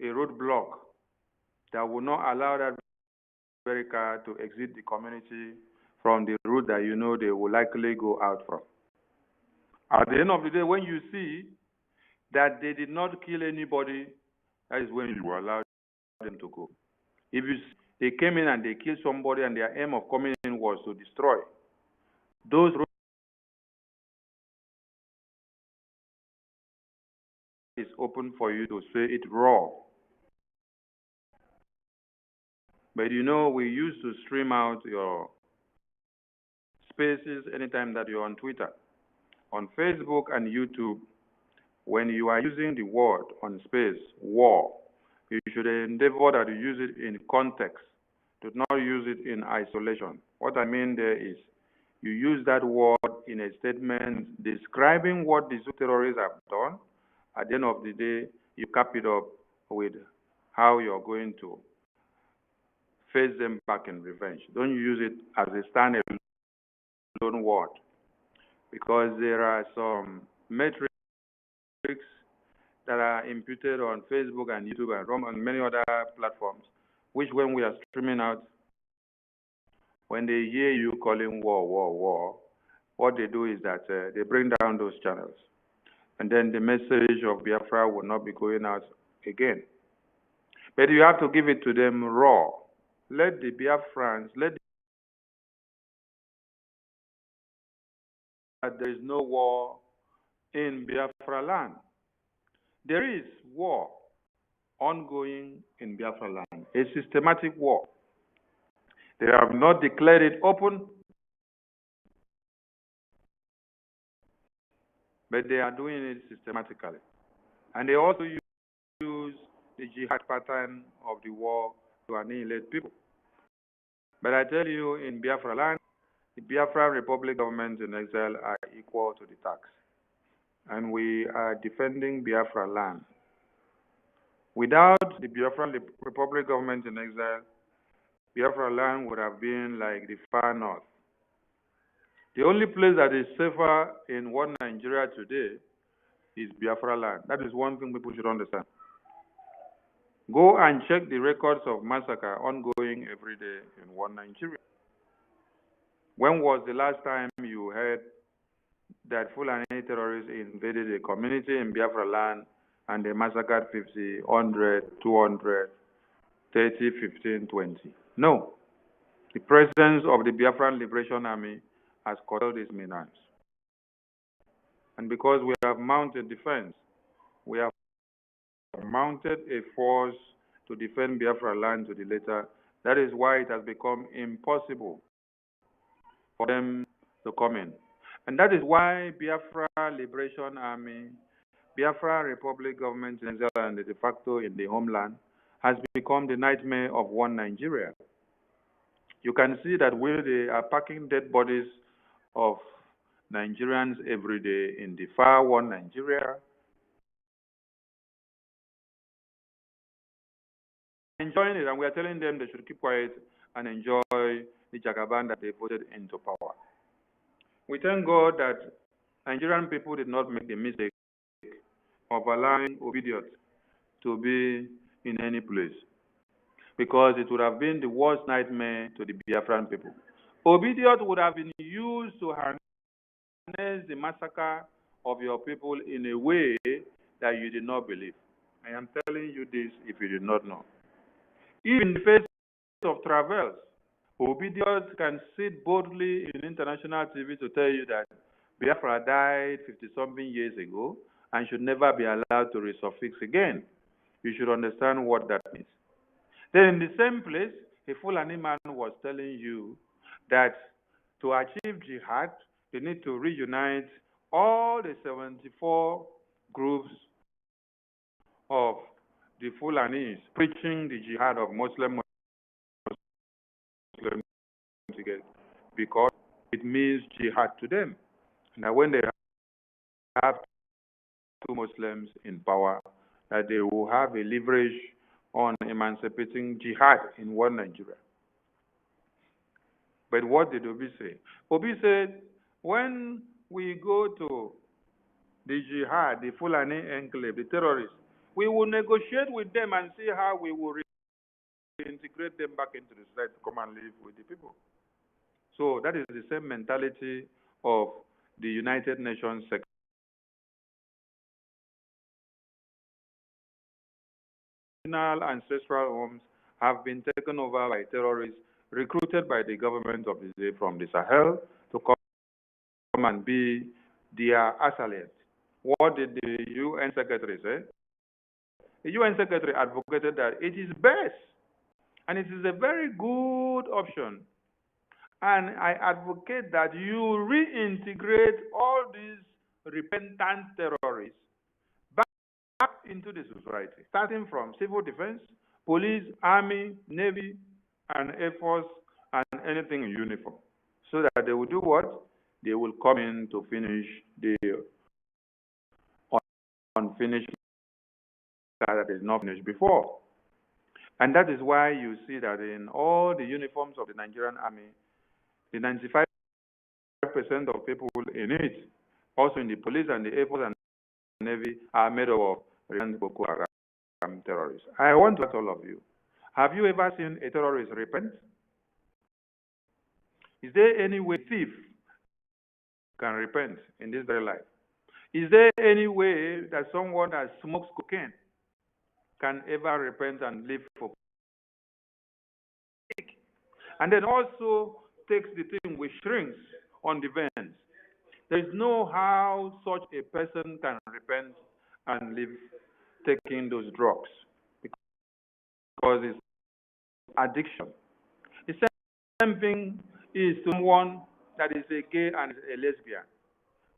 a roadblock that will not allow that very car to exit the community from the route that you know they will likely go out from. At the end of the day, when you see that they did not kill anybody, that is when you allow them to go. If they came in and they killed somebody and their aim of coming in was to destroy, those roads is open for you to say it raw. But you know, we used to stream out your spaces anytime that you're on Twitter, on Facebook and YouTube. When you are using the word on space, war, you should endeavor that you use it in context. Do not use it in isolation. What I mean there is, you use that word in a statement describing what the terrorists have done. At the end of the day, you cap it up with how you're going to face them back in revenge. Don't use it as a standalone word, because there are some metrics that are imputed on Facebook and YouTube and many other platforms, which when we are streaming out, when they hear you calling war, what they do is that they bring down those channels. And then the message of Biafra will not be going out again. But you have to give it to them raw. Let the Biafrans, there is no war in Biafra land. There is war ongoing in Biafra land, a systematic war. They have not declared it open, but they are doing it systematically. And they also use the jihad pattern of the war to annihilate people. But I tell you, in Biafra land, the Biafra Republic government in exile are equal to the tax. And we are defending Biafra land. Without the Biafra Republic government in exile, Biafra land would have been like the far north. The only place that is safer in one Nigeria today is Biafra land. That is one thing people should understand. Go and check the records of massacre ongoing every day in one Nigeria. When was the last time you heard that Fulani terrorists invaded a community in Biafra land and they massacred 50, 100, 200, 30, 15, 20? No. The presence of the Biafran Liberation Army has curtailed these menace. And because we have mounted defense, we have mounted a force to defend Biafra land to the letter. That is why it has become impossible for them to come in. And that is why Biafra Liberation Army, Biafra Republic government in exile and the de facto in the homeland has become the nightmare of one Nigeria. You can see that they are packing dead bodies of Nigerians every day in the far one Nigeria. Enjoying it, and we are telling them they should keep quiet and enjoy the Jagaban that they voted into power. We thank God that Nigerian people did not make the mistake of allowing Obidiot to be in any place. because it would have been the worst nightmare to the Biafran people. Obedience would have been used to harness the massacre of your people in a way that you did not believe. I am telling you this if you did not know. Even in the face of travels, Obedience can sit boldly in international TV to tell you that Biafra died 50-something years ago and should never be allowed to resurface again. You should understand what that means. Then in the same place, a Fulani man was telling you that to achieve jihad, you need to reunite all the 74 groups of the Fulanis preaching the jihad of Muslims together, because it means jihad to them. Now, when they have two Muslims in power, that they will have a leverage on emancipating jihad in one Nigeria. But what did Obi say? Obi said, when we go to the jihad, the Fulani enclave, the terrorists, we will negotiate with them and see how we will reintegrate them back into the society to come and live with the people. So that is the same mentality of the United Nations ancestral homes have been taken over by terrorists recruited by the government of the day from the Sahel to come and be their assailant. What did the UN Secretary say? The UN Secretary advocated that it is best and it is a very good option. And I advocate that you reintegrate all these repentant terrorists back into the society, starting from civil defense, police, army, navy, and air force, and anything in uniform. So that they will do what? They will come in to finish the unfinished that is not finished before. And that is why you see that in all the uniforms of the Nigerian army, the 95% of people in it, also in the police and the air force and the navy, are made up of Boko Haram terrorists. I want to ask all of you, have you ever seen a terrorist repent? Is there any way a thief can repent in this very life? Is there any way that someone that smokes cocaine can ever repent and live for peace? And then also takes the thing with shrinks on the veins. There is no how such a person can repent and live taking those drugs, because it's addiction. The same thing is someone that is a gay and a lesbian,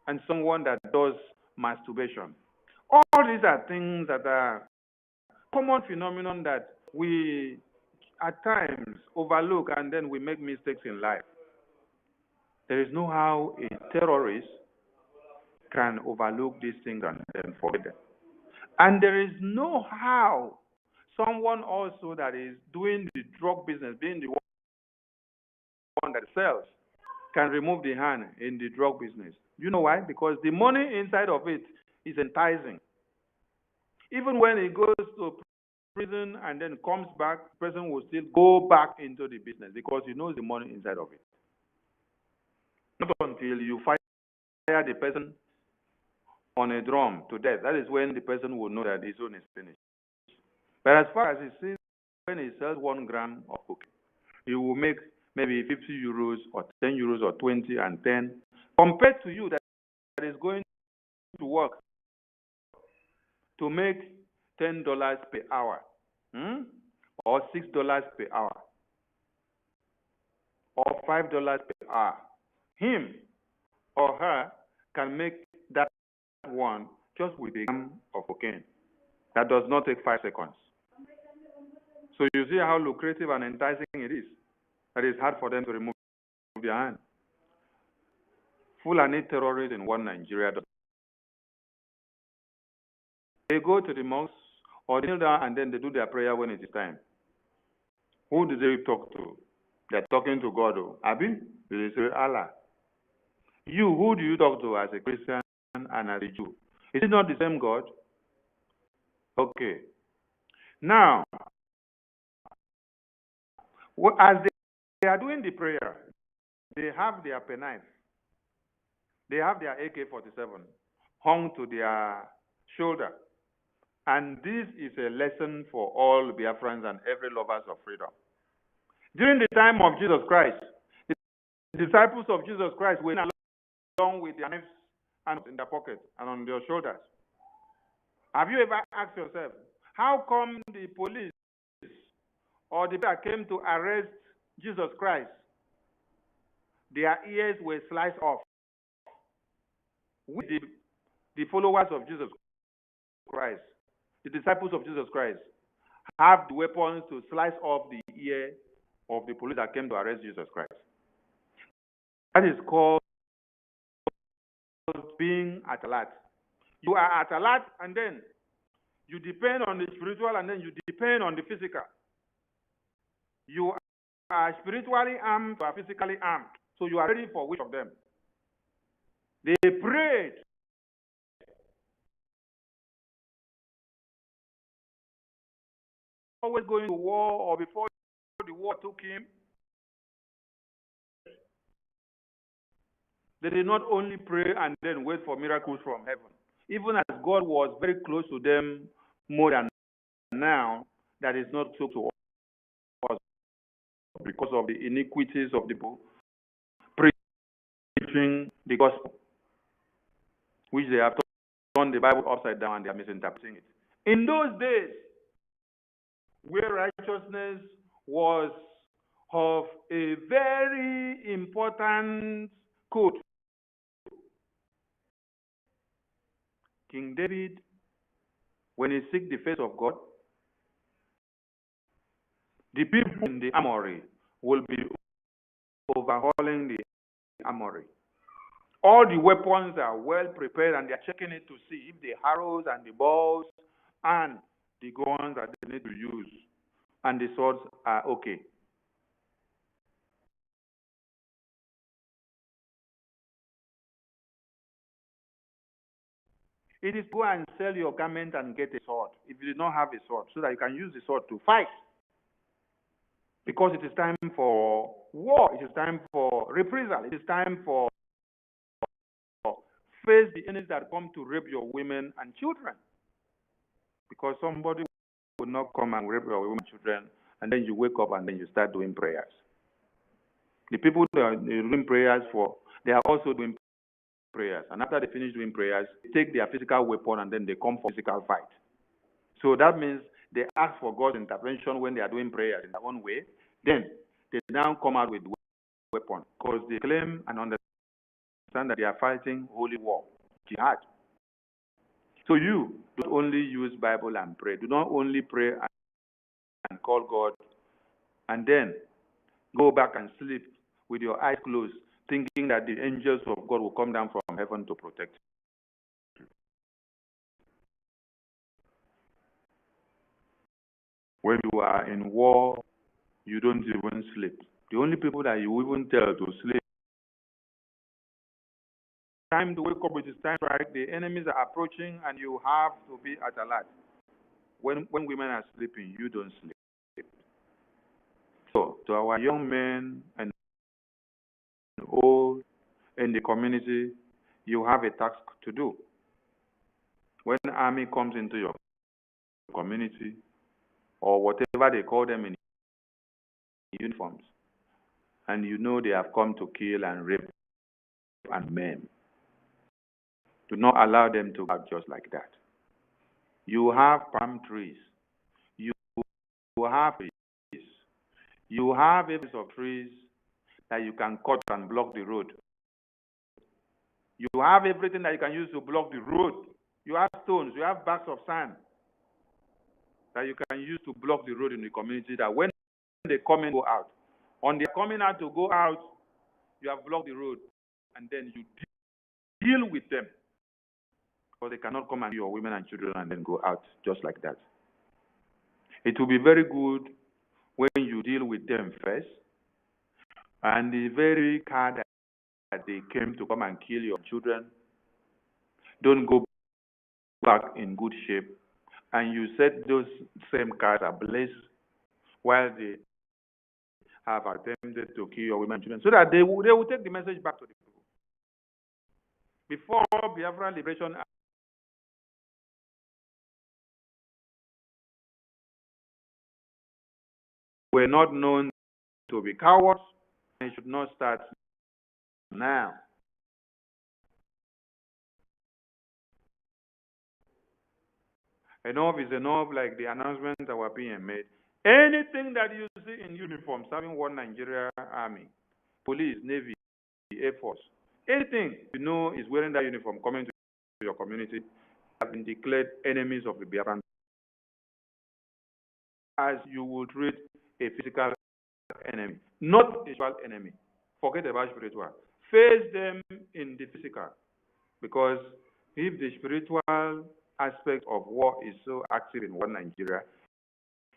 and someone that does masturbation. All these are things that are common phenomenon that we at times overlook, and then we make mistakes in life. There is no how a terrorist can overlook these things and then forget them. And there is no how someone also that is doing the drug business, being the one that sells, can remove the hand in the drug business. You know why? Because the money inside of it is enticing. Even when he goes to prison and then comes back, the person will still go back into the business because he knows the money inside of it. Not until you fire the person on a drum to death, that is when the person will know that his own is finished. But as far as he sees, when he sells 1 gram of cocaine, he will make maybe 50 euros or 10 euros or 20 and 10, compared to you that is going to work to make $10 per hour, or $6 per hour, or $5 per hour. Him or her can make that one just with a gram of cocaine. That does not take 5 seconds. So you see how lucrative and enticing it is. That is hard for them to remove their hand. Fulani terrorists in one Nigeria, they go to the mosque or kneel down and then they do their prayer when it is time. Who do they talk to? They're talking to God. Abi? They say Allah. You, who do you talk to as a Christian and as a Jew? Is it not the same God? Okay. Now, As they are doing the prayer, they have their penknife, they have their AK-47 hung to their shoulder. And this is a lesson for all Biafrans and every lovers of freedom. During the time of Jesus Christ, the disciples of Jesus Christ went along with their knives and in their pockets and on their shoulders. Have you ever asked yourself, how come the police or the people that came to arrest Jesus Christ, their ears were sliced off? With the followers of Jesus Christ, the disciples of Jesus Christ, have the weapons to slice off the ear of the police that came to arrest Jesus Christ. That is called being at alert. You are at alert, and then you depend on the spiritual, and then you depend on the physical. You are spiritually armed, you are physically armed. So you are ready for which of them? They prayed. Always going to war, or before the war took him, they did not only pray and then wait for miracles from heaven. Even as God was very close to them more than now, that is not so to us because of the iniquities of the people preaching the gospel, which they have turned the Bible upside down and they are misinterpreting it. In those days, where righteousness was of a very important code, King David, when he seek the face of God, the people in the armory will be overhauling the armory. All the weapons are well prepared and they are checking it to see if the arrows and the bows and the guns that they need to use and the swords are okay. It is go and sell your garment and get a sword if you do not have a sword, so that you can use the sword to fight. Because it is time for war, it is time for reprisal, it is time for face the enemies that come to rape your women and children. Because somebody will not come and rape your women and children, and then you wake up and then you start doing prayers. The people that are doing prayers for, they are also doing prayers. And after they finish doing prayers, they take their physical weapon and then they come for physical fight. So that means they ask for God's intervention when they are doing prayers in their own way. Then they now come out with weapons because they claim and understand that they are fighting holy war, jihad. So you don't only use Bible and pray. Do not only pray and call God and then go back and sleep with your eyes closed, thinking that the angels of God will come down from heaven to protect you. When you are in war, you don't even sleep. The only people that you even tell to sleep, time to wake up, it is time, right? The enemies are approaching and you have to be at alert. When women are sleeping, you don't sleep. So, to our young men and old in the community, you have a task to do. When the army comes into your community, or whatever they call them in uniforms, and you know they have come to kill and rape and maim, do not allow them to go out just like that. You have palm trees. You have trees. You have areas of trees that you can cut and block the road. You have everything that you can use to block the road. You have stones, you have bags of sand that you can use to block the road in the community, that when they come in, go out. On their coming out to go out, you have blocked the road, and then you deal with them. Because they cannot come and your women and children and then go out just like that. It will be very good when you deal with them first, and the very car that they came to come and kill your children, don't go back in good shape, and you set those same cars ablaze while they have attempted to kill your women and children, so that they will take the message back to the people. Before Biafran Liberation Army were not known to be cowards, and it should not start now. Enough is enough, like the announcement that were being made. Anything that you see in uniform serving one Nigeria Army, police, Navy, Air Force, anything you know is wearing that uniform coming to your community have been declared enemies of the Biafran. As you would treat a physical enemy, not a spiritual enemy. Forget about spiritual. Face them in the physical. Because if the spiritual aspect of war is so active in one Nigeria,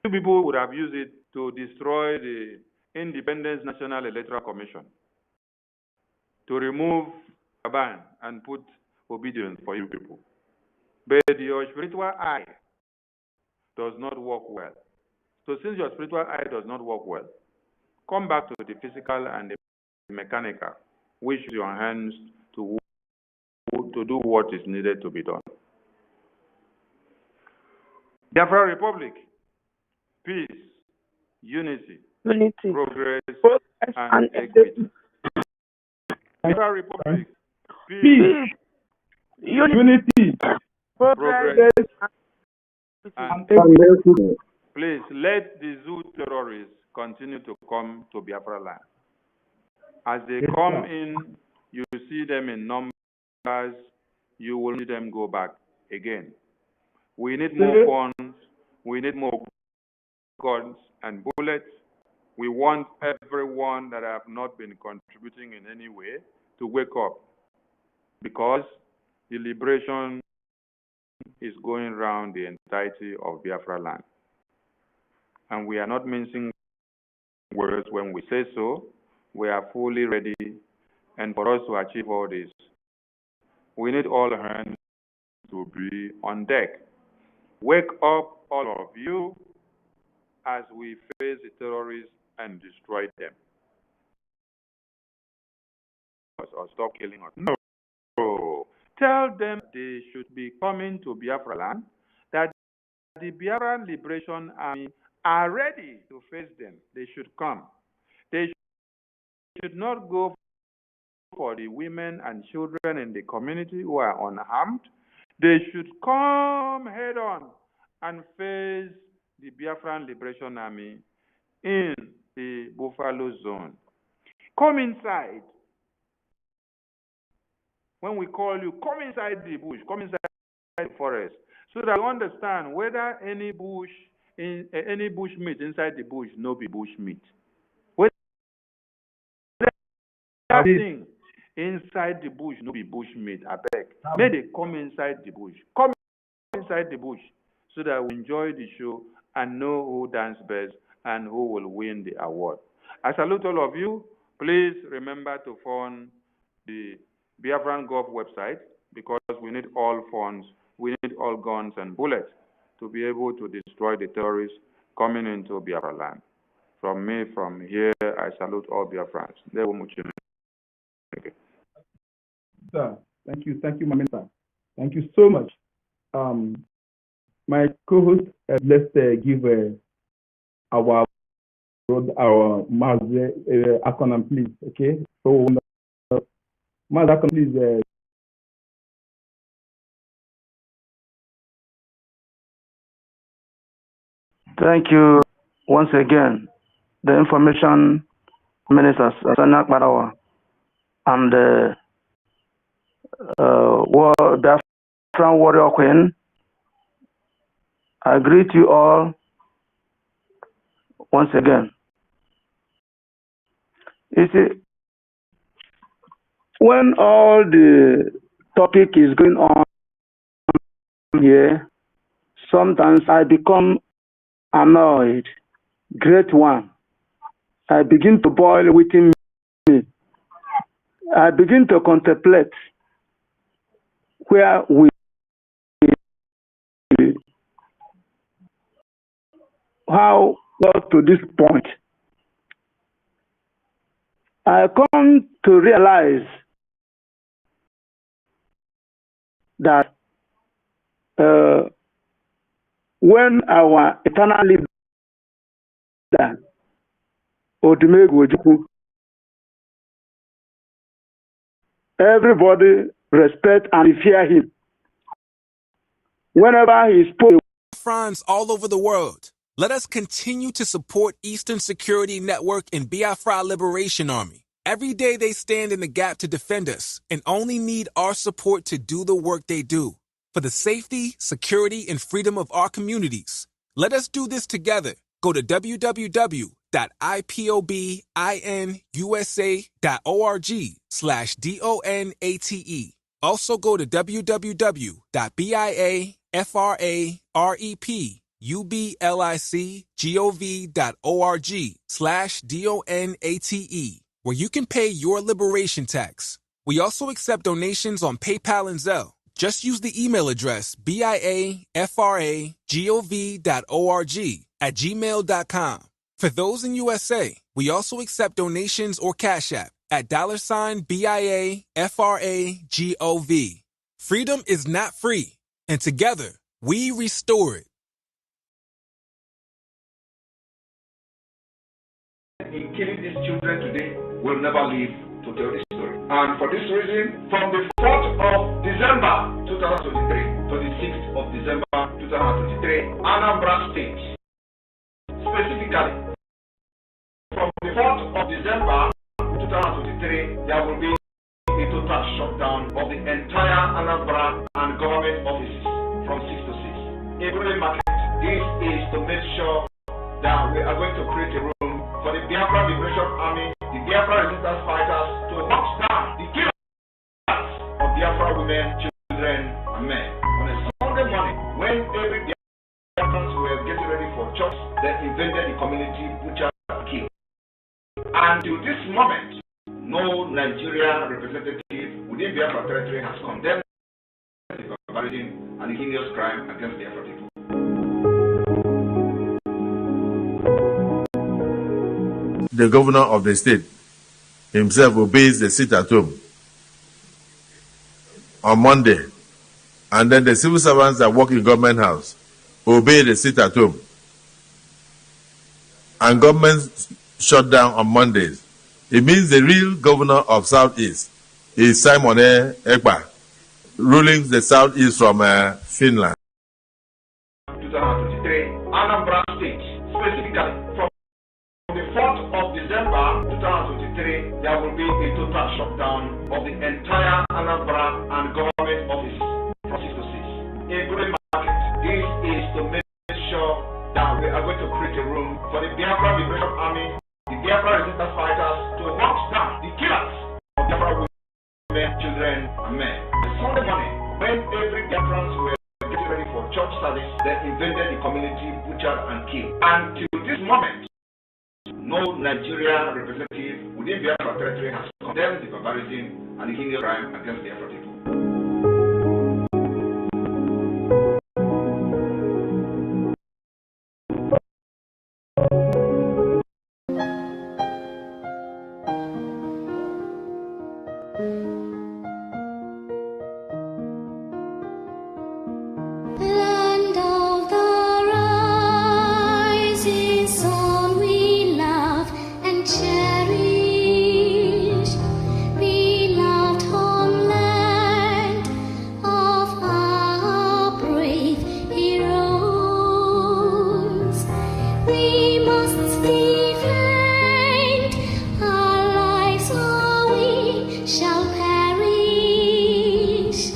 people would have used it to destroy the Independence National Electoral Commission, to remove a ban and put obedience for you people. But your spiritual eye does not work well. So since your spiritual eye does not work well, come back to the physical and the mechanical. Wish your hands to do what is needed to be done. Biafra Republic, peace, unity, progress and equity. Biafra Republic, peace, unity, progress and equity. Please let the zoo terrorists continue to come to Biafra land. As they come in, you see them in numbers, you will see them go back again. We need more funds, we need more guns and bullets. We want everyone that have not been contributing in any way to wake up, because the liberation is going around the entirety of Biafra land. And we are not mincing words when we say so. We are fully ready, and for us to achieve all this, we need all hands to be on deck. Wake up, all of you, as we face the terrorists and destroy them. Or stop killing us. No. Tell them they should be coming to Biafra land, that the Biafran Liberation Army are ready to face them. They should come. They should not go for the women and children in the community who are unharmed. They should come head on and face the Biafran Liberation Army in the Buffalo Zone. Come inside. When we call you, come inside the bush, come inside the forest, so that you understand whether any bush meat inside the bush no be bush meat. Whether thing inside the bush no be bush meat, I beg. May they come inside the bush. Come inside the bush, so that we enjoy the show and know who dance best and who will win the award. I salute all of you. Please remember to fund the Biafran Gov website, because we need all funds, we need all guns and bullets to be able to destroy the terrorists coming into Biafra land. From me, from here, I salute all Biafrans. Sir, thank you, my minister. Thank you so much. My co-host, let's give our Master Akonam, please. Okay, so Master Akonam, please. Thank you once again, the information ministers, Sanak Marawa, and the Biafran Warrior Queen. I greet you all once again. You see, when all the topic is going on here, sometimes I become annoyed. Great one. I begin to boil within me. I begin to contemplate where we how got to this point. I come to realize that when our eternal leader, Odumegwu Ojukwu, everybody respect and fear him. Whenever he spoke, BIAFRANS all over the world, let us continue to support Eastern Security Network and Biafra Liberation Army. Every day they stand in the gap to defend us and only need our support to do the work they do for the safety, security, and freedom of our communities. Let us do this together. Go to www.ipobinUSA.org/DONATE. Also go to www.biafrarepublicgov.org/DONATE, where you can pay your liberation tax. We also accept donations on PayPal and Zelle. Just use the email address biafragov.org@gmail.com. For those in USA, we also accept donations or Cash App at $BIAFRAGOV. Freedom is not free, and together we restore it. In killing these children today will never live to tell the story. And for this reason, from the 4th of December 2023 to the 6th of December 2023, Anambra State, specifically, from the 4th of December 2023, there will be a total shutdown of the entire Anambra and government offices from 6 to 6. Every market. This is to make sure that we are going to create a room for the Biafra Liberation Army, the Biafra resistance fighters, to hunt down the killers of Biafra women, children, and men. On a Sunday morning, when every Biafrans were getting ready for church, they invaded the community, butchered and killed. And to this moment, no Nigeria representative within Biafra territory has condemned the barbarism and the heinous crime against Biafra people. The governor of the state himself obeys the sit at home on Monday, and then the civil servants that work in government house obey the sit at home, and government shut down on Mondays. It means the real governor of Southeast is Simon Ekpa, ruling the Southeast from Finland. 2023, Anambra State, specifically from the 4th of December 2023, there will be a total shutdown of the entire Anambra and government offices from 6 to 6. Every market. This is to make sure that we are going to create a room for the Biafra Liberation Army, the Biafra resistance fighters, to hunt down the killers of Biafra women, children, and men. The Sunday morning, when every Biafrans were getting ready for church service, they invaded the community, butchered and killed. And till this moment, no Nigeria representative within Biafra territory has condemned the barbarism and the heinous crime against Biafra people. Land of the rising sun, we love and cherish, beloved homeland of our brave heroes. We must defend our lives, or we shall perish.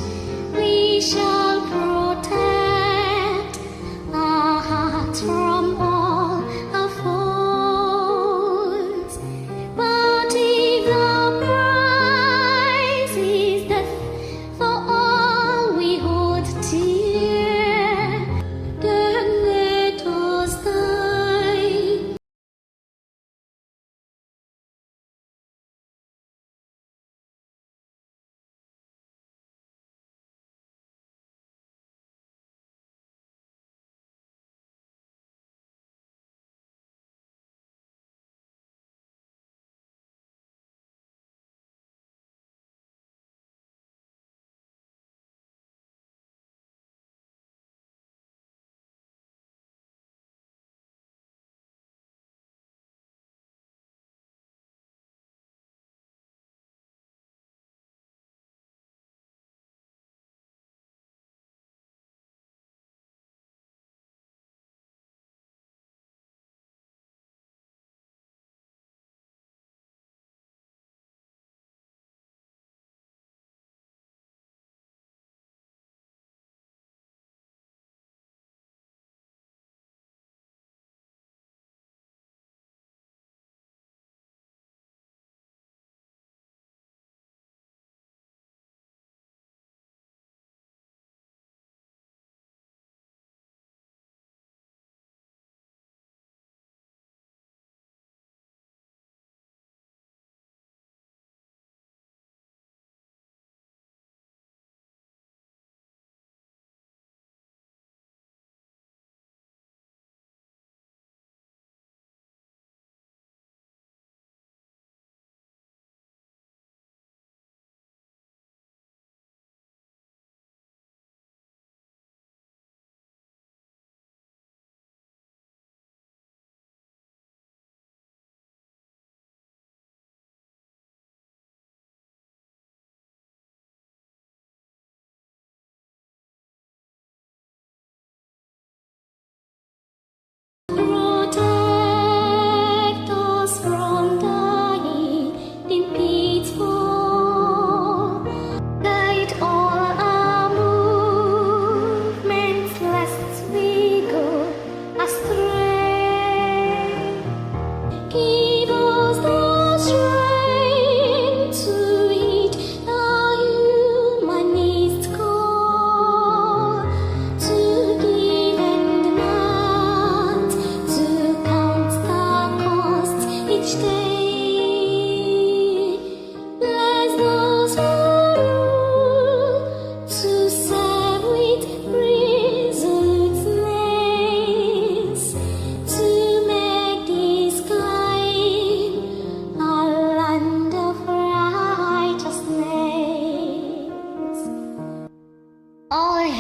We shall protect our hearts from all our foes. But if the price is death for all we hold dear, then let us die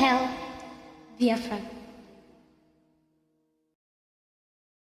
Hail Biafra.